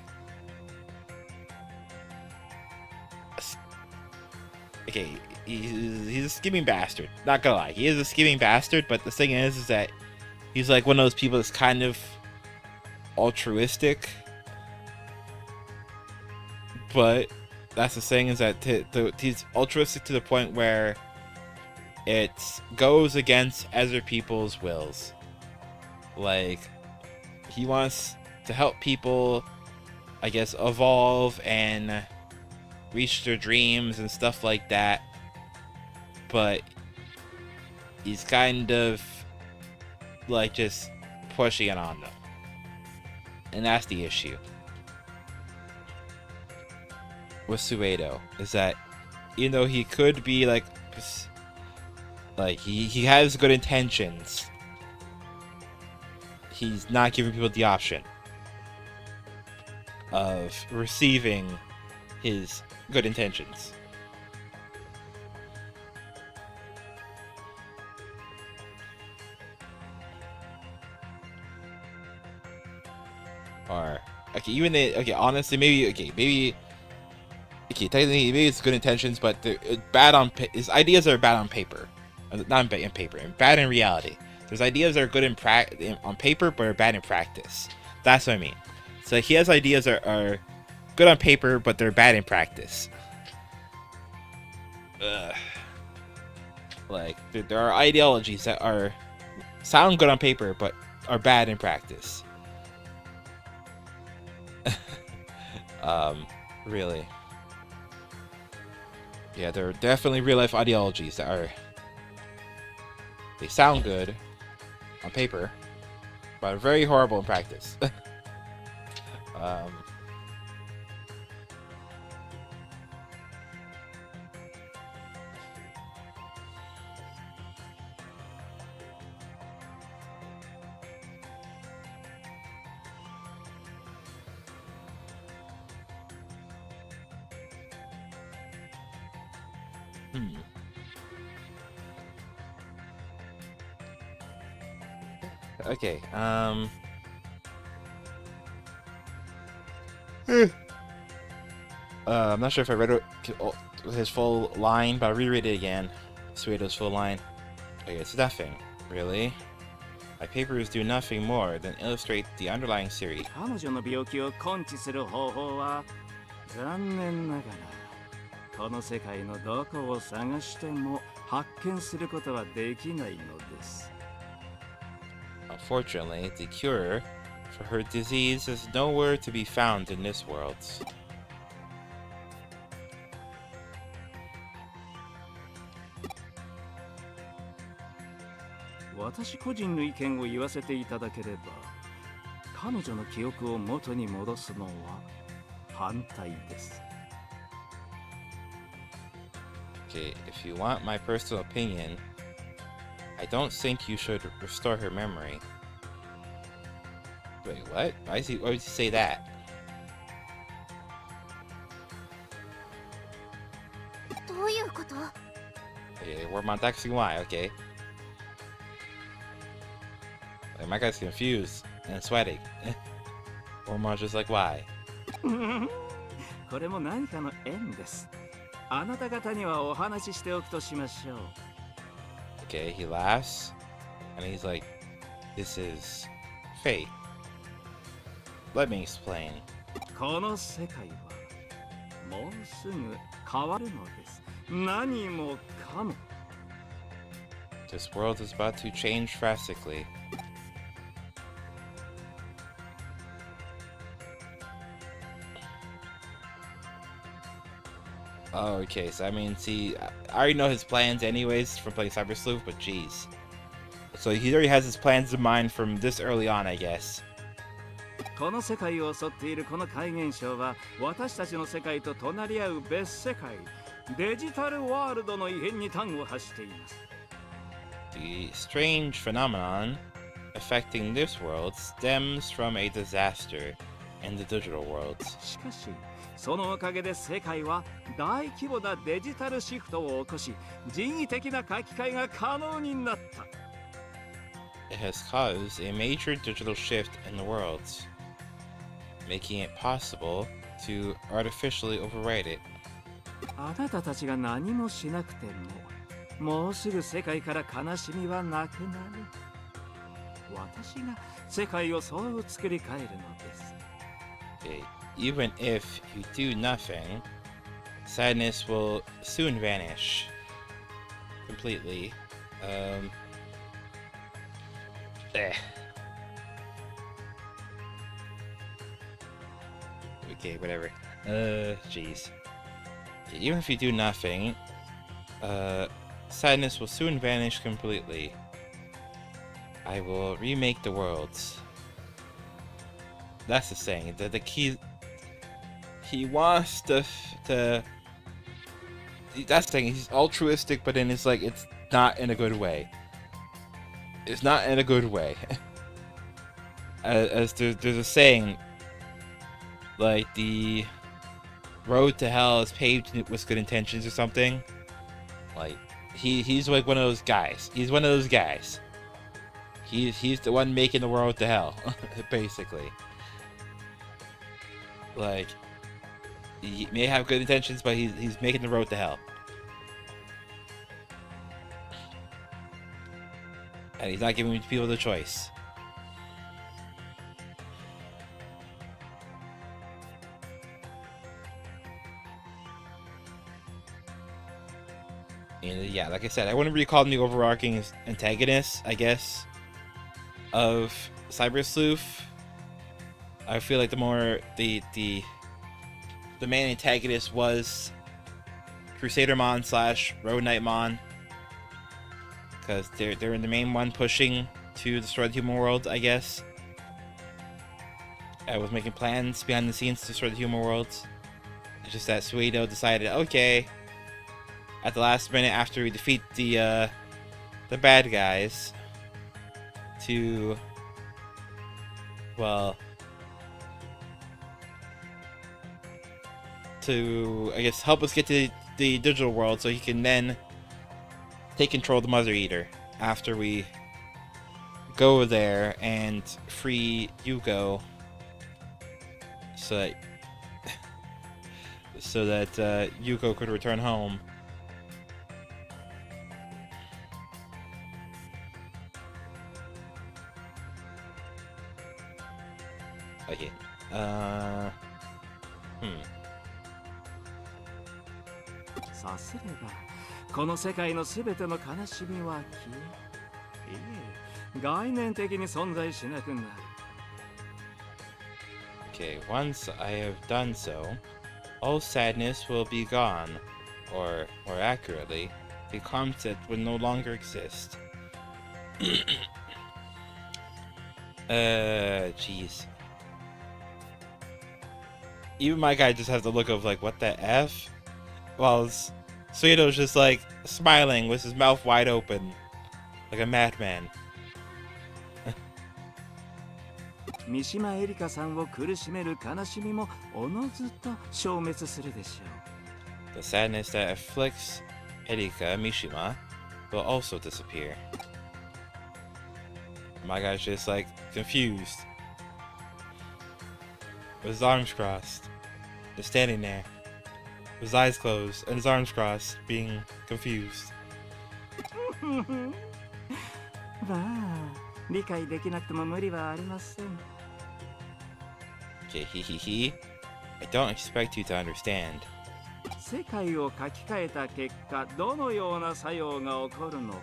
Speaker 1: okay, he's a scheming bastard. Not gonna lie, he is a scheming bastard. But the thing is that he's like one of those people that's kind of altruistic. But that's the thing is that he's altruistic to the point where it goes against other people's wills. Like, he wants to help people, I guess, evolve and reach their dreams and stuff like that. But he's kind of like just pushing it on them. And that's the issue with Suedo, is that even though he could be like he has good intentions, he's not giving people the option of receiving his good intentions. Or okay, even okay, honestly, maybe technically maybe it's good intentions, but they're bad on his ideas are bad on paper, not in paper, and bad in reality. There's ideas that are good on paper, but are bad in practice. That's what I mean. So he has ideas that are good on paper, but they're bad in practice. Like there are ideologies that sound good on paper, but are bad in practice. Really. Yeah, there are definitely real life ideologies that they sound good on paper, but are very horrible in practice. Okay, I'm not sure if I read his full line, but I'll reread it again. Suedo's full line. Okay, it's nothing, really. My papers do nothing more than illustrate the underlying theory.
Speaker 7: 彼女の病気を根治する方法は残念ながらこの世界のどこを探しても発見することはできないのです。
Speaker 1: Unfortunately, the cure for her disease is nowhere to be found in this world.
Speaker 7: 私個人の意見を言わせていただければ、彼女の記憶を元に戻すのは反対です。
Speaker 1: Okay, if you want my personal opinion, I don't think you should restore her memory. Wait, what? Why would he say that?
Speaker 4: どういうこと？
Speaker 1: Okay, we're Montaxing why, okay. Like, my guy's confused and sweating. Ormon's just like, why?
Speaker 7: これも何かの縁です。あなた方にはお話ししておくとしましょう。
Speaker 1: Okay, he laughs, and he's like, this is fate. Let me explain.
Speaker 7: この世界はもうすぐ変わるのです。何もかも。
Speaker 1: This world is about to change drastically. Oh, okay, so I mean, see, I already know his plans anyways from playing Cyber Sleuth, but jeez. So he already has his plans in mind from this early on, I guess.
Speaker 7: この世界を襲っているこの怪現象は私たちの世界と隣り合う別世界デジタルワールドの異変に端を発しています。
Speaker 1: The strange phenomenon affecting this world stems from a disaster in the digital world.
Speaker 7: しかしそのおかげで世界は大規模なデジタルシフトを起こし人為的な書き換えが可能になった。
Speaker 1: It has caused a major digital shift in the world, making it possible to artificially overwrite it.
Speaker 7: あなたたちが何もしなくても、もうすぐ世界から悲しみはなくなる。私が世界をそう作り変えるのです。
Speaker 1: Okay. Even if you do nothing, sadness will soon vanish completely. Okay, whatever. Jeez. Okay, even if you do nothing, sadness will soon vanish completely. I will remake the worlds. That's the saying. The key. He wants to. That's the thing. He's altruistic, but then it's like it's not in a good way. It's not in a good way. as there's a saying, like the road to hell is paved with good intentions or something. Like he's like one of those guys. He's one of those guys. He's the one making the road to hell, basically. Like he may have good intentions, but he's making the road to hell. And he's not giving people the choice. And yeah, like I said, I wouldn't really call him the overarching antagonist, I guess, of Cyber Sleuth. I feel like the more the main antagonist was Crusadermon / Road Knightmon, because they're the main one pushing to destroy the human world, I guess. I was making plans behind the scenes to destroy the human world. It's just that Suedo decided, okay, at the last minute after we defeat the bad guys, to, well, to, I guess, help us get to the digital world so he can then take control of the Mother Eater after we go there and free Yugo so that Yugo could return home. Okay.
Speaker 7: さすればこの世界のすべての悲しみは消え、いえ、概念的に存在しなくなる。
Speaker 1: Okay, once I have done so, all sadness will be gone, or more accurately, the concept will no longer exist. Jeez. Even my guy just has the look of like, what the F? While Suedo's just like smiling with his mouth wide open, like a madman.
Speaker 7: 三島エリカさんを苦しめる悲しみもおのずと消滅するでしょう。
Speaker 1: The sadness that afflicts Erika Mishima will also disappear. My guy's just like confused, with his arms crossed, just standing there, with his eyes closed and his arms crossed, being confused.
Speaker 7: まあ、理解できなくても無理はありません。
Speaker 1: Okay, he. I don't expect you to understand.
Speaker 7: 世界を書き換えた結果、どのような作用が起こるのか。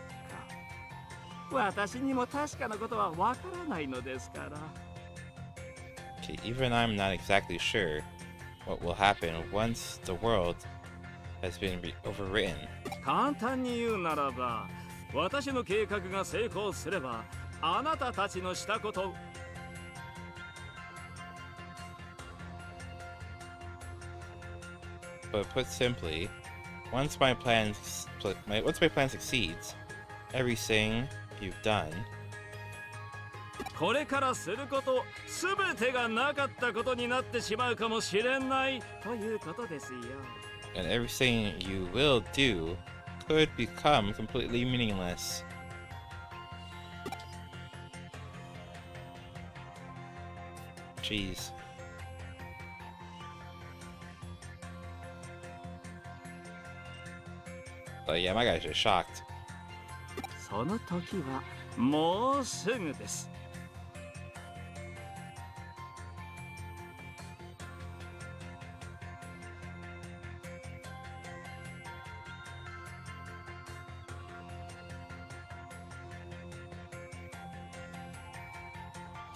Speaker 7: 私にも確かなことはわからないのですから。
Speaker 1: Okay, even I'm not exactly sure what will happen once the world has been overwritten.
Speaker 7: 簡単に言うならば、私の計画が成功すれば、あなたたちのしたこと。
Speaker 1: But put simply, once my plan succeeds, everything you've done,
Speaker 7: これからすることすべてがなかったことになってしまうかもしれないということですよ。
Speaker 1: and everything you will do could become completely meaningless. Jeez. But yeah, my guy's just shocked.
Speaker 7: その時はもうすぐです。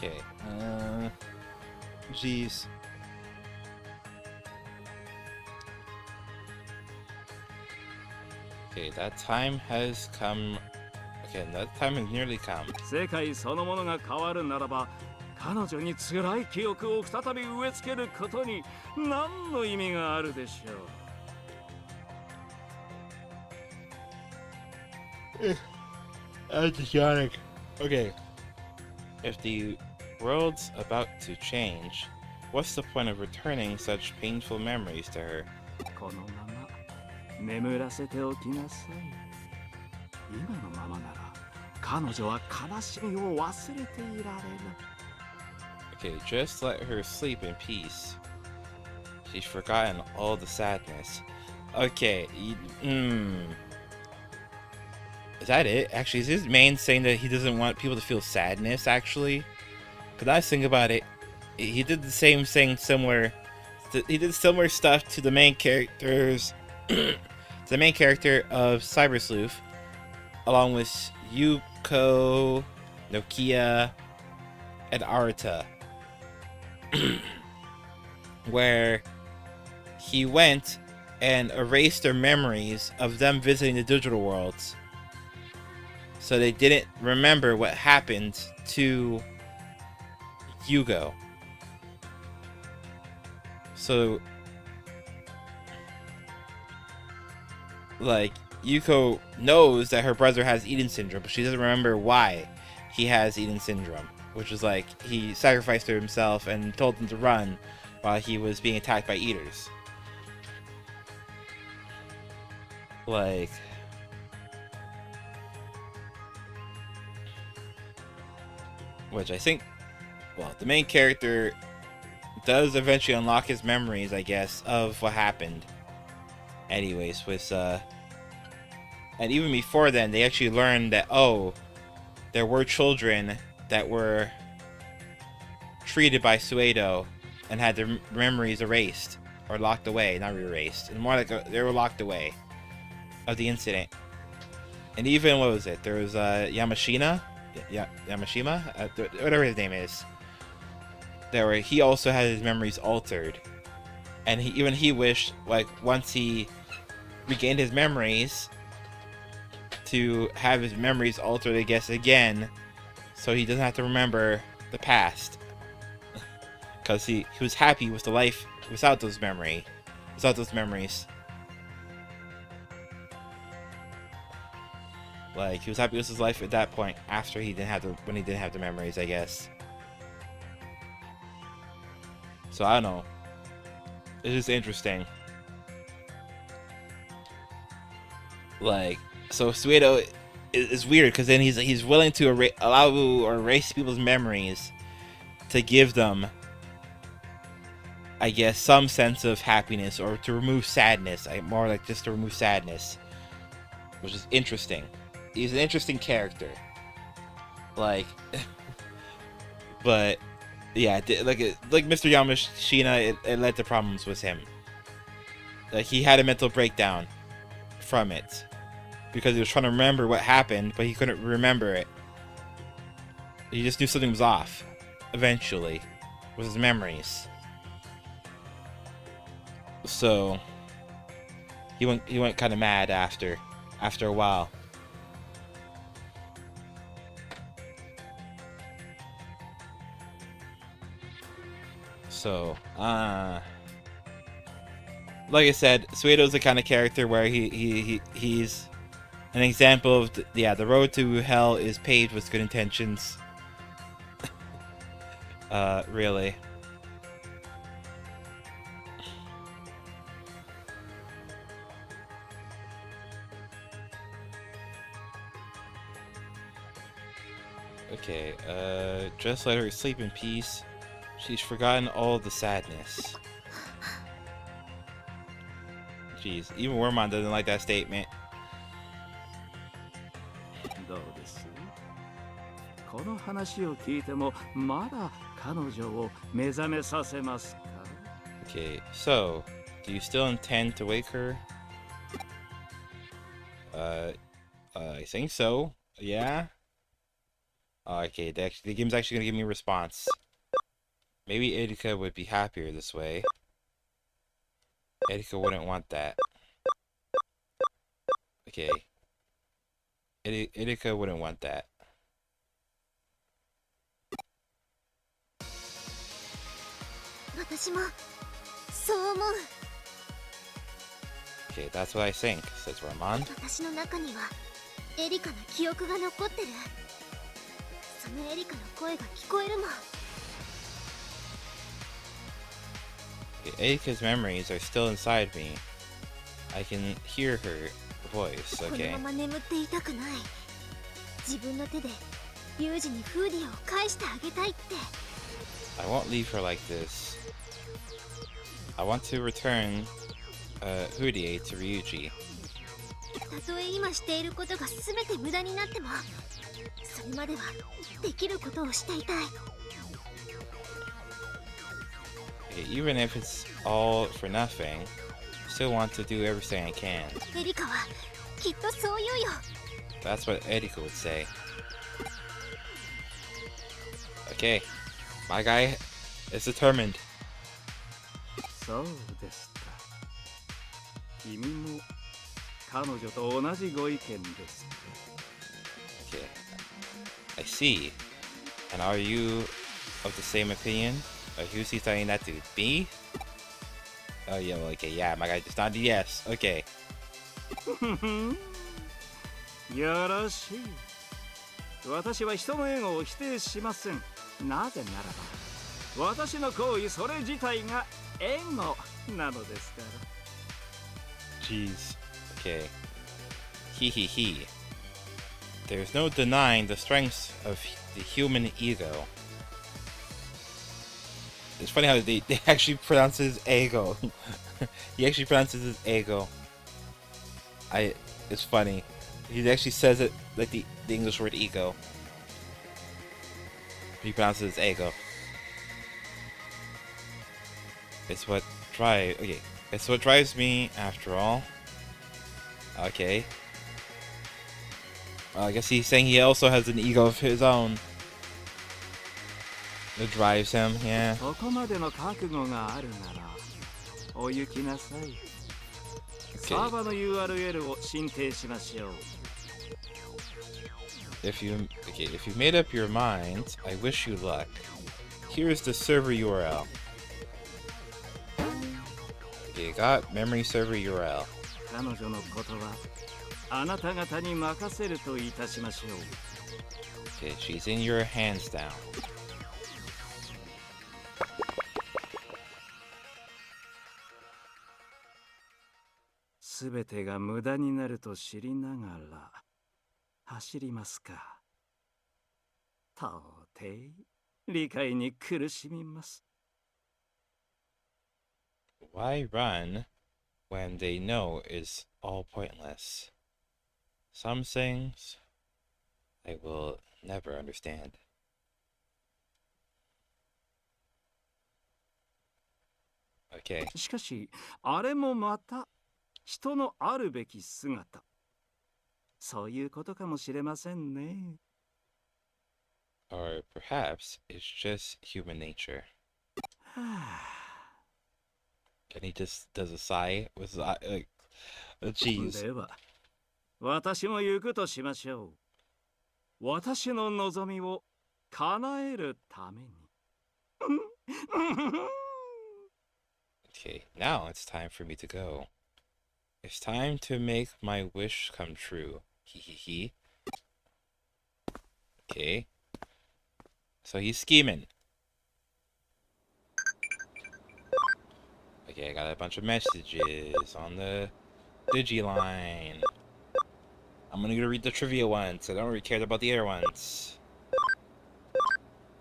Speaker 1: Okay, jeez. Okay, that time has come. Okay, that time has nearly come.
Speaker 7: 世界そのものが変わるならば、彼女に辛い記憶を再び植え付けることに何の意味があるでしょう。
Speaker 1: That's ironic. Okay. If the World's about to change. What's the point of returning such painful memories to her?
Speaker 7: このまま眠らせておきなさい。今のままなら彼女は悲しみを忘れていられる。
Speaker 1: Okay, just let her sleep in peace. She's forgotten all the sadness. Okay, is that it? Actually, is his main saying that he doesn't want people to feel sadness, actually? Because I was thinking about it, he did the same thing similar. He did similar stuff to the main characters, the main character of Cyber Sleuth, along with Yuko, Nokia, and Arata. Where he went and erased their memories of them visiting the digital worlds. So they didn't remember what happened to Yugo. So, like, Yuko knows that her brother has Eden syndrome, but she doesn't remember why he has Eden syndrome. Which is like, he sacrificed to himself and told him to run while he was being attacked by eaters. Like... Which I think, well, the main character does eventually unlock his memories, I guess, of what happened. Anyways, with, and even before then, they actually learned that, oh, there were children that were treated by Suedo and had their memories erased, or locked away, not erased, and more like they were locked away of the incident. And even, what was it, there was, Yamashina? Yamashima? Whatever his name is. He also had his memories altered. And even he wished, like, once he regained his memories, to have his memories altered, I guess, again, so he doesn't have to remember the past. Because he was happy with the life without those memories. Like, he was happy with his life at that point, after he didn't have when he didn't have the memories, I guess. So, I don't know. It's just interesting. Like, so Suedo is weird, because then he's willing to allow or erase people's memories to give them, I guess, some sense of happiness, or to remove sadness. More like just to remove sadness. Which is interesting. He's an interesting character. Like, but yeah, like Mr. Yamashina, it led to problems with him. Like, he had a mental breakdown from it because he was trying to remember what happened, but he couldn't remember it. He just knew something was off. Eventually, with his memories. So he went kind of mad after a while. So, like I said, Suedo's the kind of character where he's an example of the road to hell is paved with good intentions. Really. Okay, just let her sleep in peace. She's forgotten all the sadness. Jeez, even Wormon doesn't like that statement.
Speaker 7: どうです？この話を聞いてもまだ彼女を目覚めさせますか？
Speaker 1: Okay, so do you still intend to wake her? I think so. Yeah. Okay, the game's actually gonna give me a response. Maybe Erika would be happier this way. Erika wouldn't want that. Okay. Erika wouldn't want that. Okay, that's what I think, says Ramon.
Speaker 4: 私の中にはエリカの記憶が残ってる。そのエリカの声が聞こえるもん。
Speaker 1: Okay, Eika's memories are still inside me. I can hear her voice.
Speaker 4: この
Speaker 1: Okay.
Speaker 4: まま眠っていたくない。自分の手でユージにフーディアを返してあげたいって。
Speaker 1: I won't leave her like this. I want to return Hudie to Ryuji.
Speaker 4: たとえ今していることが全て無駄になっても、それまではできることをしていたい。
Speaker 1: Okay, even if it's all for nothing, I still want to do everything I can.
Speaker 4: エリカはきっとそう言うよ。
Speaker 1: That's what Erika would say. Okay, my guy is determined.
Speaker 7: そうですか。君も彼女と同じご意見です。
Speaker 1: Okay, I see. And are you of the same opinion? Who's he saying that to? Me? Oh yeah, well, okay, yeah, my guy just nodded yes. Okay.
Speaker 7: よろしい。私は人のエゴを否定しません。なぜならば、私の行為それ自体がエゴなのですから。
Speaker 1: Jeez. Okay. He. There's no denying the strengths of the human ego. It's funny how they actually pronounce his ego. He actually pronounces his ego. It's funny. He actually says it like the English word ego. He pronounces his ego. It's what drives me after all. Okay. I guess he's saying he also has an ego of his own. That drives him, yeah.
Speaker 7: そこまでの覚悟があるなら、お行きなさい。サーバーの URL を申請しましょう。
Speaker 1: If you made up your mind, I wish you luck. Here's the server URL. Okay, got memory server URL.
Speaker 7: 彼女のことはあなた方に任せるといたしましょう。
Speaker 1: Okay, she's in your hands now.
Speaker 7: すべてが無駄になると知りながら走りますか。到底理解に苦しみます。
Speaker 1: Why run when they know it's all pointless? Some things I will never understand. Okay.
Speaker 7: しかしあれもまた人のあるべき姿。そういうことかもしれませんね。
Speaker 1: Or perhaps it's just human nature.
Speaker 7: はあ
Speaker 1: And he just does a sigh with his eye, like, jeez.
Speaker 7: では私も行くとしましょう。私の望みを叶えるために。
Speaker 1: Okay, now it's time for me to go. It's time to make my wish come true. He. Okay. So he's scheming. Okay, I got a bunch of messages on the Digiline. I'm gonna read the trivia ones. I don't really care about the other ones.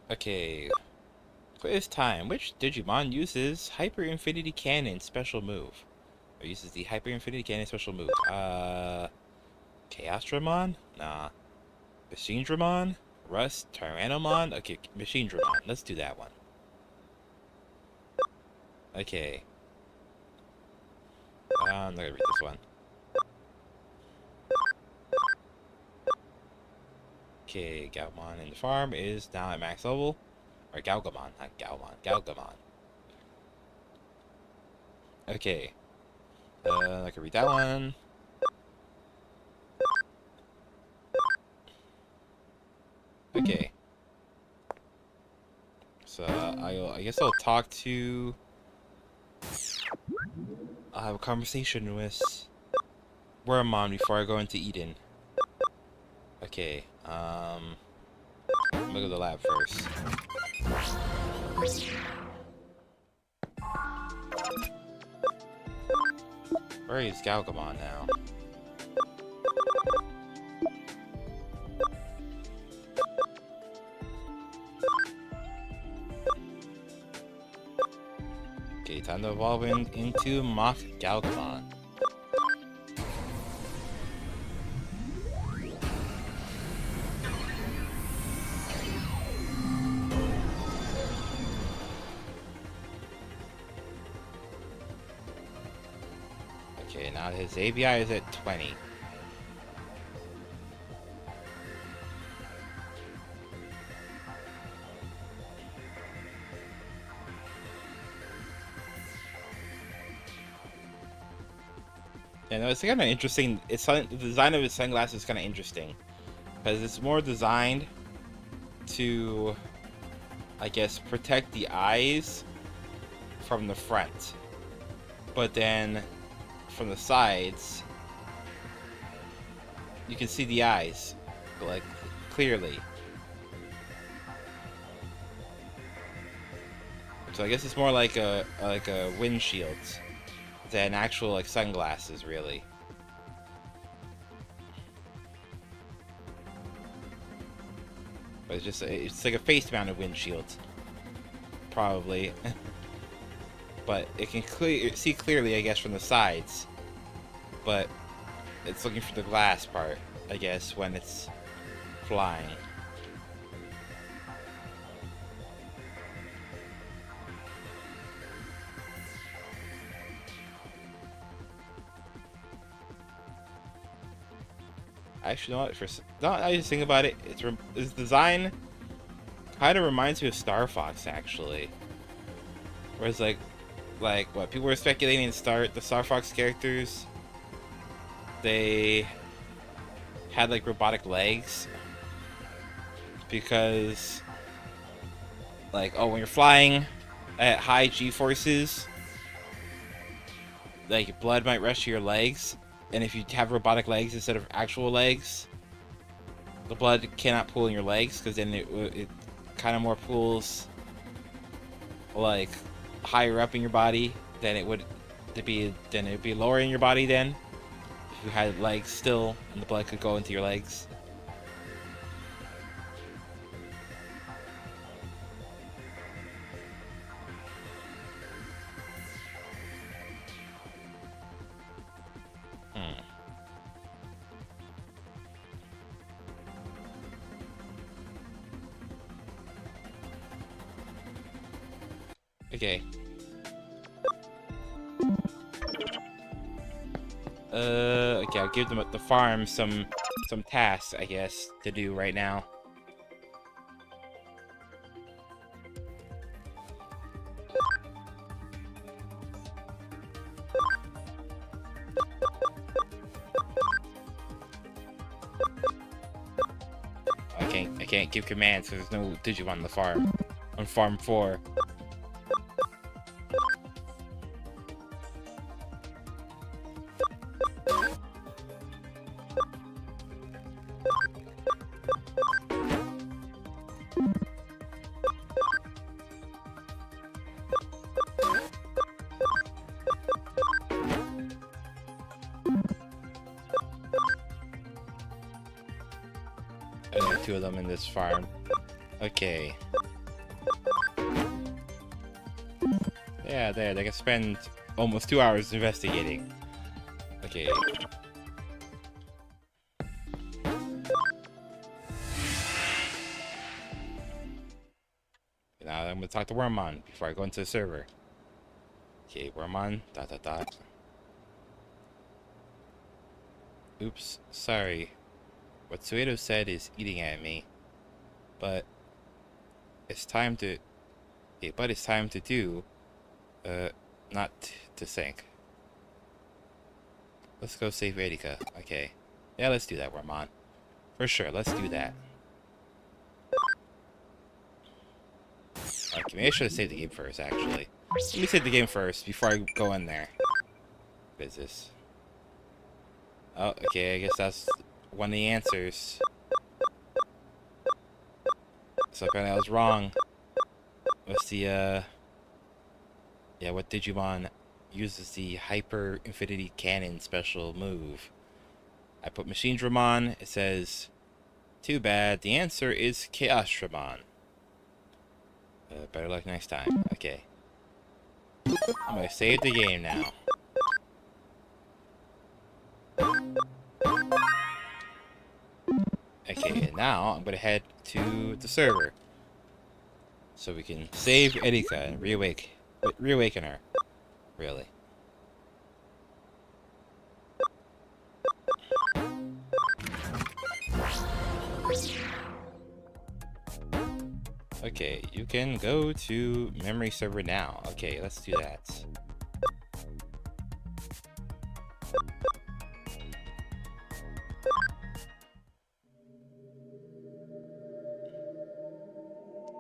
Speaker 1: Okay. Quiz time. Which Digimon uses Hyper Infinity Cannon special move? Or uses the Hyper Infinity Cannon special move? Chaosdramon? Nah. Machine Dramon? Rust? Tyrannomon? Okay, Machine Dramon. Let's do that one. Okay. I'm not gonna read this one. Okay, Galmon in the farm is now at max level. Or Galgamon, not Galmon. Galgamon. Okay. I can read that one. Okay. So I guess I'll talk to. I'll have a conversation with Wormmon before I go into Eden. Okay. I'm gonna go to the lab first. Where is Galgamon now? Okay, time to evolve into Mock Galgamon. Okay, now his ABI is at 20. Yeah, no, it's kind of interesting. The design of his sunglasses is kind of interesting because it's more designed to, I guess, protect the eyes from the front, but then from the sides, you can see the eyes like clearly. So I guess it's more like a windshield than actual like sunglasses, really. But it's like a face-mounted windshield, probably. But it can see clearly, I guess, from the sides. But it's looking for the glass part, I guess, when it's flying. Actually, you know what? Now I just think about it, its design kind of reminds me of Star Fox, actually. Whereas, like what people were speculating the Star Fox characters, they had like robotic legs because, like, oh, when you're flying at high G-forces, like blood might rush to your legs. And if you have robotic legs instead of actual legs, the blood cannot pool in your legs because then it kind of more pools like higher up in your body than it would be lower in your body then if you had legs still and the blood could go into your legs. Okay. Okay, I'll give them at the farm some tasks, I guess, to do right now. I can't give commands because there's no Digimon on the farm. On farm 4. Only 2 of them in this farm. Okay. Yeah, there. They can spend almost 2 hours investigating. Okay. Now I'm gonna talk to Wormmon before I go into the server. Okay, Wormmon. ... Oops, sorry. What Suedo said is eating at me, but it's time to. Yeah, but it's time to do. Not to think. Let's go save Erika. Okay. Yeah, let's do that, Wormmon. For sure, let's do that. Okay, maybe I should have saved the game first, actually. Let me save the game first before I go in there. What is this? Oh, okay, I guess that's one of the answers. So apparently I was wrong. What's the, yeah, what Digimon uses the Hyper Infinity Cannon special move. I put Machine Dramon. It says, too bad. The answer is Chaos Dramon. Better luck next time. Okay. I'm gonna save the game now. Okay, and now I'm gonna head to the server so we can save Erika and reawaken her. Really. Okay, you can go to memory server now. Okay, let's do that.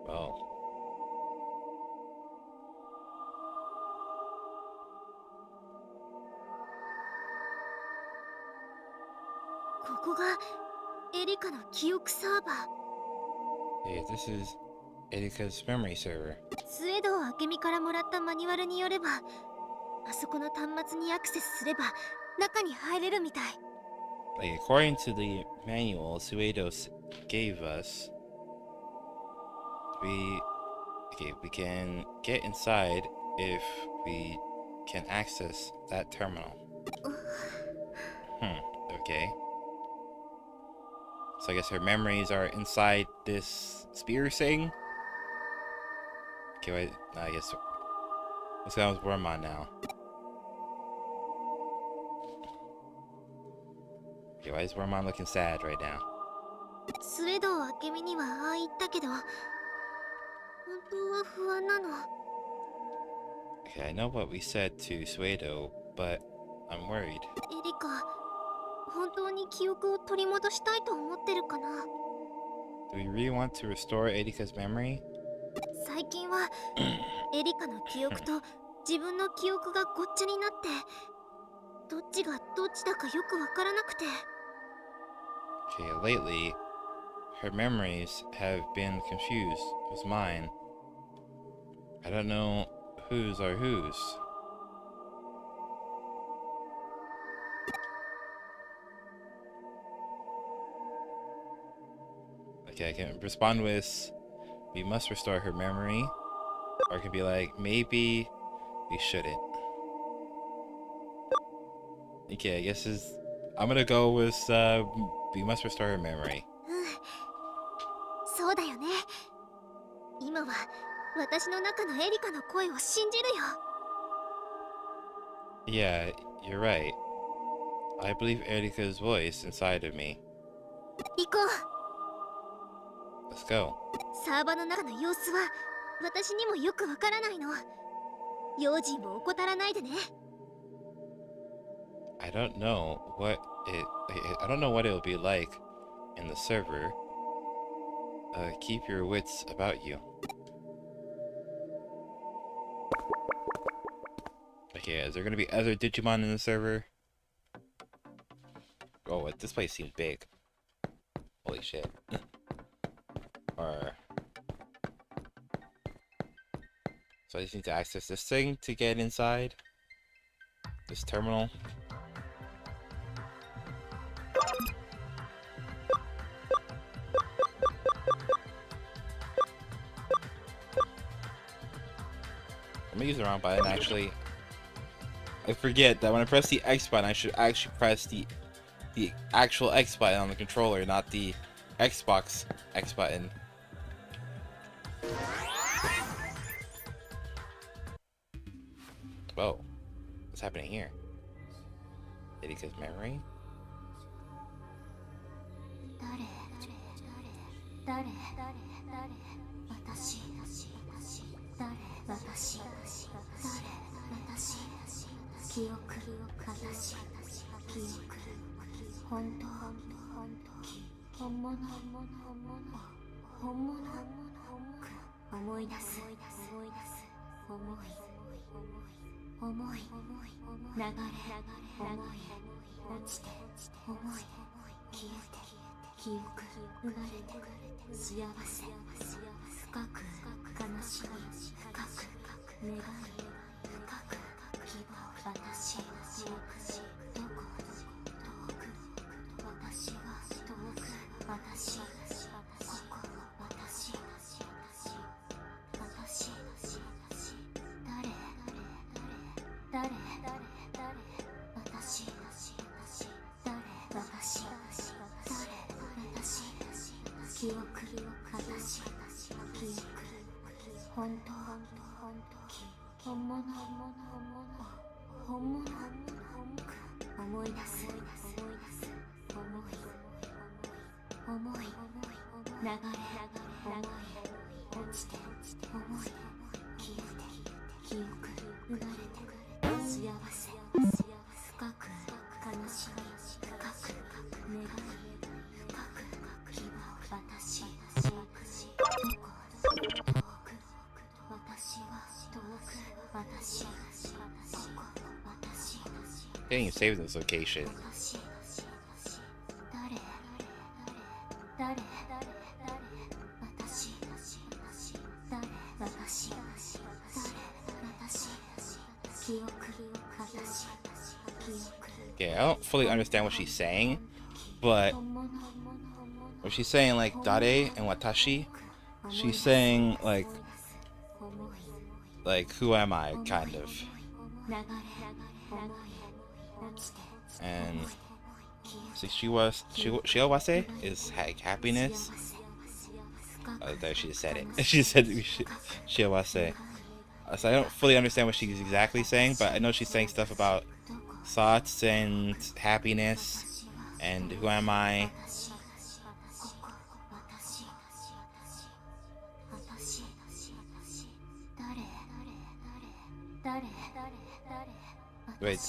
Speaker 1: Well,
Speaker 4: ここがエリカの記憶サーバー。
Speaker 1: hey, this is Erika's memory server.
Speaker 4: スエドウ明美からもらったマニュアルによれば、あそこの端末にアクセスすれば中に入れるみたい。
Speaker 1: Like, according to the manual Suedo gave us, we can get inside if we can access that terminal. Okay. So I guess her memories are inside this spear thing? Okay, wait, I guess... What's going on with Wormmon now? Okay, why is Wormmon looking sad right now?
Speaker 4: スエドウ明美にはああ言ったけど、本当は不安なの。
Speaker 1: Okay, I know what we said to Suedo, but I'm worried.
Speaker 4: エリカ、本当に記憶を取り戻したいと思ってるかな。
Speaker 1: Do we really want to restore Erika's memory?
Speaker 4: 最近はエリカの記憶と自分の記憶がごっちゃになって、どっちがどっちだかよくわからなくて。
Speaker 1: Okay, lately, her memories have been confused with mine. I don't know whose are whose. Okay, I can respond with, we must restore her memory. Or it can be like, maybe we shouldn't. Okay, I guess I'm gonna go with, we must restore her memory.
Speaker 4: そうだよね。今は私の中のエリカの声を信じるよ。
Speaker 1: Yeah, you're right. I believe Erika's voice inside of me.
Speaker 4: 行こう。
Speaker 1: Let's go.
Speaker 4: サーバーの中の様子は私にもよくわからないの。用心を怠らないでね。
Speaker 1: I don't know what it'll be like in the server. Keep your wits about you. Okay, is there gonna be other Digimon in the server? Oh, this place seems big. Holy shit. Or... So I just need to access this thing to get inside? This terminal? I'm gonna use the wrong button actually. I forget that when I press the X button, I should actually press the actual X button on the controller, not the Xbox X button. Whoa. What's happening here? Erika's memory?
Speaker 3: 記憶、私、記憶、本当、本物、本物、思い出す、思い、流れ、落ちて、思い、消えて、記憶、生まれて、幸せ、深く、悲しみ、深く、願い、深く、希望私どこ遠く私は遠く私ここ私誰私記憶私記憶本当本物思い出す思い流れ落ちて思い消えて記憶生まれて幸せ深く悲しみ深く願い深く希望私どこ遠く私は遠く私ここ私
Speaker 1: Didn't even save this location.
Speaker 3: 誰記憶私記憶
Speaker 1: Yeah, I don't fully understand what she's saying, but when she's saying like dare and watashi, she's saying like who am I kind of. And so shiawase is happiness. There she said it. She said shiawase. So I don't fully understand what she's exactly saying, but I know she's saying stuff about thoughts and happiness and who am I. Wait.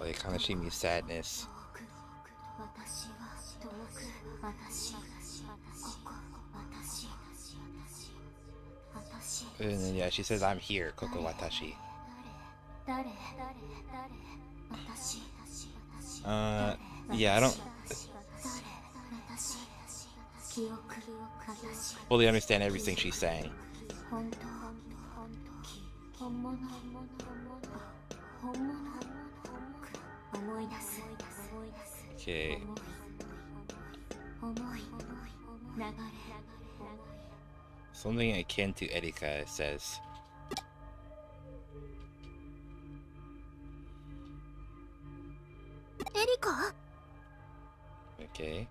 Speaker 1: Oh, they kind of show me sadness. And then, yeah, she says, I'm here, Koko Watashi. Yeah, I don't fully understand everything she's saying. Okay. Something akin to Erika, it says.
Speaker 4: Erika?
Speaker 1: Okay.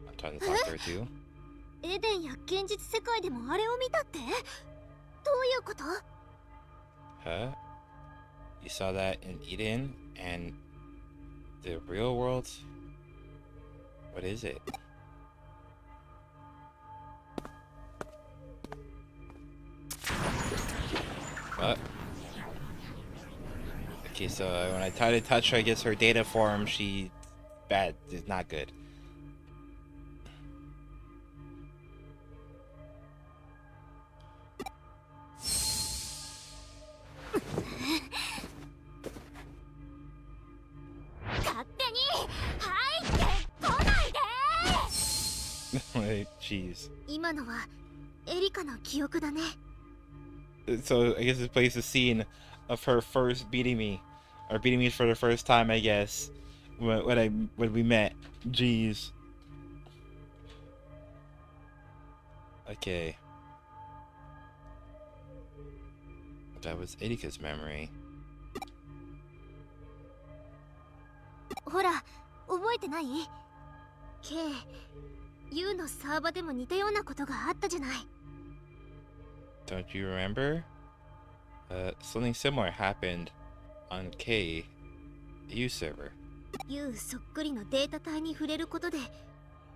Speaker 1: I'm trying to talk to her too.
Speaker 4: エデンや現実世界でもあれを見たって？どういうこと？
Speaker 1: Huh? You saw that in Eden and the real world? What is it? What? Okay, so when I try to touch her, I guess her data form, she bad. It's not good. Jeez.
Speaker 4: 今のはエリカの記憶だね。
Speaker 1: So I guess this plays the scene of her first beating me, or beating me for the first time, I guess, when we met. Jeez. Okay. That was Erika's memory.
Speaker 4: ほら、覚えてない？ K、U のサーバでも似たようなことがあったじゃない。
Speaker 1: Don't you remember? Something similar happened on K U server.
Speaker 4: U そっくりのデータ体に触れることで、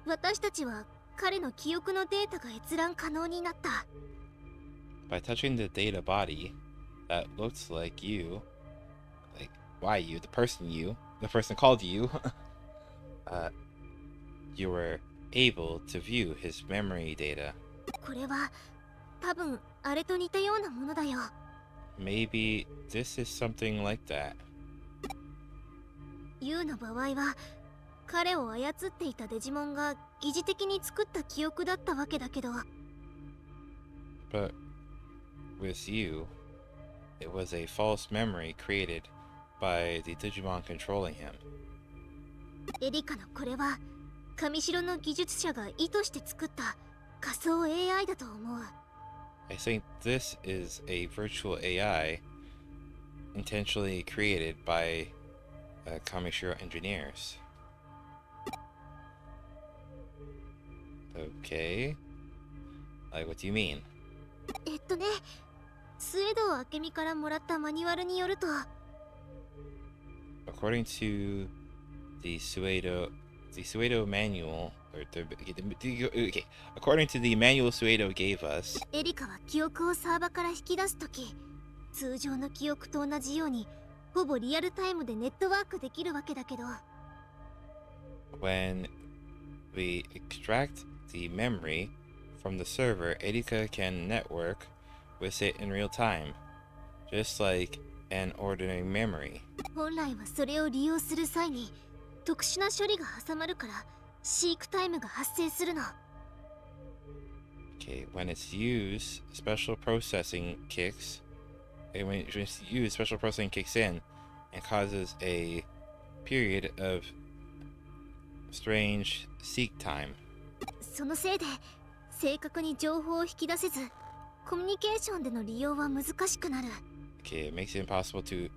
Speaker 4: 私たちは彼の記憶のデータが閲覧可能になった。
Speaker 1: By touching the data body that looks like you, like why you, the person called you, you were able to view his memory data.
Speaker 4: これは多分あれと似たようなものだよ。
Speaker 1: Maybe this is something like that.
Speaker 4: ユウの場合は彼を操っていたデジモンが疑似的に作った記憶だったわけだけど、
Speaker 1: But with you, it was a false memory created by the Digimon controlling him.
Speaker 4: エリカのこれは神城の技術者が意図して作った仮想 AI だと思う。
Speaker 1: I think this is a virtual AI intentionally created by Kamishiro engineers. Okay. Like, what do you mean?
Speaker 4: スエドウ明美からもらったマニュアルによると、
Speaker 1: According to the Suedo manual, or okay, according to the manual Suedo gave us,
Speaker 4: エリカは記憶をサーバから引き出すとき、通常の記憶と同じようにほぼリアルタイムでネットワークできるわけだけど、
Speaker 1: when we extract the memory from the server, Erika can network with it in real time, just like an ordinary memory.
Speaker 4: 本来はそれを利用する際に特殊な処理が挟まるから飼育タイムが発生するの。
Speaker 1: Okay, when it's used, special processing kicks. When it's used, special processing kicks in and causes a period of strange seek time.
Speaker 4: そのせいで正確に情報を引き出せず、コミュニケーションでの利用は難しくなる。
Speaker 1: Okay, it makes it impossible to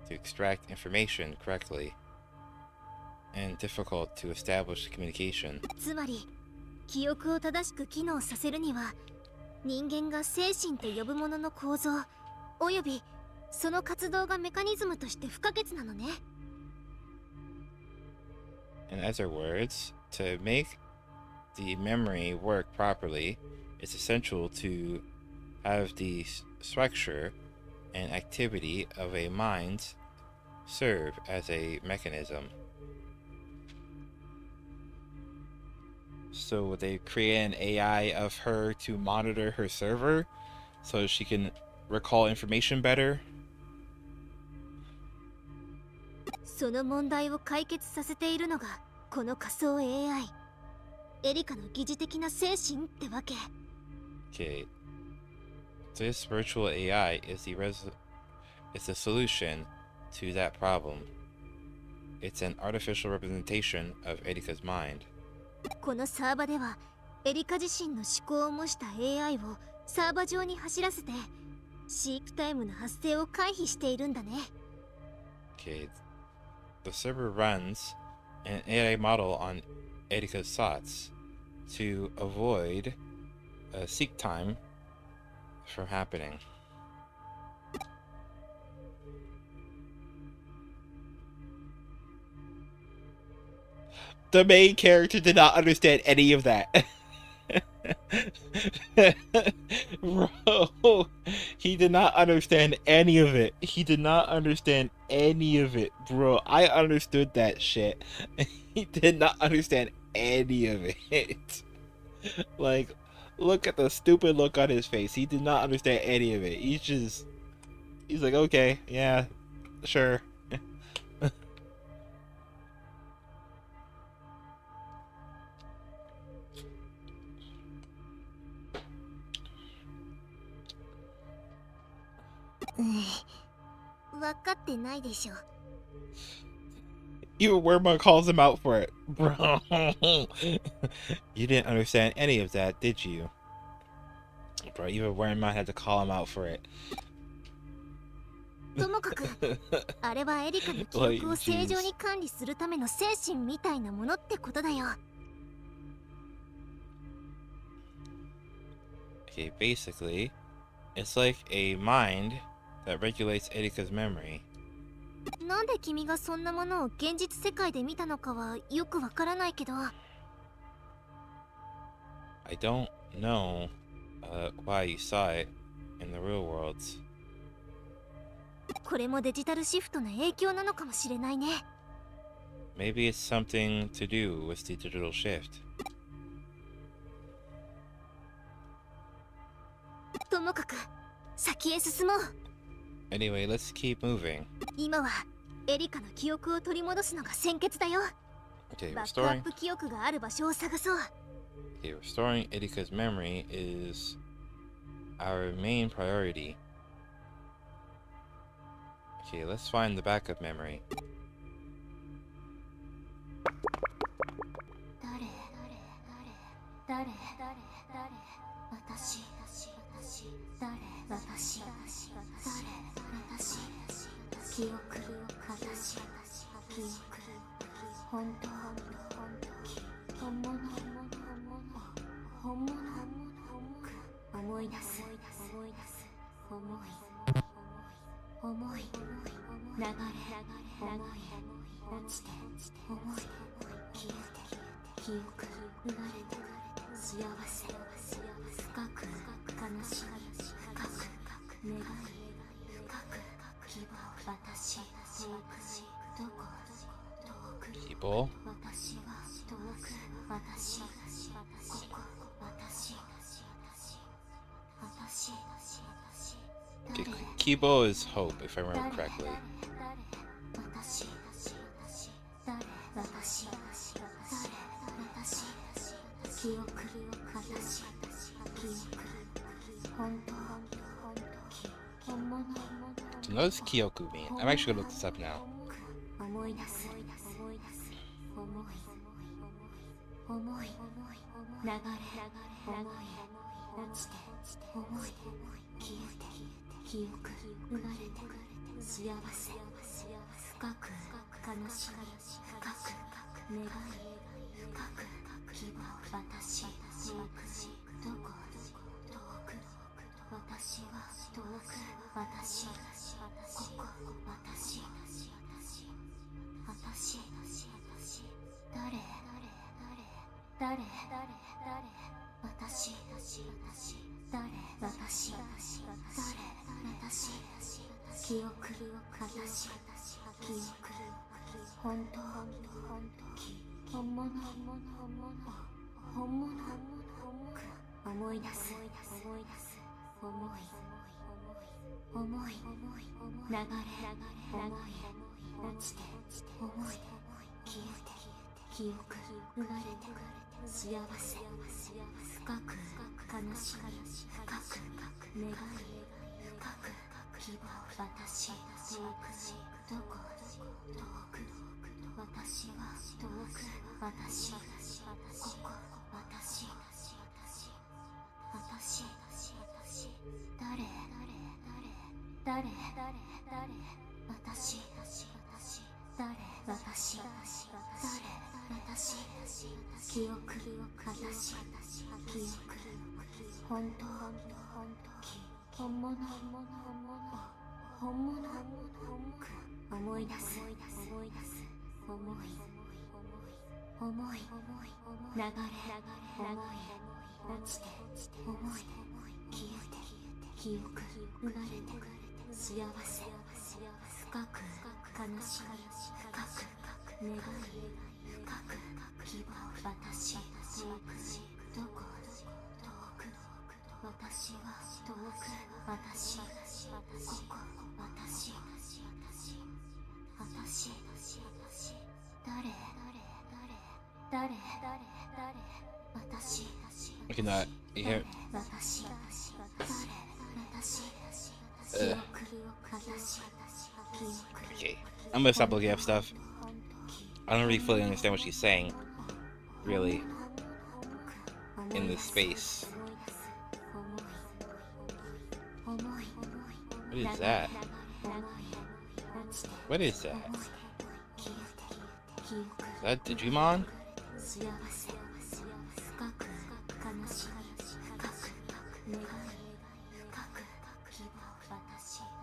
Speaker 1: extract information correctly and difficult to establish communication.
Speaker 4: つまり記憶を正しく機能させるには、人間が精神と呼ぶものの構造およびその活動がメカニズムとして不可欠なのね。
Speaker 1: In other words, to make the memory work properly, it's essential to have the structure and activity of a mind serve as a mechanism. So they create an AI of her to monitor her server so she can recall information better.
Speaker 4: その問題を解決させているのがこの仮想 AI。 エリカの疑似的な精神ってわけ。
Speaker 1: Okay. This virtual AI is the solution to that problem. It's an artificial representation of Erika's mind.
Speaker 4: このサーバではエリカ自身の思考を模した AI をサーバ上に走らせて飼育タイムの発生を回避しているんだね。
Speaker 1: Okay. The server runs an AI model on Erika's thoughts to avoid seek time from happening. The main character did not understand any of that. Bro, he did not understand any of it. He did not understand any of it, bro. I understood that shit. He did not understand any of it. Like, look at the stupid look on his face. He did not understand any of it. He's like, okay, yeah, sure. Even Wormon calls him out for it. Bro. You didn't understand any of that, did you? Bro, even Wormon had to call him out for it.
Speaker 4: ともかくあれはエリカの記憶を正常に管理するための精神みたいなものってことだよ。
Speaker 1: Okay, basically, it's like a mind that regulates Erika's memory.
Speaker 4: なんで君がそんなものを現実世界で見たのかはよくわからないけど。
Speaker 1: I don't know why you saw it in the real worlds.
Speaker 4: これもデジタルシフトの影響なのかもしれないね。
Speaker 1: Maybe it's something to do with the digital shift.
Speaker 4: ともかく先へ進もう。
Speaker 1: Anyway, let's keep moving.
Speaker 4: 今はエリカの記憶を取り戻すのが先決だよ。
Speaker 1: Okay,
Speaker 4: バックア
Speaker 1: restoring
Speaker 4: ップ記憶がある場所を探そう。
Speaker 1: okay, restoring Erika's memory is our main priority. Okay, let's find the backup memory.
Speaker 3: 誰私誰記憶私記憶本当本物思い出す思い流れ落ちて思い消えて記憶生まれて幸せ深く悲しみ深く願い深く希望私どこ遠く
Speaker 1: People?
Speaker 3: 私は遠く私ここ私
Speaker 1: Okay, Kibo is hope, if I remember correctly.
Speaker 3: 記憶私記憶本当本物
Speaker 1: So what does Kyoku mean? I'm actually gonna look this up now.
Speaker 3: 思い出す思い流れ落ちて思い消えて記憶生まれて幸せ深く悲しみ深く願い深く希望私どこ遠く私は遠く私ここ私誰私記憶私記憶本当本物思い出す思い流れ落ちて思い消えて記憶生まれて幸せ深く悲しみ深く願い深く希望私どこ遠く私は遠く私ここ私誰私記憶私記憶本当本物思い出す思い流れ落ちて思い消えて記憶生まれて幸せ深く悲しみ深く願い深く希望私どこ遠く私は遠く私ここ私誰私
Speaker 1: Okay, now, you hear?
Speaker 3: 私
Speaker 1: Okay, I'm gonna stop looking up stuff. I don't really fully understand what she's saying, really, in this space. What is that? What is that? Is that Digimon?
Speaker 3: 幸せ深く悲しみ深く願い深く希望私
Speaker 4: 「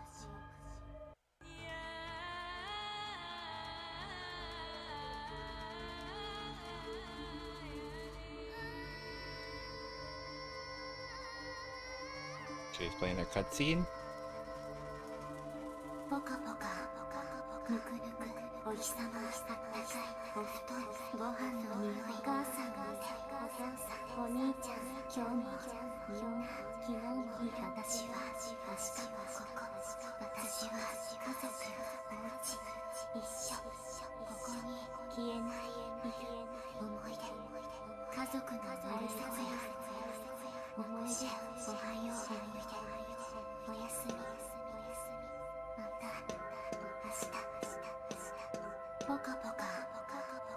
Speaker 1: She's playing their cutscene.
Speaker 3: ポカポカぬくぬくお日様あったかいお布団ご飯の匂いお母さんがいてお兄ちゃん今日もみんな昨日も私は明日もここ私は家族お家一緒ここに消えない思い出家族の丸さや思い出おはようおやすみまた明日ポカポカ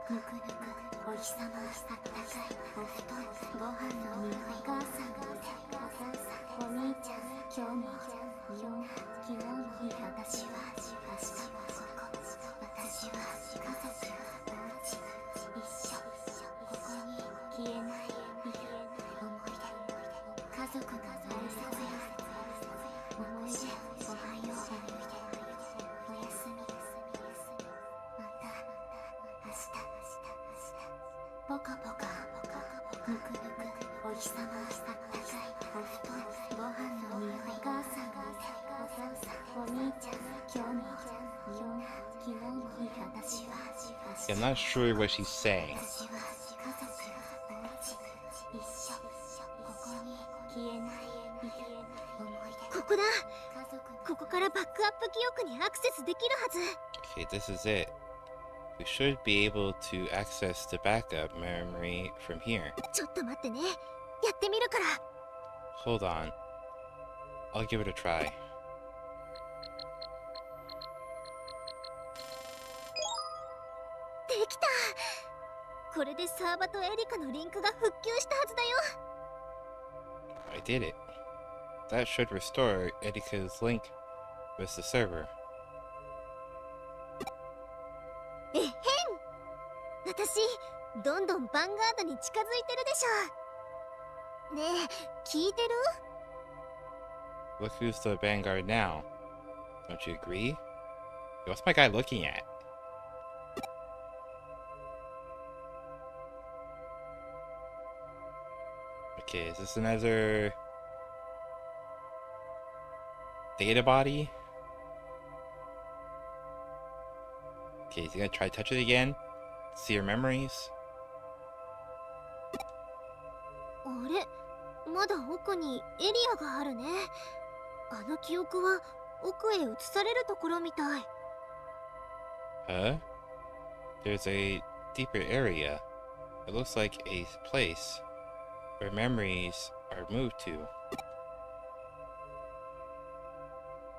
Speaker 3: ぬくぬくお日様あったかいお布団ご飯の匂いお母さんがいてお兄ちゃん今日もみんな昨日も私は明日もここ私は家族お家一緒ここに消えない思い出家族の丸さや思い出おはようおやすみまた明日ポカポカぬくぬくお日様あったかいお布団ご飯の匂いお母さんがいてお兄ちゃん今日もみんな昨日も私は明
Speaker 1: I'm
Speaker 3: 日
Speaker 1: not sure what she's saying.
Speaker 3: 私は家族お家一緒ここに消えない思い出
Speaker 4: ここだ。
Speaker 3: 家族の
Speaker 4: ここからバックアップ記憶にアクセスできるはず。
Speaker 1: Okay, this is it. We should be able to access the backup memory from here.
Speaker 4: ちょっと待ってね。やってみるから。
Speaker 1: Hold on. I'll give it a try.
Speaker 4: できた。これでサーバとエリカのリンクが復旧したはずだよ。
Speaker 1: I did it. That should restore Erika's link with the server.
Speaker 4: えへん。私どんどんヴァンガードに近づいてるでしょ。ねえ、聞いてる？
Speaker 1: Look who's the vanguard now. Don't you agree? What's my guy looking at? Okay, is this another data body? Okay, is he gonna try to touch it again? See your memories?
Speaker 4: あれ、まだ奥にエリアがあるね。あの記憶は奥へ移されるところみたい。
Speaker 1: Huh? There's a deeper area. It looks like a place where memories are moved to.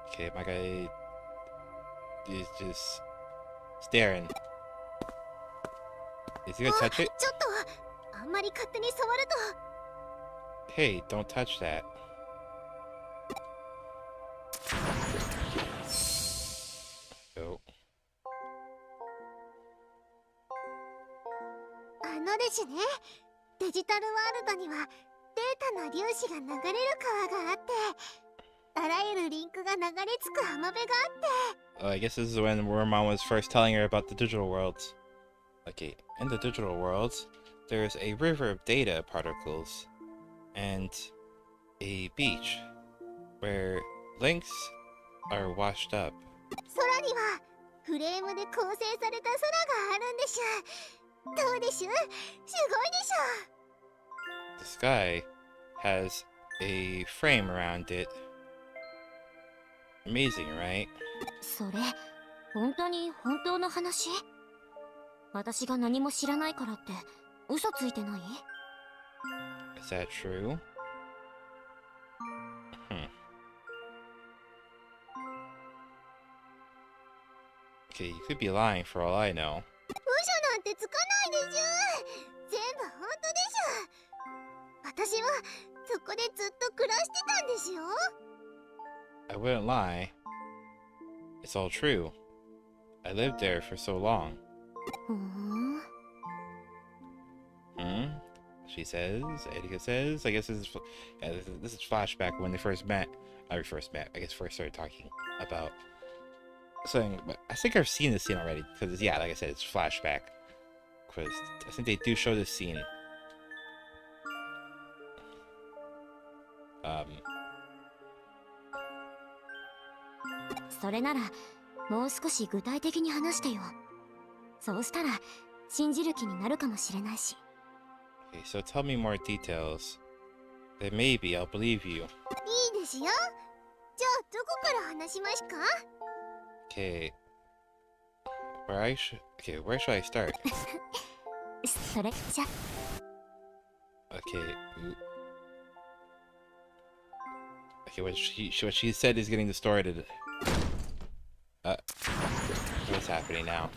Speaker 1: Okay, my guy is just staring. Is he gonna touch it?
Speaker 4: ちょっとあんまり勝手に触ると。
Speaker 1: Hey, don't touch that. Oh.
Speaker 4: あのですね、デジタルワールドにはデータの粒子が流れる川があって、あらゆるリンクが流れ着く浜辺があって。
Speaker 1: I guess this is when Wormmon was first telling her about the digital worlds. Okay, in the digital worlds, there's a river of data particles and a beach where links are washed up.
Speaker 4: 空にはフレームで構成された空があるんでしょ。どうでしょ？すごいでしょ。
Speaker 1: The sky has a frame around it. Amazing, right?
Speaker 3: それ本当に本当の話？私が何も知らないからって嘘ついてない？
Speaker 1: Is that true? Okay, you could be lying for all I know.
Speaker 4: 嘘なんてつかないでしょ。全部本当でしょ。私はそこでずっと暮らしてたんですよ。
Speaker 1: I wouldn't lie. It's all true. I lived there for so long.
Speaker 3: ふん
Speaker 1: Hmm? She says. Erika says. I guess this is flashback when they first met. I first met. I guess first started talking about something. But I think I've seen this scene already because yeah, like I said, it's flashback. Because I think they do show this scene.
Speaker 3: それならもう少し具体的に話してよ。そうしたら信じる気になるかもしれないし。
Speaker 1: Okay, so tell me more details. Then maybe I'll believe you.
Speaker 4: いいですよ。じゃあどこから話しますか？
Speaker 1: Okay. Where should I start?
Speaker 3: それじゃ
Speaker 1: Okay. Okay, what she said is getting distorted. What's happening now?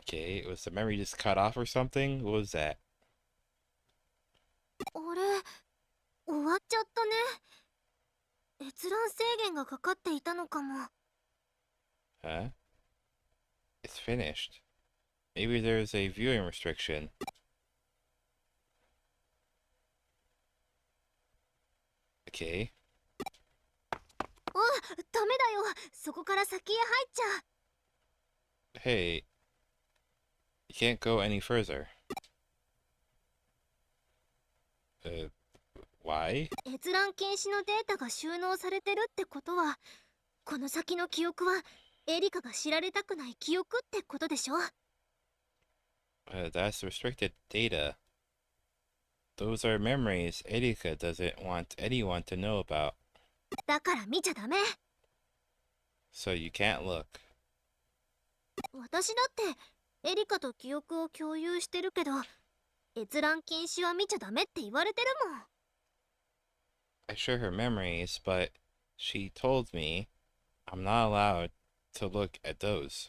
Speaker 1: Okay, was the memory just cut off or something? What was that?
Speaker 4: あれ、終わっちゃったね。閲覧制限がかかっていたのかも。
Speaker 1: Huh? It's finished. Maybe there's a viewing restriction. Okay.
Speaker 4: あ、ダメだよ。そこから先へ入っちゃ。
Speaker 1: Hey, you can't go any further. Why?
Speaker 4: 閲覧禁止のデータが収納されてるってことは、この先の記憶はエリカが知られたくない記憶ってことでしょ。
Speaker 1: That's restricted data. Those are memories Erika doesn't want anyone to know about.
Speaker 4: だから見ちゃダメ。
Speaker 1: So you can't look.
Speaker 4: 私だってエリカと記憶を共有してるけど、閲覧禁止は見ちゃダメって言われてるもん。
Speaker 1: I share her memories, but she told me I'm not allowed to look at those.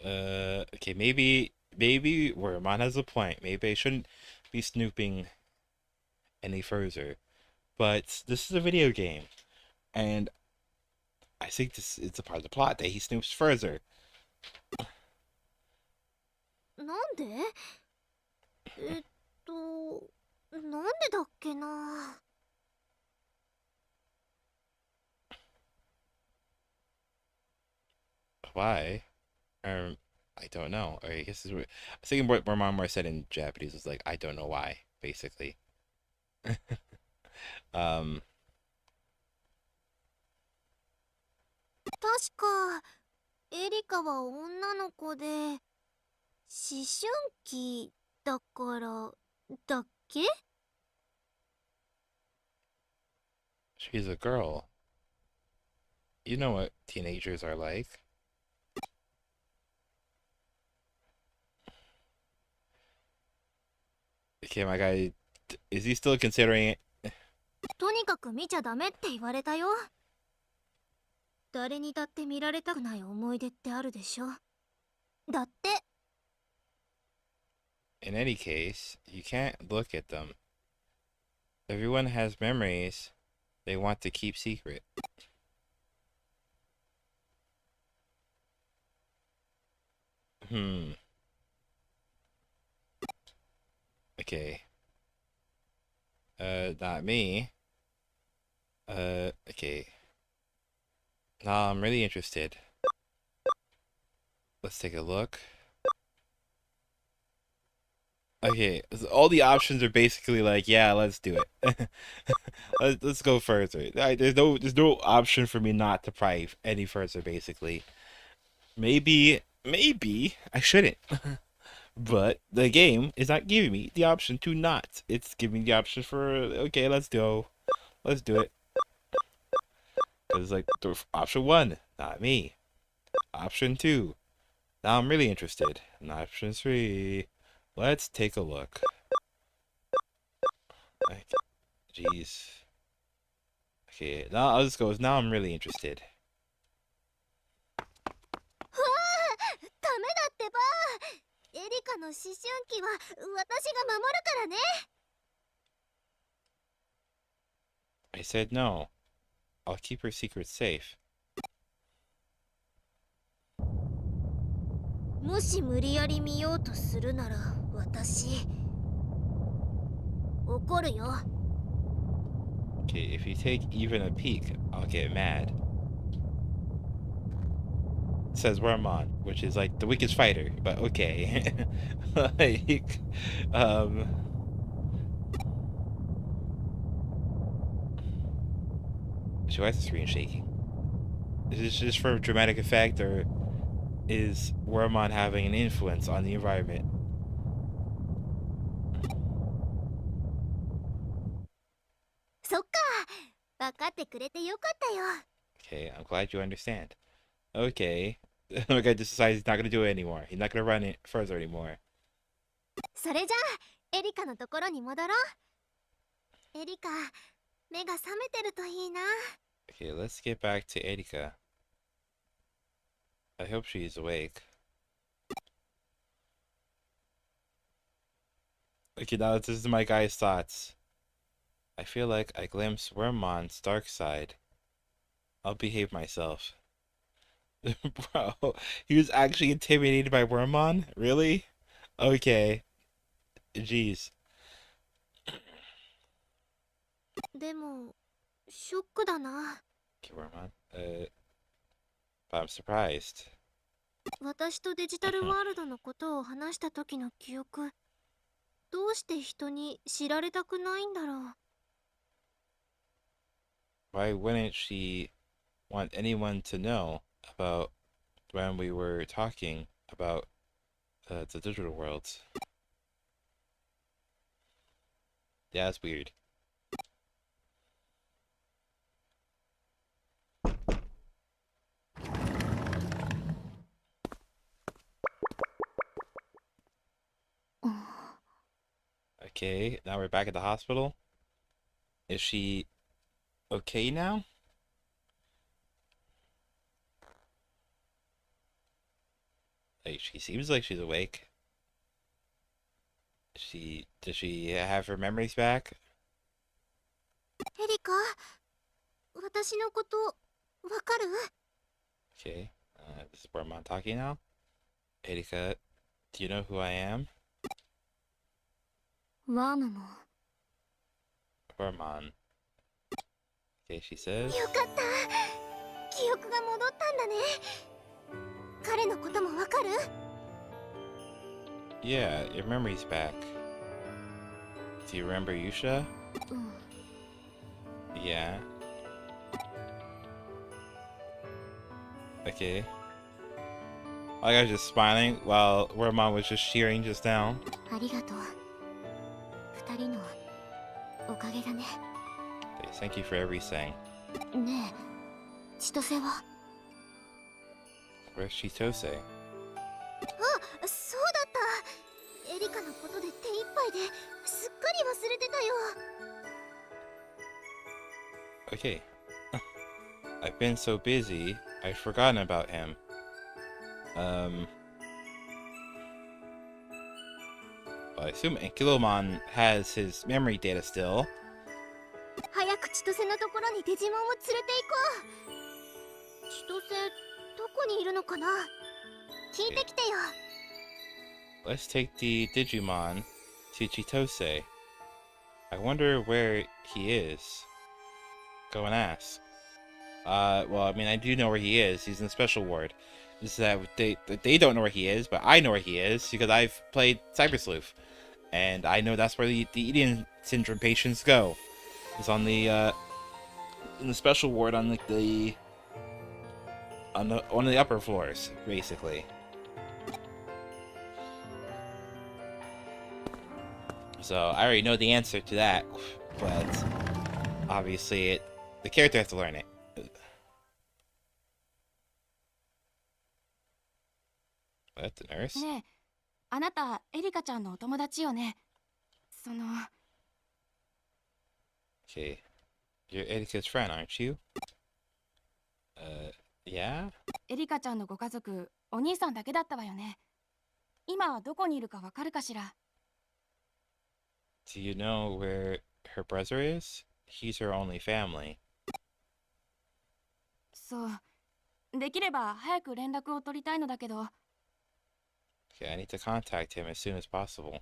Speaker 1: Okay, maybe Wormon has a point. Maybe I shouldn't be snooping any further. But this is a video game, and I think it's a part of the plot that he snoops further.
Speaker 4: なんで？なんでだっけな。
Speaker 1: Why? I don't know. I guess I was thinking what Mom said in Japanese was like, I don't know why, basically.
Speaker 4: 確かエリカは女の子で思春期だからだっけ？
Speaker 1: She's a girl. You know what teenagers are like. Okay, my guy, is he still considering it?
Speaker 4: とにかく見ちゃダメって言われたよ。誰にだって見られたくない思い出ってあるでしょ。だって。
Speaker 1: In any case, you can't look at them. Everyone has memories they want to keep secret. Okay. Not me. Okay. Now I'm really interested. Let's take a look. Okay, all the options are basically like, yeah, let's do it. let's go further. There's no option for me not to pry any further. Basically, maybe I shouldn't, but the game is not giving me the option to not. It's giving me the option for okay, let's do it. It's like option 1, not me. Option 2, now I'm really interested. And option 3. Let's take a look. Jeez. Okay, now I'll just go with now I'm really interested.
Speaker 4: ダメだってば。エリカの思春期は私が守るからね。
Speaker 1: I said no. I'll keep her secret safe.
Speaker 4: もし無理やり見ようとするなら私怒るよ。
Speaker 1: Okay, if you take even a peek, I'll get mad. says Wormmon, which is like the weakest fighter, but okay. Like, why is the screen shaking? Is this just for dramatic effect, or is Wormmon having an influence on the environment?
Speaker 4: そっか、分かってくれてよかったよ。
Speaker 1: Okay, I'm glad you understand. Okay. The guy just decides he's not gonna do it anymore. He's not gonna run it further anymore.
Speaker 4: それじゃあエリカのところに戻ろう。エリカ、目が覚めてるといいな。
Speaker 1: Okay, let's get back to Erika. I hope she's awake. Okay, now this is my guy's thoughts. I feel like I glimpsed Wormmon's dark side. I'll behave myself. Bro, he was actually intimidated by Wormmon? Really? Okay. Jeez.
Speaker 4: でもショックだな。
Speaker 1: Okay, Wormmon. But I'm surprised.
Speaker 4: 私とデジタルワールドのことを話した時の記憶、どうして人に知られたくないんだろう。
Speaker 1: Why wouldn't she want anyone to know about when we were talking about the digital worlds? Yeah, that's weird. Okay, now we're back at the hospital. Is she okay now? Like, she seems like she's awake. Does she have her memories back?
Speaker 4: エリカ、私のことわかる？
Speaker 1: Okay, this is Wormmon talking now. Erika, do you know who I am?
Speaker 4: ワームも。
Speaker 1: Wormmon. Okay, she says.
Speaker 4: よかった。記憶が戻ったんだね。彼のこともわかる？
Speaker 1: Yeah, your memory's back. Do you remember Yusha?
Speaker 4: うん。
Speaker 1: Yeah. Okay. I was just smiling while Wormmon was just cheering just now.
Speaker 4: ありがとう。二人のおかげだね。
Speaker 1: Okay, thank you for everything.
Speaker 4: ねえ、千歳は？
Speaker 1: Where's Chitose?
Speaker 4: あ、そうだった。エリカのことで手一杯ですっかり忘れてたよ。
Speaker 1: Okay. I've been so busy, I've forgotten about him. I assume Ankylomon has his memory data still.
Speaker 4: 早く千歳のところにデジモンを連れて行こう。千歳、どこにいるのかな？聞いてきてよ。
Speaker 1: Let's take the Digimon to Chitose. I wonder where he is. Go and ask. Well, I mean, I do know where he is. He's in the special ward. Just that they don't know where he is, but I know where he is because I've played Cyber Sleuth, and I know that's where the Eating Syndrome patients go. It's on the in the special ward on like on one of the upper floors, basically. So I already know the answer to that, but obviously the character has to learn it. That's the nurse.
Speaker 6: ねえ、あなたエリカちゃんのお友達よね。
Speaker 1: Okay. You're Erika's friend, aren't you? Yeah?
Speaker 6: エリカちゃんのご家族、お兄さんだけだったわよね。今はどこにいるかわかるかしら？
Speaker 1: Do you know where her brother is? He's her only family.
Speaker 6: そう。できれば早く連絡を取りたいのだけど。
Speaker 1: Okay, I need to contact him as soon as possible.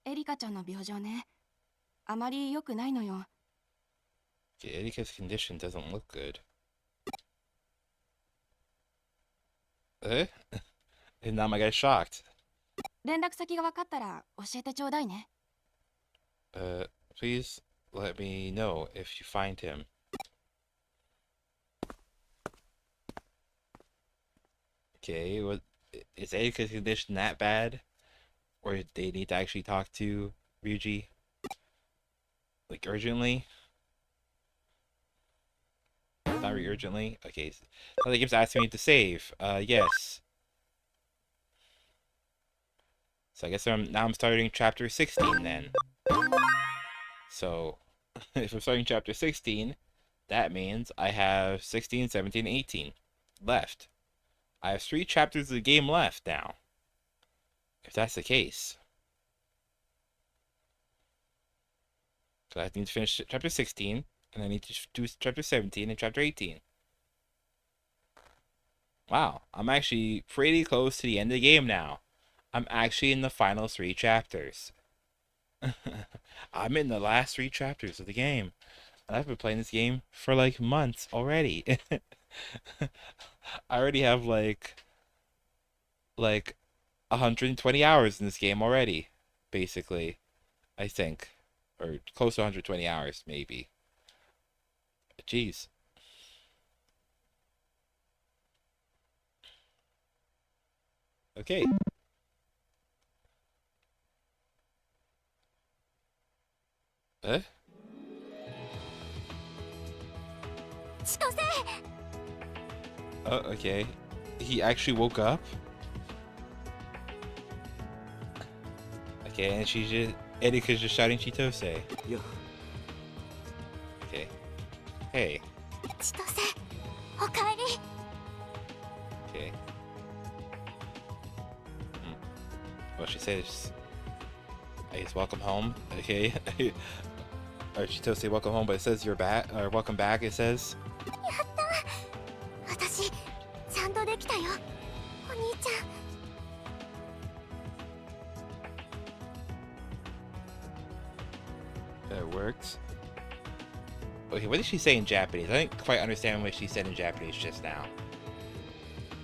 Speaker 6: エリカちゃんの病状ね。あまり良くないのよ。
Speaker 1: Okay, Erika's condition doesn't look good. Eh? And now my guy's shocked.
Speaker 6: 連絡先が分かったら教えてちょうだいね。
Speaker 1: Please let me know if you find him. Okay, what is Erika's condition that bad? Or they need to actually talk to Ryuji? Like urgently? Not very urgently? Okay. So the game's asking me to save. Yes. So I guess now I'm starting chapter 16 then. So if I'm starting chapter 16, that means I have 16, 17, 18 left. I have 3 chapters of the game left now. If that's the case. So I need to finish chapter 16, and I need to do chapter 17 and chapter 18. Wow, I'm actually pretty close to the end of the game now. I'm actually in the final 3 chapters. I'm in the last 3 chapters of the game. I've been playing this game for like months already. I already have like 120 hours in this game already, basically. I think. Or close to 120 hours, maybe. Jeez. Okay. Eh?
Speaker 4: 千歳
Speaker 1: Oh, okay. He actually woke up? Okay, and she's just... Erika's just shouting Chitose.
Speaker 7: よ
Speaker 1: Okay. Hey.
Speaker 4: 千歳おかえり
Speaker 1: Okay. Well, she says... I guess welcome home. Okay. Or Chitose, welcome home, but it says you're back. Or welcome back, it says.
Speaker 4: やった私ちゃんとできたよお兄ちゃん
Speaker 1: That worked. Okay, what did she say in Japanese? I didn't quite understand what she said in Japanese just now.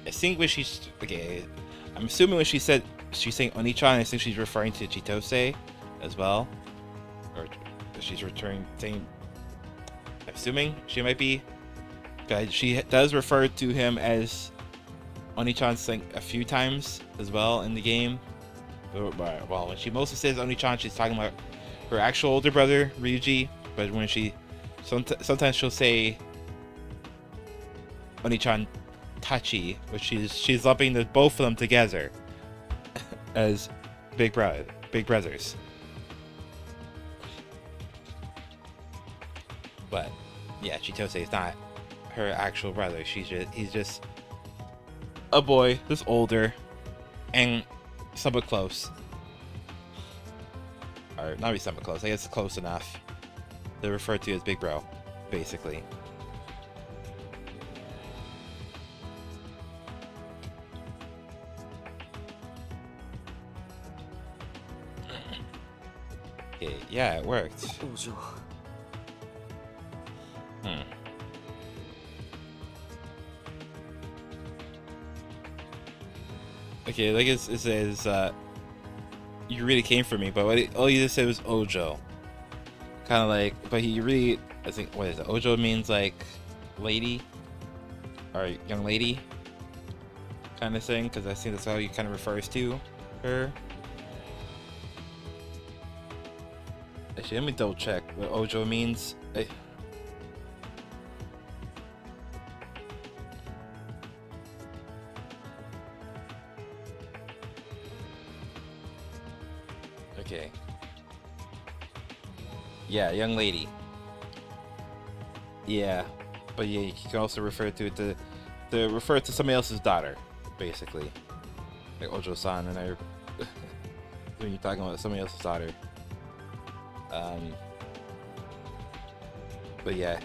Speaker 1: I think when she's... Okay, I'm assuming when she's saying Onichan, I think she's referring to Chitose as well. Or she's returning saying... I'm assuming she might be... She does refer to him as Onichan saying a few times as well in the game. Well, when she mostly says Onichan, she's talking about her actual older brother, Ryuji. But when she... Sometimes she'll say Onichan Tachi, which she's lumping both of them together as big brothers. But yeah, Chitose is not her actual brother. He's just a boy who's older and somewhat close. Or not really somewhat close, I guess close enough. They're referred to as Big Bro, basically. Okay, yeah, it worked.
Speaker 7: お嬢
Speaker 1: Okay, like it says, you really came for me, but all you just said was Ojo. Kind of like, but he really, I think, what is it? Ojo means like lady or young lady kind of thing, because I think that's how he kind of refers to her. Actually, let me double check what Ojo means. Okay. Yeah, young lady. Yeah, but yeah, you can also refer to it to refer to somebody else's daughter, basically, like Ojo-san, and I. When you're talking about somebody else's daughter. But yeah,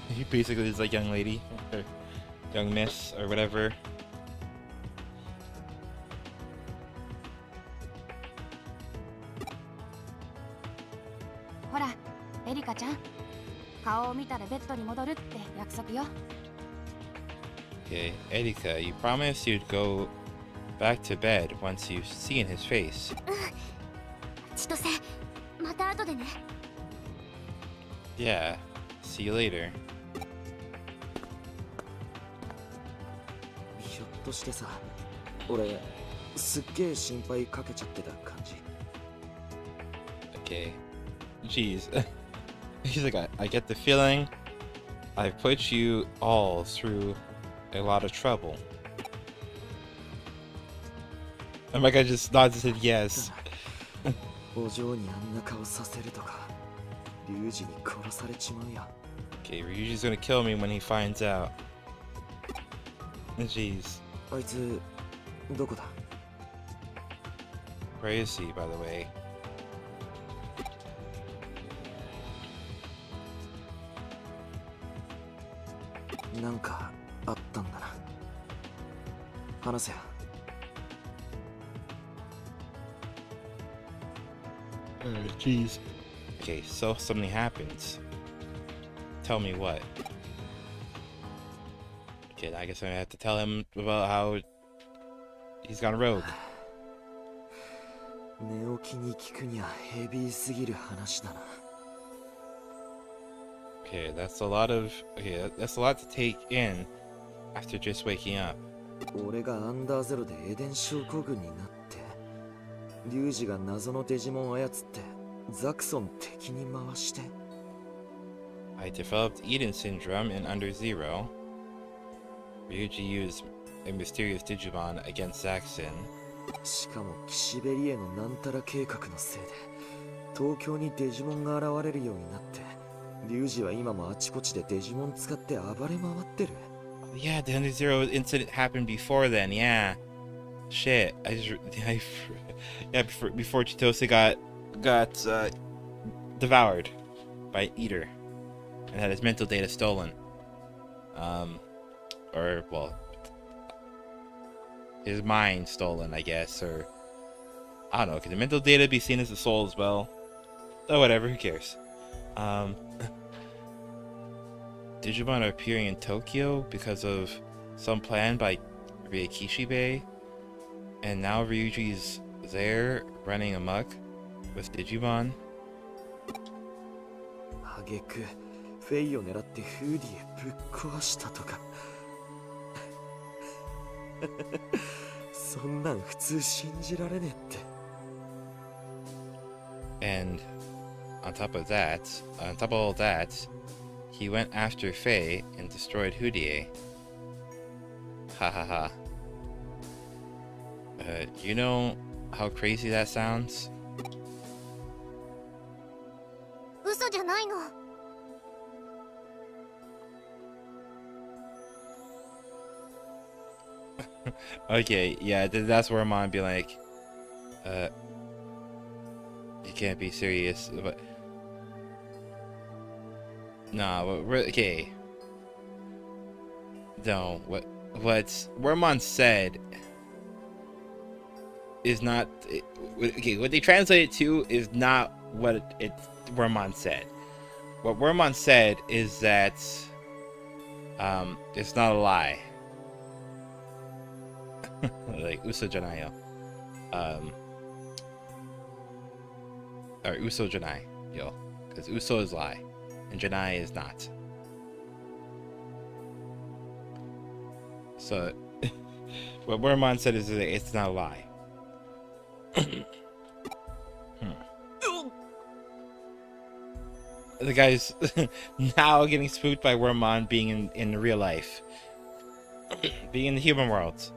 Speaker 1: he basically is like young lady, or young miss, or whatever.
Speaker 6: ほらエリカちゃん顔を見たらベッドに戻るって約束よ
Speaker 1: Okay, Erika, you promised you'd go back to bed once you've seen his face.
Speaker 4: 千歳、また後でね。
Speaker 1: Yeah, see you later.
Speaker 8: ひょっとしてさ、俺すっげえ心配かけちゃってた感じ。
Speaker 1: Okay. Jeez. He's like, I get the feeling I put you all through a lot of trouble. And my guy just nods and said yes.
Speaker 8: お嬢にあんな顔させるとか、リュウジに殺されちまうよ。
Speaker 1: Okay, Ryuji's gonna kill me when he finds out. Jeez.
Speaker 8: あいつどこだ？
Speaker 1: Where is he, by the way?
Speaker 8: なんかあったんだな。話せや。
Speaker 1: Jeez. Okay, so something happens. Tell me what. Okay, I guess I have to tell him about how he's gone rogue.
Speaker 8: 寝起きに聞くにはヘビーすぎる話だな。
Speaker 1: Okay, that's a lot to take in after just waking up.
Speaker 8: 俺がアンダーゼロでエデン症候群になって、リュウジが謎のデジモン操ってザクソン敵に回して。
Speaker 1: I developed Eden syndrome in Under Zero. Ryuji used a mysterious Digimon against Zaxxon.
Speaker 8: しかも岸辺理恵のなんたら計画のせいで東京にデジモンが現れるようになって、リュウジは今もあちこちでデジモン使って暴れ回ってる。
Speaker 1: Yeah, the Under Zero incident happened before then. Yeah, shit. Yeah, before Chitose got devoured by Eater and had his mental data stolen. Or well, his mind stolen, I guess, or I don't know. Can the mental data be seen as the soul as well? Oh, whatever. Who cares? Digimon are appearing in Tokyo because of some plan by Ryukishibe, and now Ryuji's there running amok with Digimon.
Speaker 8: あげくフェイを狙ってフーディへぶっ壊したとか。そんなん普通信じられねえって。
Speaker 1: And on top of all that, he went after Faye and destroyed Hudie. Ha ha ha. You know how crazy that sounds?
Speaker 4: 嘘じゃないの。
Speaker 1: Okay, yeah, that's where I'm on be like, you can't be serious, but nah, okay. No, what Wormon said is not okay. What they translate it to is not what Wormon said. What Wormon said is that it's not a lie. Like Uso Janai, or Uso Janai, yo, because Uso is lie, and Janai is not. So, what Wormon said is that it's not a lie. The guy's now getting spooked by Wormon being in real life, being in the human world.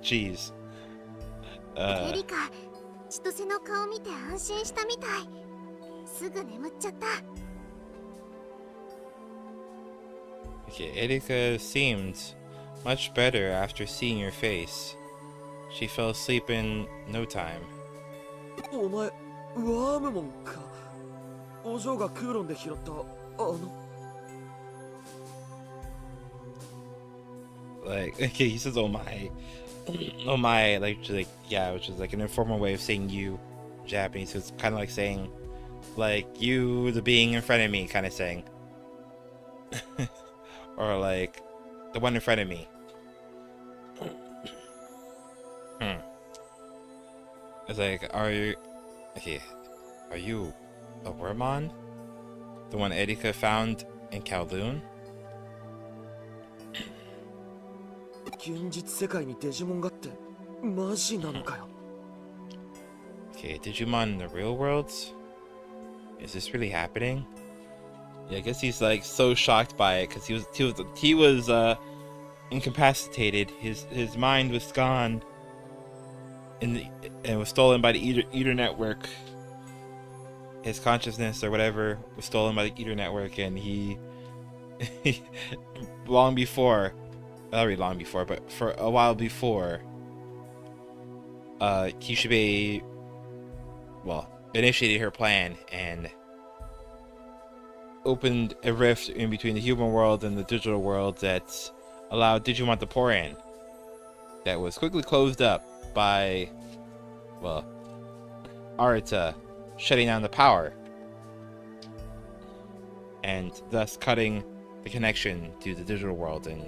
Speaker 1: Jeez.
Speaker 4: エリカ、千歳の顔見て安心したみたい。すぐ眠っちゃった。
Speaker 1: Okay, Erika seemed much better after seeing your face. She fell asleep in no time.
Speaker 8: お前、ワームモンか。お嬢がクーロンで拾った
Speaker 1: Like, okay, he says, oh my, like, yeah, which is like an informal way of saying you, Japanese. So it's kind of like saying, like, you, the being in front of me, kind of saying. or like the one in front of me. It's like, are you a Wormon? The one Erika found in Kowloon?
Speaker 8: 現実世界にデジモンがってマジなのかよ。
Speaker 1: Okay, Digimon in the real worlds? Is this really happening? Yeah, I guess he's like so shocked by it because he was incapacitated. His mind was gone, and was stolen by the Eater network. His consciousness or whatever was stolen by the Eater network, and he long before, not really long before, but for a while before, Kishibe, well, initiated her plan and opened a rift in between the human world and the digital world that allowed Digimon to pour in. That was quickly closed up by, well, Arata shutting down the power and thus cutting the connection to the digital world and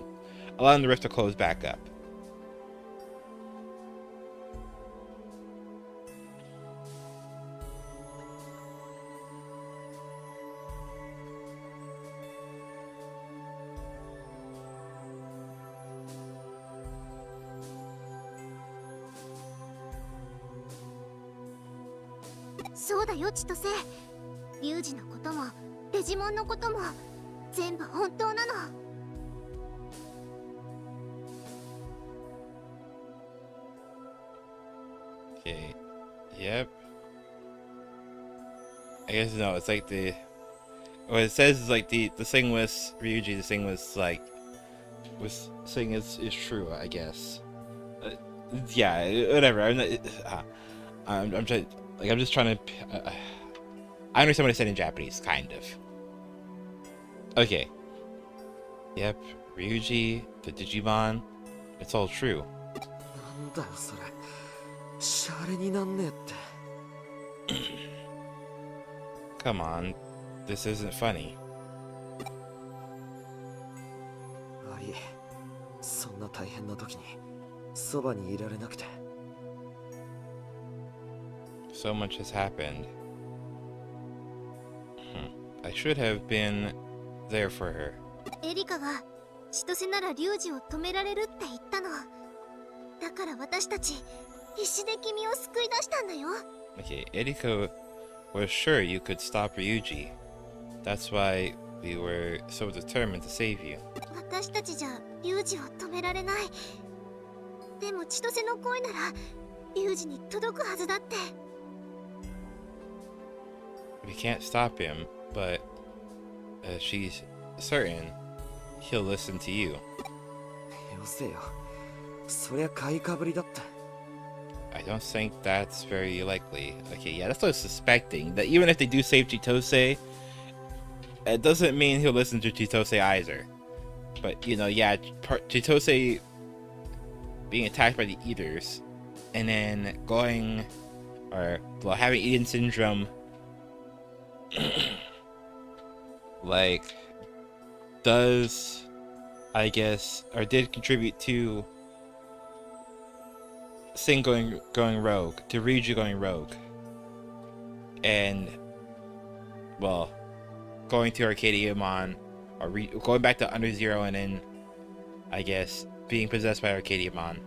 Speaker 1: allowing the rift to close back up.
Speaker 4: 「そうだよ千歳。リュウジのこともデジモンのことも全部本当なの。」
Speaker 1: Okay. Yep. I guess no, it's like what it says is like the thing with Ryuji, the thing was like was saying is true, I guess. Yeah, whatever. I'm trying, like, I'm just trying to I understand what I said in Japanese, kind of. Okay. Yep, Ryuji, the Digimon, it's all true.
Speaker 8: なんだよそれ。シャレになんねえって。
Speaker 1: Come on, this isn't funny.
Speaker 8: あり、そんな大変な時にそばにいられなくて。
Speaker 1: So much has happened. I should have been there for her.
Speaker 4: エリカが千歳ならリュウジを止められるって言ったの。だから私たち必死で君を救い出したんだよ。
Speaker 1: Okay, Erika was sure you could stop Ryuji. That's why we were so determined to save you.
Speaker 4: 私たちじゃリュウジを止められない。でも千歳の声ならリュウジに届くはずだって。
Speaker 1: We can't stop him, but she's certain he'll listen to you.
Speaker 8: よせよ。そりゃ買いかぶりだって。
Speaker 1: I don't think that's very likely. Okay, yeah, that's what I was suspecting. That even if they do save Chitose, it doesn't mean he'll listen to Chitose either. But, you know, yeah, Chitose being attacked by the Eaters, and then going, or, well, having Eden Syndrome, like, does, I guess, or did contribute to Sing going rogue, to Ryuji going rogue, and, well, going to Arcadiamon, or going back to Under Zero, and then, I guess, being possessed by Arcadiamon.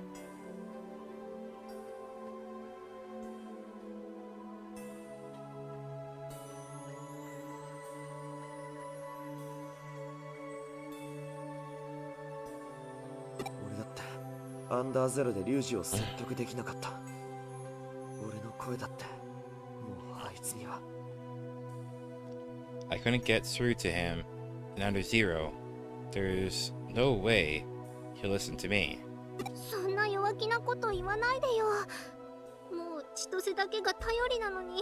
Speaker 8: 俺だってアンダーゼロでリュウジを説得できなかった。俺の声だってもうあいつには。
Speaker 1: I couldn't get through to him in Under Zero. There's no way he'll listen to me.
Speaker 4: そんな弱気なこと言わないでよ。もう千歳だけが頼りなのに。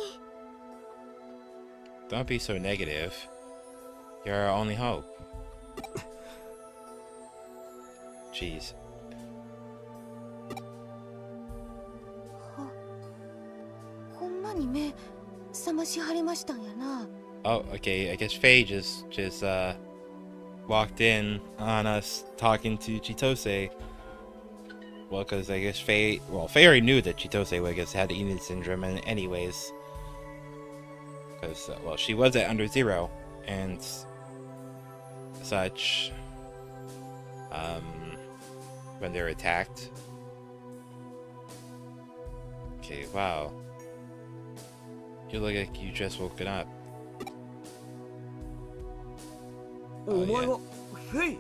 Speaker 1: Don't be so negative. You're our only hope. Jeez.
Speaker 6: ほんまに目覚ましはりましたんやな。
Speaker 1: Oh, okay. I guess Faye just walked in on us talking to Chitose. Well, because I guess Faye already knew that Chitose, I guess, had Eden syndrome, and anyways, because well, she was at under zero and such. When they're attacked. Okay, wow. You look like you just woken up.
Speaker 8: お前はフェイ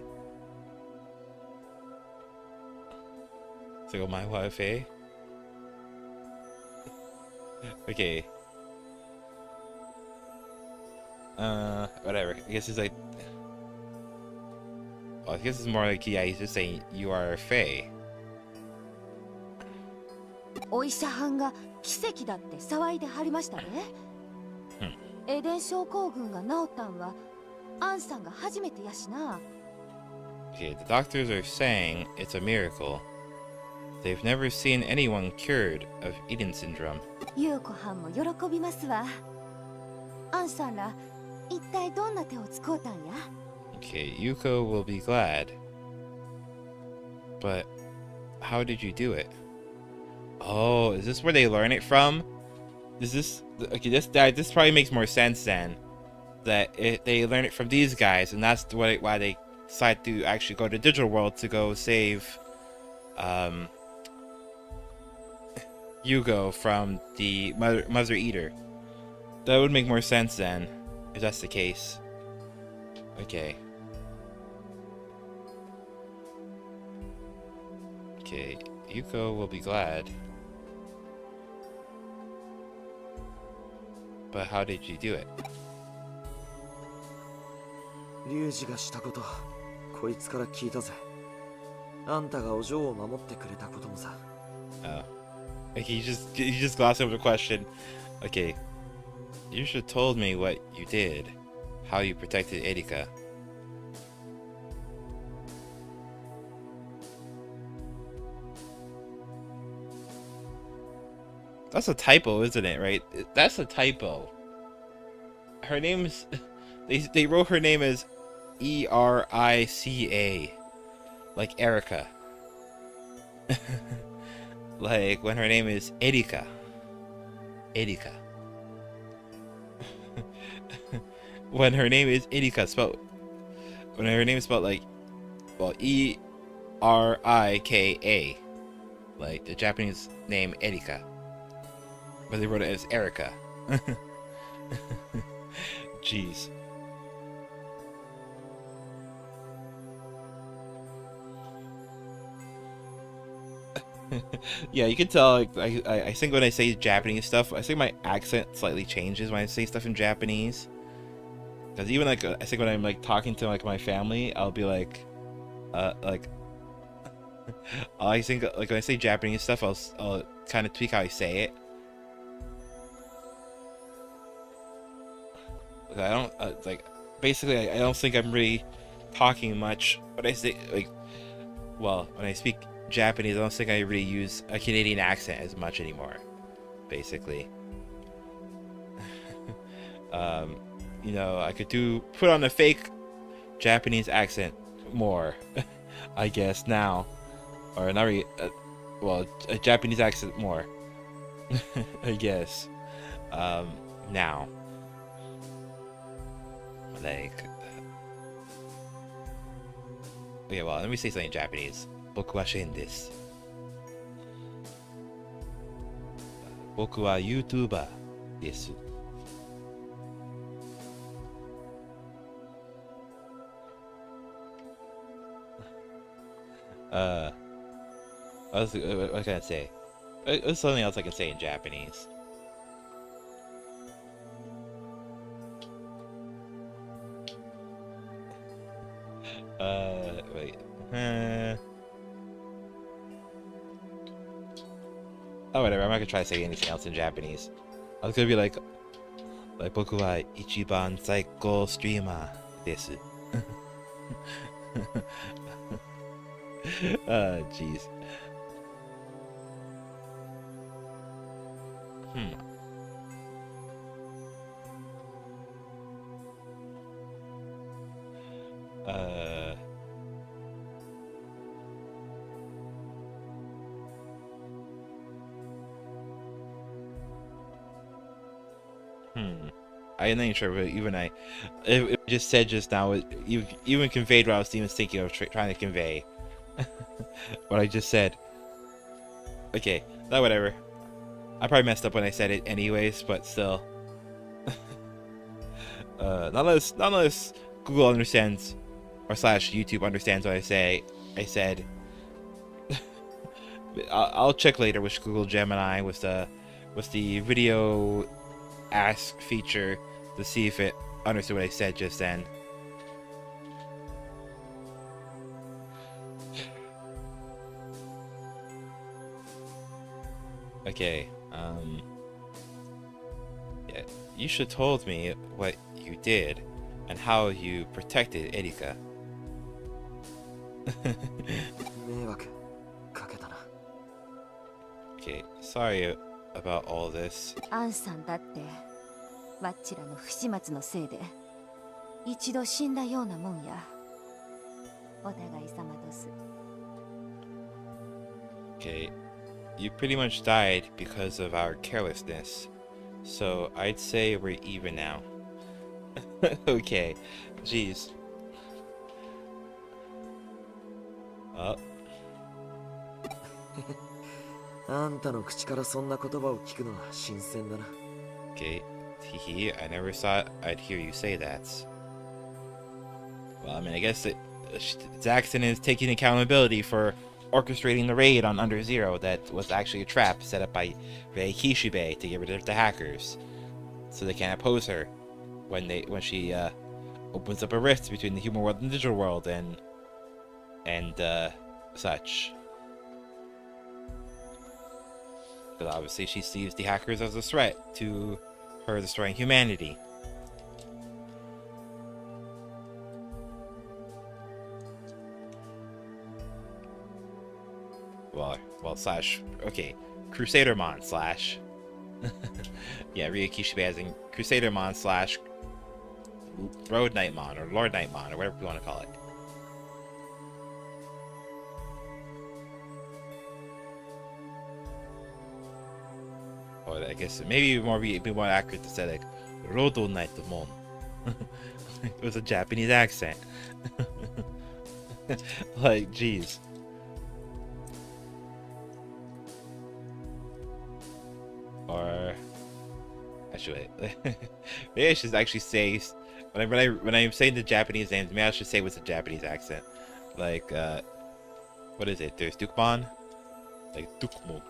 Speaker 1: So, oh my wife, eh? Okay. Whatever. I guess it's like. Well, I guess it's more like, yeah, he's just saying you are a Fae.
Speaker 6: お医者はんが奇跡だって騒いではりましたね。エデン症候群が治ったんはアンさんが初めてやしな。
Speaker 1: Okay, the doctors are saying it's a miracle. They've never seen anyone cured of Eden syndrome.
Speaker 6: ユウコはんも喜びますわ。アンさんら一体どんな手を使うたんや？
Speaker 1: Okay, Yuko will be glad. But how did you do it? Oh, is this where they learn it from? Is this okay? This probably makes more sense then. They learn it from these guys, and that's why they decide to actually go to digital world to go save Yugo from the Mother Eater. That would make more sense then, if that's the case. Okay. Okay, Yuko will be glad. But how did you do it?
Speaker 8: リュウジがしたことこいつから聞いたぜ。あんたがお嬢を守ってくれたこともさ。
Speaker 1: Oh. Like he just glossed over the question. Okay. You should have told me what you did. How you protected Erika. That's a typo, isn't it, right? That's a typo. Her name's... They wrote her name as Erica. Like Erica. Like when her name is Erika. Erika. When her name is Erika spelled... When her name is spelled like... Well, Erika. Like the Japanese name Erika. But they wrote it as Erica. Jeez. Yeah, you can tell. Like, I think when I say Japanese stuff, I think my accent slightly changes when I say stuff in Japanese. Because even like I think when I'm like talking to like my family, I'll be like, I think like when I say Japanese stuff, I'll kind of tweak how I say it. I don't like basically I don't think I'm really talking much when I say like when I speak Japanese I don't think I really use a Canadian accent as much anymore basically. You know, I could put on a fake Japanese accent more I guess now, or not really a Japanese accent more I guess now. Like, okay, well, let me say something in Japanese. 僕はシェンです。僕は YouTuber です。What can I say? There's something else I can say in Japanese. Wait. Oh, whatever. I'm not gonna try to say anything else in Japanese. I was gonna be like 僕は一番最高ストリーマーです。Jeez. Uh. I'm not even sure, but it just said just now, you even conveyed what I was even thinking of trying to convey. What I just said. Okay, no, whatever. I probably messed up when I said it anyways, but still. Not unless Google understands, or slash YouTube understands what I say. I said. I'll check later with Google Gemini with the video ask feature to see if it understood what I said just then. Okay, yeah, you should told me what you did and how you protected Erika.
Speaker 8: 迷惑かけたな。
Speaker 1: Okay, sorry about all this.
Speaker 3: アンさんだってわっちらの不始末のせいで一度死んだようなもんや。お互い様どす。
Speaker 1: Okay, you pretty much died because of our carelessness, so I'd say we're even now. Okay, jeez. Well,
Speaker 8: あんたの口からそんな言葉を聞くのは新鮮だな。
Speaker 1: okay, hehe, I never thought I'd hear you say that. Well, I mean, I guess Zaxxon is taking accountability for orchestrating the raid on Under Zero that was actually a trap set up by Rei Kishibe to get rid of the hackers, so they can't oppose her when she opens up a rift between the human world and the digital world and such. But obviously she sees the hackers as a threat to her destroying humanity. Well, slash, okay, Crusadermon slash. Yeah, Ryu Kishibe as in Crusadermon slash Road Knightmon or Lord Knightmon or whatever you want to call it. Or I guess maybe be more accurate to say like Rodo Knightmon. It was a Japanese accent. Like, jeez. Or actually, maybe I should actually say when I'm saying the Japanese names, maybe I should say with a Japanese accent. Like, what is it? There's Dukemon, like Dukemon.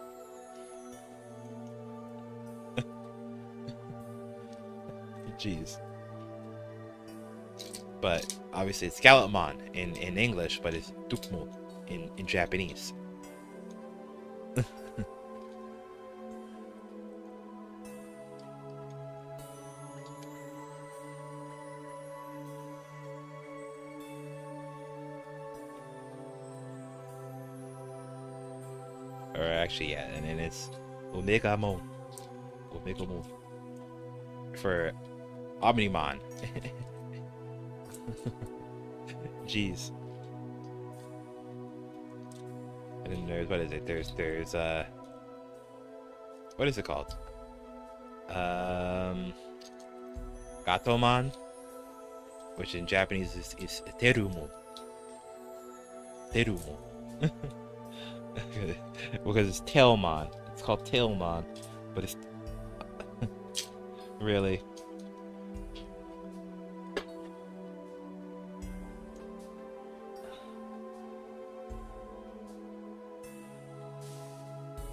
Speaker 1: Jeez. But obviously it's Gallantmon in English, but it's Dukemon in Japanese. Or actually, yeah, and then it's Omegamon. Omegamon. For Omnimon. Jeez. And then there's, what is it? There's what is it called? Gatomon, which in Japanese is Terumon. Terumon. Because it's Tailmon. It's called Tailmon, but it's really.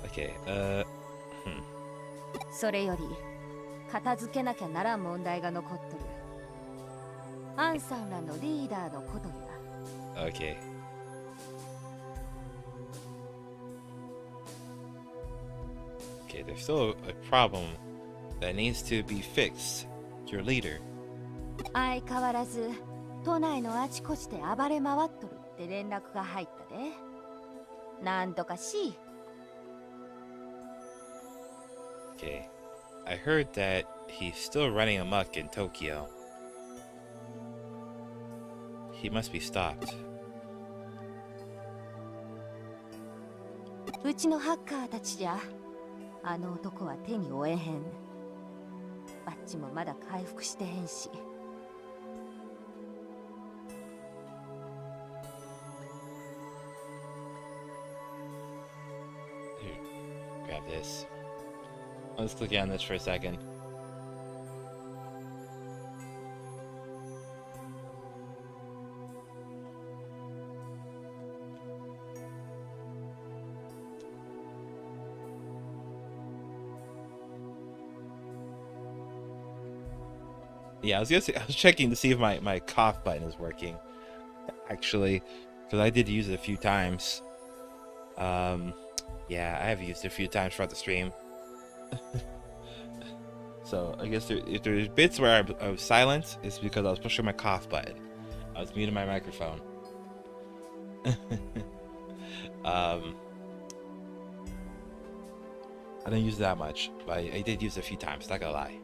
Speaker 1: Okay,
Speaker 3: それより片付けなきゃならん問題が残っとる。アンさんらのリーダーのことや。
Speaker 1: okay. Okay, there's still a problem that needs to be fixed. Your leader.
Speaker 3: 相変わらず都内のあちこちで暴れ回っとるって連絡が入ったで。なんとかし。
Speaker 1: Okay. I heard that he's still running amok in Tokyo. he must be stopped.
Speaker 3: うちのハッカーたちじゃあの男は手に負えへん。バッチもまだ回復してへんし。
Speaker 1: Here, grab this. Let's click on this for a second. Yeah, I was checking to see if my cough button is working. Actually, because I did use it a few times. Yeah, I have used it a few times throughout the stream. So I guess if there's bits where I was silent, it's because I was pushing my cough button. I was muting my microphone. I didn't use it that much, but I did use it a few times, not gonna lie.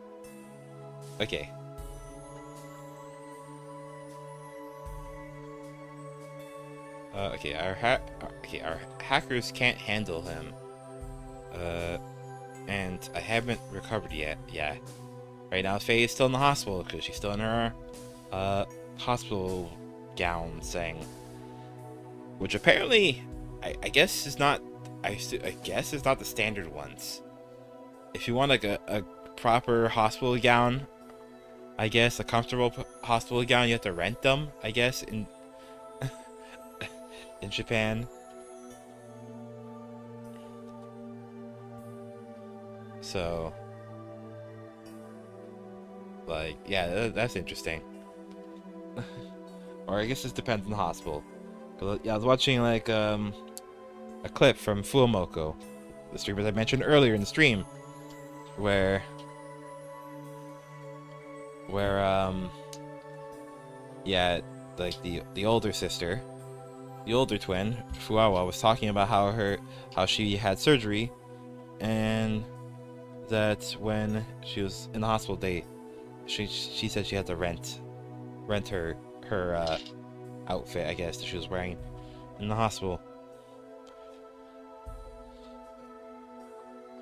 Speaker 1: Okay. Okay, our hackers can't handle him. And I haven't recovered yet. Yeah. Right now, Faye is still in the hospital because she's still in her hospital gown thing, which apparently I guess is not. I guess it's not the standard ones. If you want like a proper hospital gown, I guess a comfortable hospital gown, you have to rent them. I guess in Japan. So, like, yeah, that's interesting. Or I guess this depends on the hospital. Yeah, I was watching like a clip from Fuomoko, the streamers I mentioned earlier in the stream, where yeah, like the older sister, the older twin, Fuawa, was talking about how she had surgery, and that when she was in the hospital, she said she had to rent her outfit, I guess, that she was wearing in the hospital,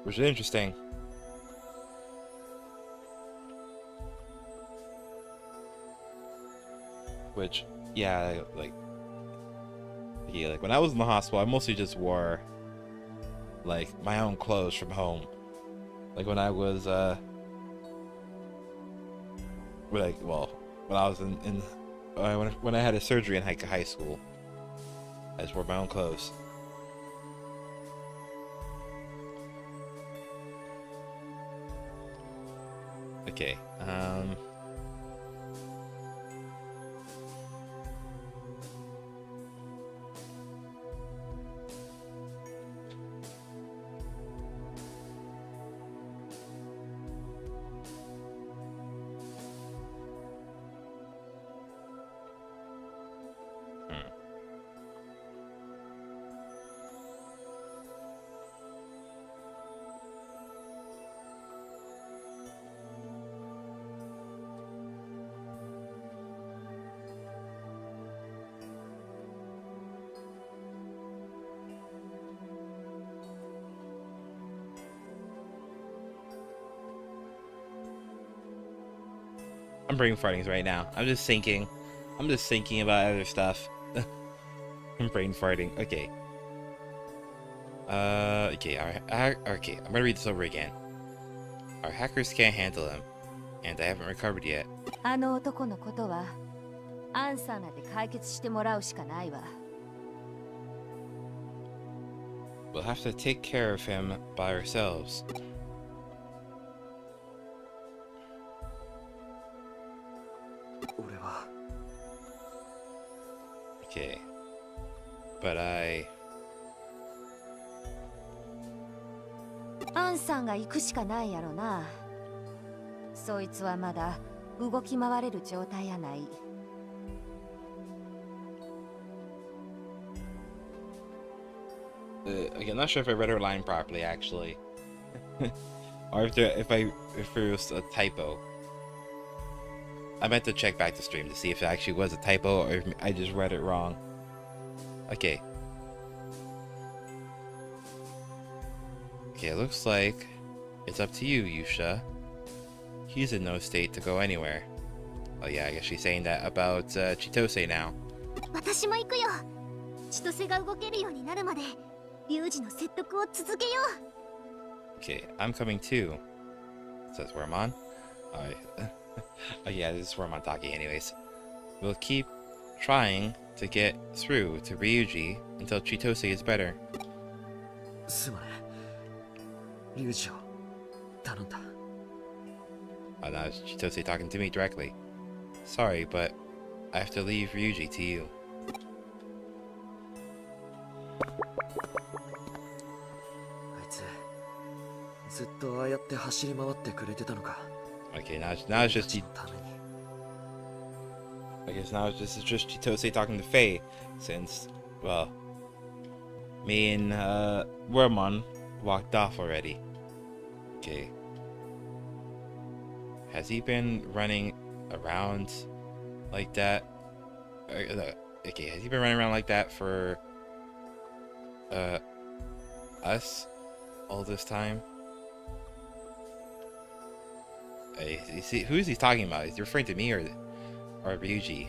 Speaker 1: which is interesting. Which, yeah, like when I was in the hospital, I mostly just wore like my own clothes from home. Like when I was when I was when I had a surgery in high school, I just wore my own clothes. Okay. I'm brain farting right now. I'm just thinking about other stuff. I'm brain farting. Okay. Okay. Okay. I'm gonna read this over again. Our hackers can't handle him, and I haven't recovered yet.
Speaker 3: あの男のことはアンサーナで解決してもらうしかないわ。
Speaker 1: We'll have to take care of him by ourselves. Okay. But
Speaker 3: アンさんが行くしかないやろな。そいつはまだ動き回れる状態やない。
Speaker 1: Okay, I'm not sure if I read her line properly, actually, or if it was a typo. I meant to check back the stream to see if it actually was a typo or if I just read it wrong. Okay. Okay, it looks like it's up to you, Yusha. He's in no state to go anywhere. Oh yeah, I guess she's saying that about Chitose now.
Speaker 4: 私も行くよ。千歳が動けるようになるまで、リュウジの説得を続けよう。
Speaker 1: Okay, I'm coming too. Says Wormon. Alright. Oh yeah, this is Wormon talking anyways. We'll keep trying to get through to Ryuji until Chitose is better.
Speaker 8: すまねえリュウジを頼んだ
Speaker 1: Oh, now it's Chitose talking to me directly. Sorry, but I have to leave Ryuji to you.
Speaker 8: あいつずっとああやって走り回ってくれてたのか
Speaker 1: Okay, now it's just
Speaker 8: ために
Speaker 1: I guess now this is just Chitose talking to Faye, since, well, me and Wormon walked off already. Okay. Has he been running around like that? Okay, has he been running around like that for us all this time? Who is he talking about? Is he referring to me or Ryuji?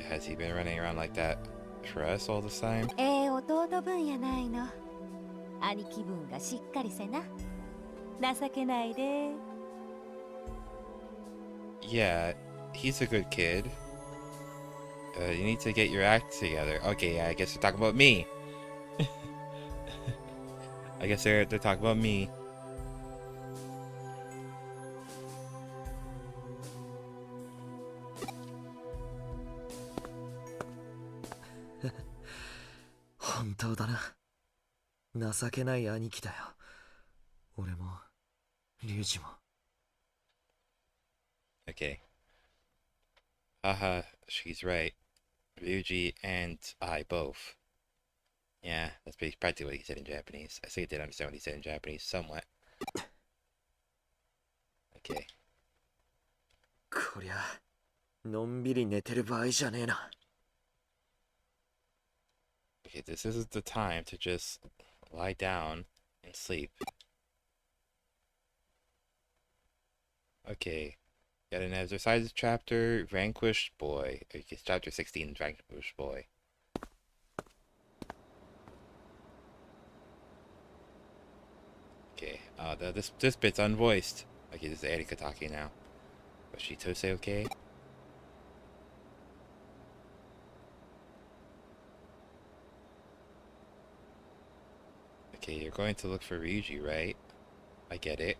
Speaker 1: Has he been running around like that for us all this time?
Speaker 3: 弟分やないの。兄貴分がしっかりせな。情けないで。
Speaker 1: Yeah, he's a good kid. You need to get your act together. Okay, yeah, I guess they're talking about me. I guess they're talking about me.
Speaker 8: 「本当だな情けない兄貴だよ俺もリュウジも
Speaker 1: Okay. Haha, she's right. Ryuji and I both. Yeah, that's practically what he said in Japanese. I think I did understand what he said in Japanese somewhat. Okay.
Speaker 8: こりゃのんびり寝てる場合じゃねえな
Speaker 1: Okay, this isn't the time to just lie down and sleep. Okay. Got an exercise chapter, Vanquished Boy. Okay, chapter 16, Vanquished Boy. Okay, this bit's unvoiced. Okay, this is Erika talking now. Was Chitose okay? Okay, you're going to look for Ryuji, right? I get it.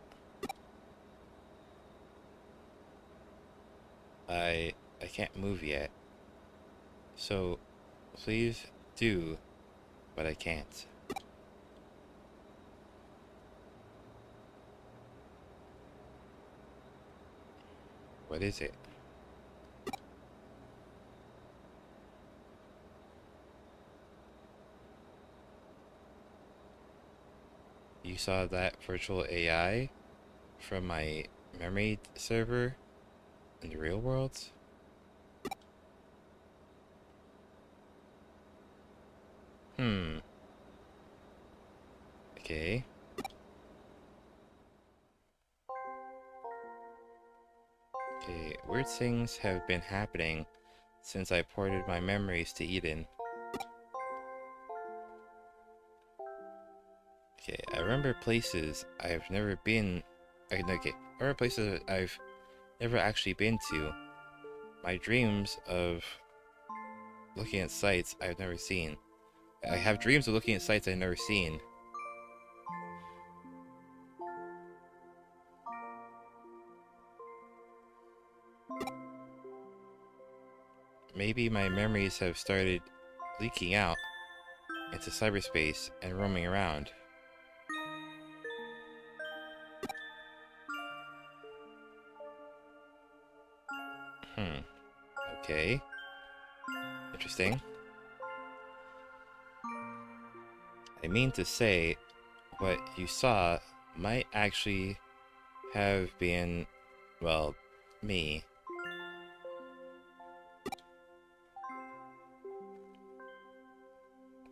Speaker 1: I can't move yet. So, please do, but I can't. What is it? You saw that virtual AI from my memory server in the real world? Okay. Okay, weird things have been happening since I ported my memories to Eden. Okay, I remember places I've never been. Okay, I remember places I've never actually been to. My dreams of looking at sites I've never seen. I have dreams of looking at sites I've never seen. Maybe my memories have started leaking out into cyberspace and roaming around. Okay. Interesting. I mean to say, what you saw might actually have been, well, me.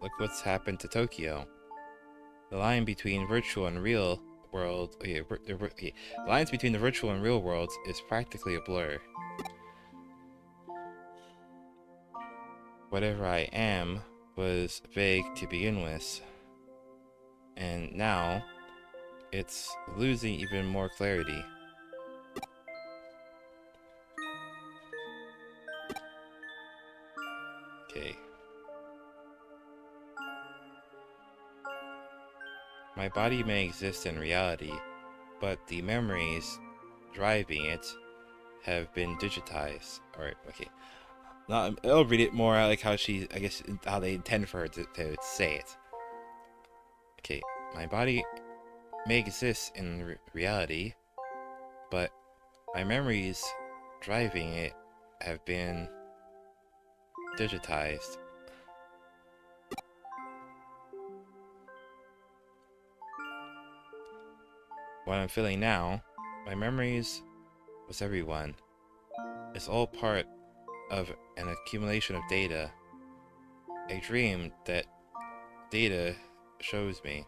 Speaker 1: Look what's happened to Tokyo. The line between virtual and real world, the lines between the virtual and real worlds is practically a blur. Whatever I am was vague to begin with, and now it's losing even more clarity. Okay. My body may exist in reality, but the memories driving it have been digitized. Alright, okay. Now, I'll read it more like how she, I guess, how they intend for her to say it. Okay, my body may exist in reality, but my memories driving it have been digitized. What I'm feeling now, my memories was everyone. It's all part of an accumulation of data. A dream that data shows me.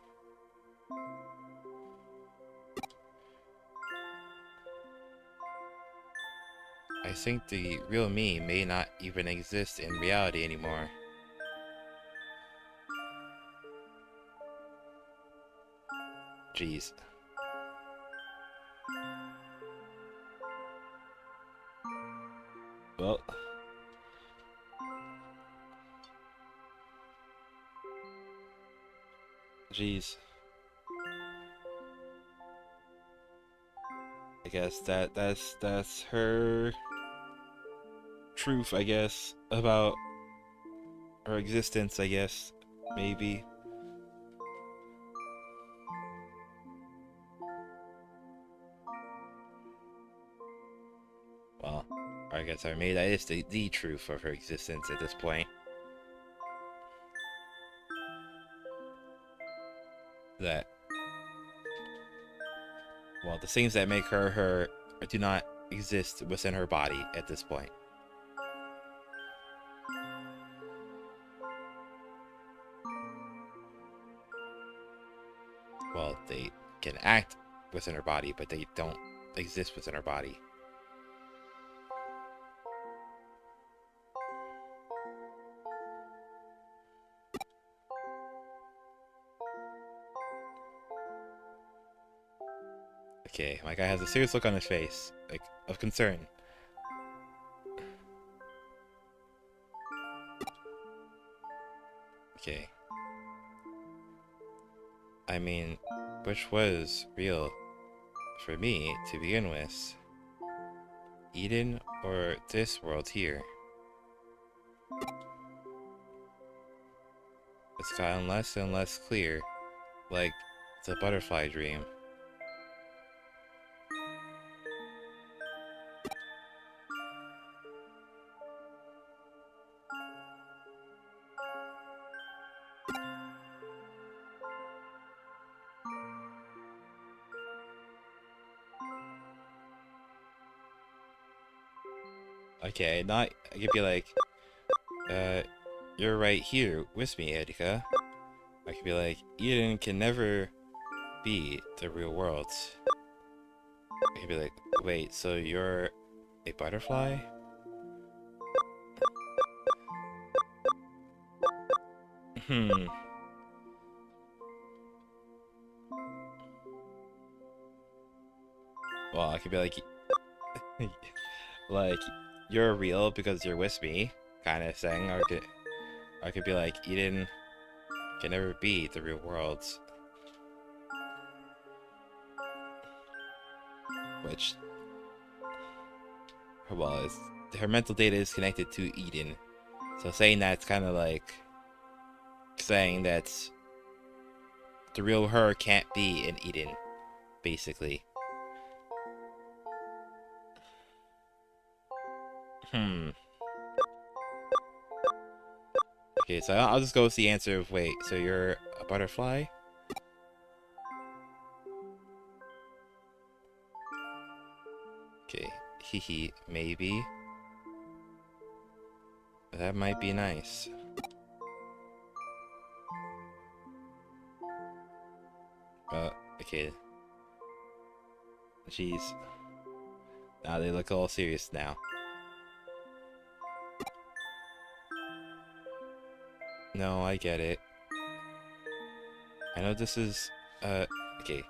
Speaker 1: I think the real me may not even exist in reality anymore. Jeez. Well, jeez. I guess that's her truth, I guess, about her existence, I guess, maybe. Well, I guess maybe that is the truth of her existence at this point. That, well, the things that make her her do not exist within her body at this point. Well, they can act within her body, but they don't exist within her body. Okay, my guy has a serious look on his face, like, of concern. Okay. I mean, which was real for me to begin with? Eden or this world here? It's gotten less and less clear, like the butterfly dream. Okay, not, I could be like, you're right here with me, Erika. I could be like, Eden can never be the real world. I could be like, wait, so you're a butterfly? Well, I could be like, like, you're real because you're with me, kind of thing. Or I could be like, Eden can never be the real world. Which, well, her mental data is connected to Eden. So saying that's kind of like saying that the real her can't be in Eden, basically. Okay, so I'll just go with the answer of, wait, so you're a butterfly? Okay, Hehe, maybe. That might be nice. Okay. Jeez. Now they look all serious now. No, I get it. I know this is, okay.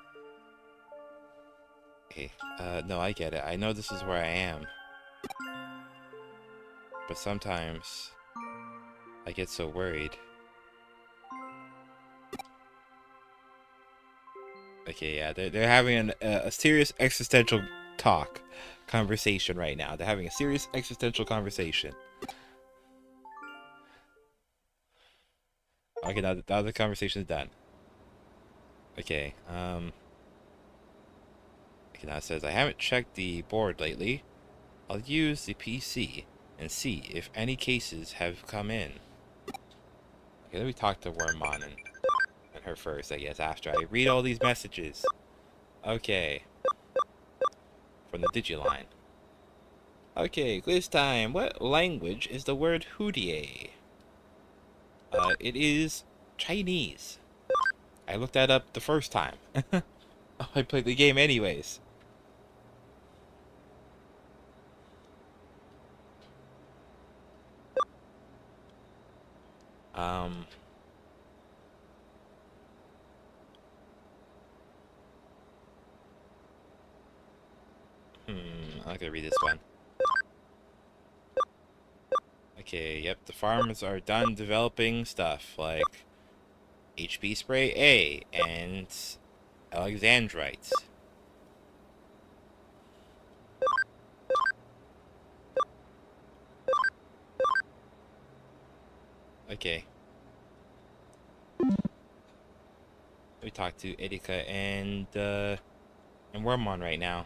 Speaker 1: Okay, no, I get it. I know this is where I am. But sometimes, I get so worried. Okay, yeah, they're having a serious existential conversation right now. They're having a serious existential conversation. Okay, now the conversation is done. Okay, okay, now it says, I haven't checked the board lately. I'll use the PC and see if any cases have come in. Okay, let me talk to Wormmon and her first, I guess, after I read all these messages. Okay. From the Digiline. Okay, quiz time. What language is the word Houdier? It is Chinese. I looked that up the first time. I played the game anyways. Um... I'm not gonna read this one. Okay, yep, the farmers are done developing stuff like HP Spray A and Alexandrites. Okay. We talk to Erika and Wormmon right now.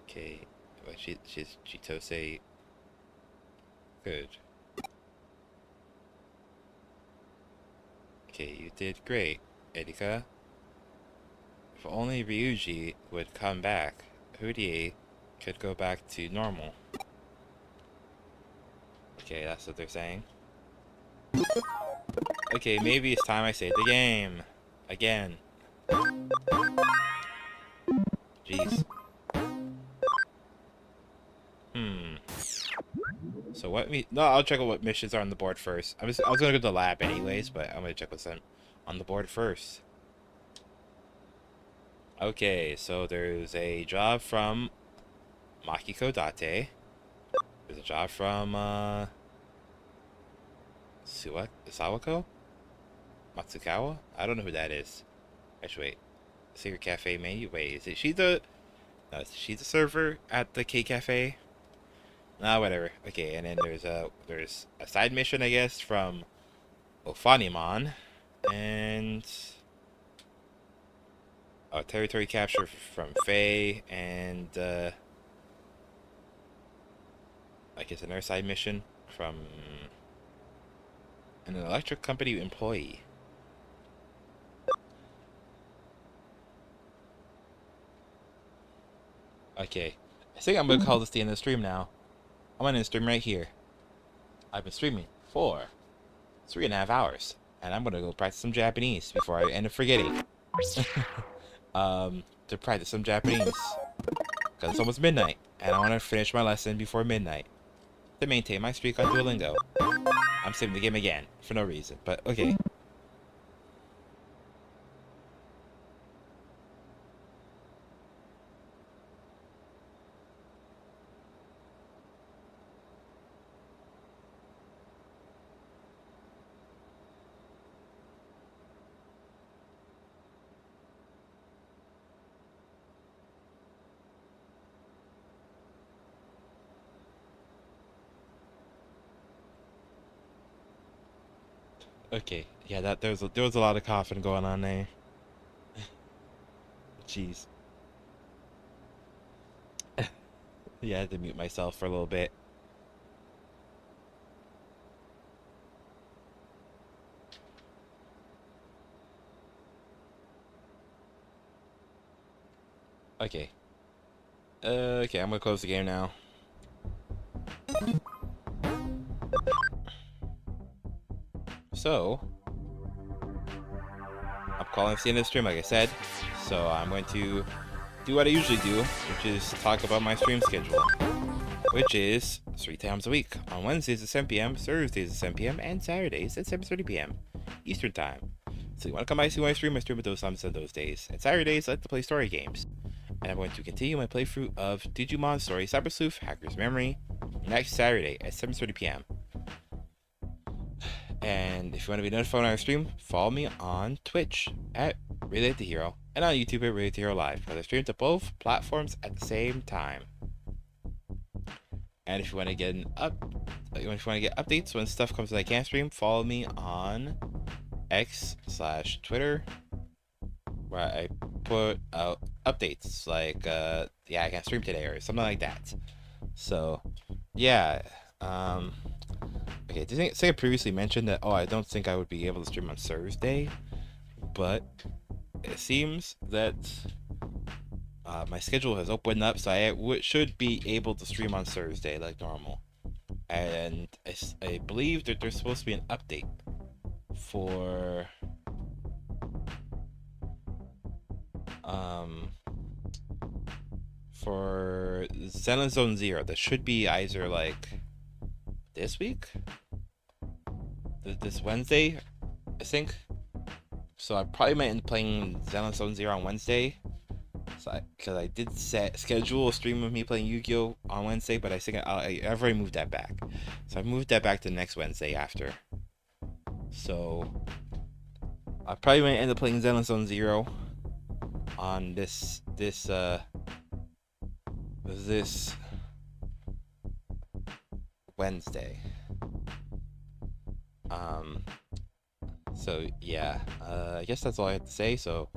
Speaker 1: Okay. Well, she's Chitose. Good. Okay, you did great, Erika. If only Ryuji would come back, Houdier could go back to normal. Okay, that's what they're saying. Okay, maybe it's time I save the game. Again. Jeez. So what no, I'll check out what missions are on the board first. I was gonna go to the lab anyways, but I'm gonna check what's on the board first. Okay, so there's a job from Makiko Date. There's a job from Sawako? Matsukawa? I don't know who that is. Actually, wait. Secret Cafe menu? Wait, is it she the... No, is she the server at the K Cafe? Nah, whatever. Okay, and then there's a side mission, I guess, from Ofanimon. And... Oh, territory capture from Faye, and, I guess another side mission from an electric company employee. Okay, I think I'm gonna call this the end of the stream now. I'm gonna stream right here. I've been streaming for 3.5 hours, and I'm gonna go practice some Japanese before I end up forgetting. To practice some Japanese, because it's almost midnight, and I want to finish my lesson before midnight to maintain my streak on Duolingo. I'm saving the game again for no reason, but okay. Okay, yeah, there was a lot of coughing going on there. Jeez. Yeah, I had to mute myself for a little bit. Okay. Okay, I'm gonna close the game now. So, I'm calling this the end of the stream, like I said. So I'm going to do what I usually do, which is talk about my stream schedule, which is 3 times a week. On Wednesdays at 7 p.m., Thursdays at 7 p.m., and Saturdays at 7:30 p.m. Eastern Time. So you want to come by see my stream at those times on those days. And Saturdays, I like to play story games. And I'm going to continue my playthrough of Digimon Story Cyber Sleuth Hacker's Memory next Saturday at 7:30 p.m. And if you want to be notified when I stream, follow me on Twitch at Relate the Hero and on YouTube at Relate the Hero Live, where I stream to both platforms at the same time. And if you want to get updates when stuff comes that I can't stream, follow me on X/Twitter, where I put out updates like yeah, I can't stream today or something like that. So yeah, okay, I think I previously mentioned that I don't think I would be able to stream on Thursday, but it seems that my schedule has opened up, so I should be able to stream on Thursday like normal. And I believe that there's supposed to be an update for Zenless Zone Zero. That should be either like this week, this Wednesday, I think. So I probably might end up playing Zenless Zone Zero on Wednesday. So because I did schedule a stream of me playing Yu-Gi-Oh on Wednesday, but I think I've already moved that back. So I've moved that back to next Wednesday after. So I probably might end up playing Zenless Zone Zero on this Wednesday. So yeah, I guess that's all I have to say. So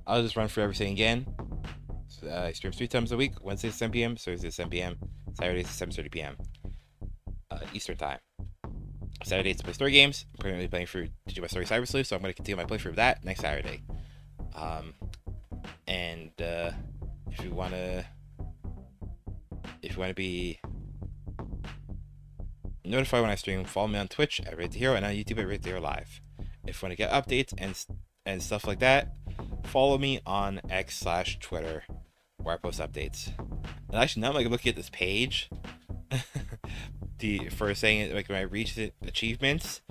Speaker 1: I'll just run through everything again. So, I stream 3 times a week: Wednesdays at 7 p.m., Thursdays at 7 p.m., Saturdays at 7:30 p.m. Eastern Time. Saturdays to play story games. I'm currently playing through Digimon Story Cyber Sleuth, so I'm going to continue my playthrough of that next Saturday. And if you want to be notified when I stream, follow me on Twitch at Rate the Hero and on YouTube at Rate the Hero Live. If you want to get updates and stuff like that, follow me on X/Twitter, where I post updates. And actually, now I'm like looking at this page, for saying like when I reach the achievements,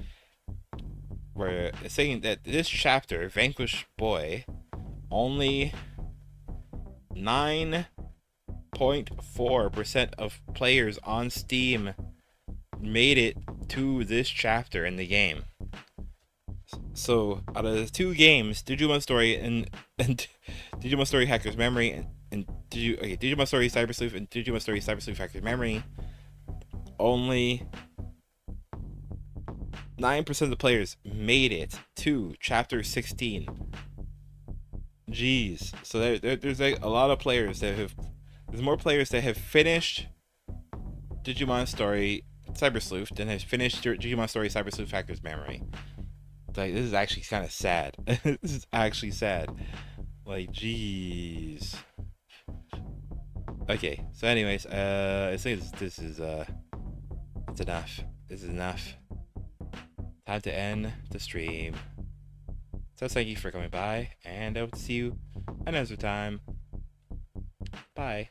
Speaker 1: where it's saying that this chapter, Vanquish Boy, only 9.4% of players on Steam made it to this chapter in the game. So out of the 2 games, Digimon Story and Digimon Story Hacker's Memory and Digimon Story Cyber Sleuth and Digimon Story Cyber Sleuth Hacker's Memory, only 9% of the players made it to chapter 16. Jeez. So there's like a lot of players there's more players that have finished Digimon Story Cyber Sleuth than has finished Digimon Story Cyber Sleuth Hacker's Memory. Like, this is actually kind of sad. This is actually sad. Like, jeez. Okay, so anyways, I think this is it's enough. This is enough. Time to end the stream. So thank you for coming by, and I hope to see you another time. Bye.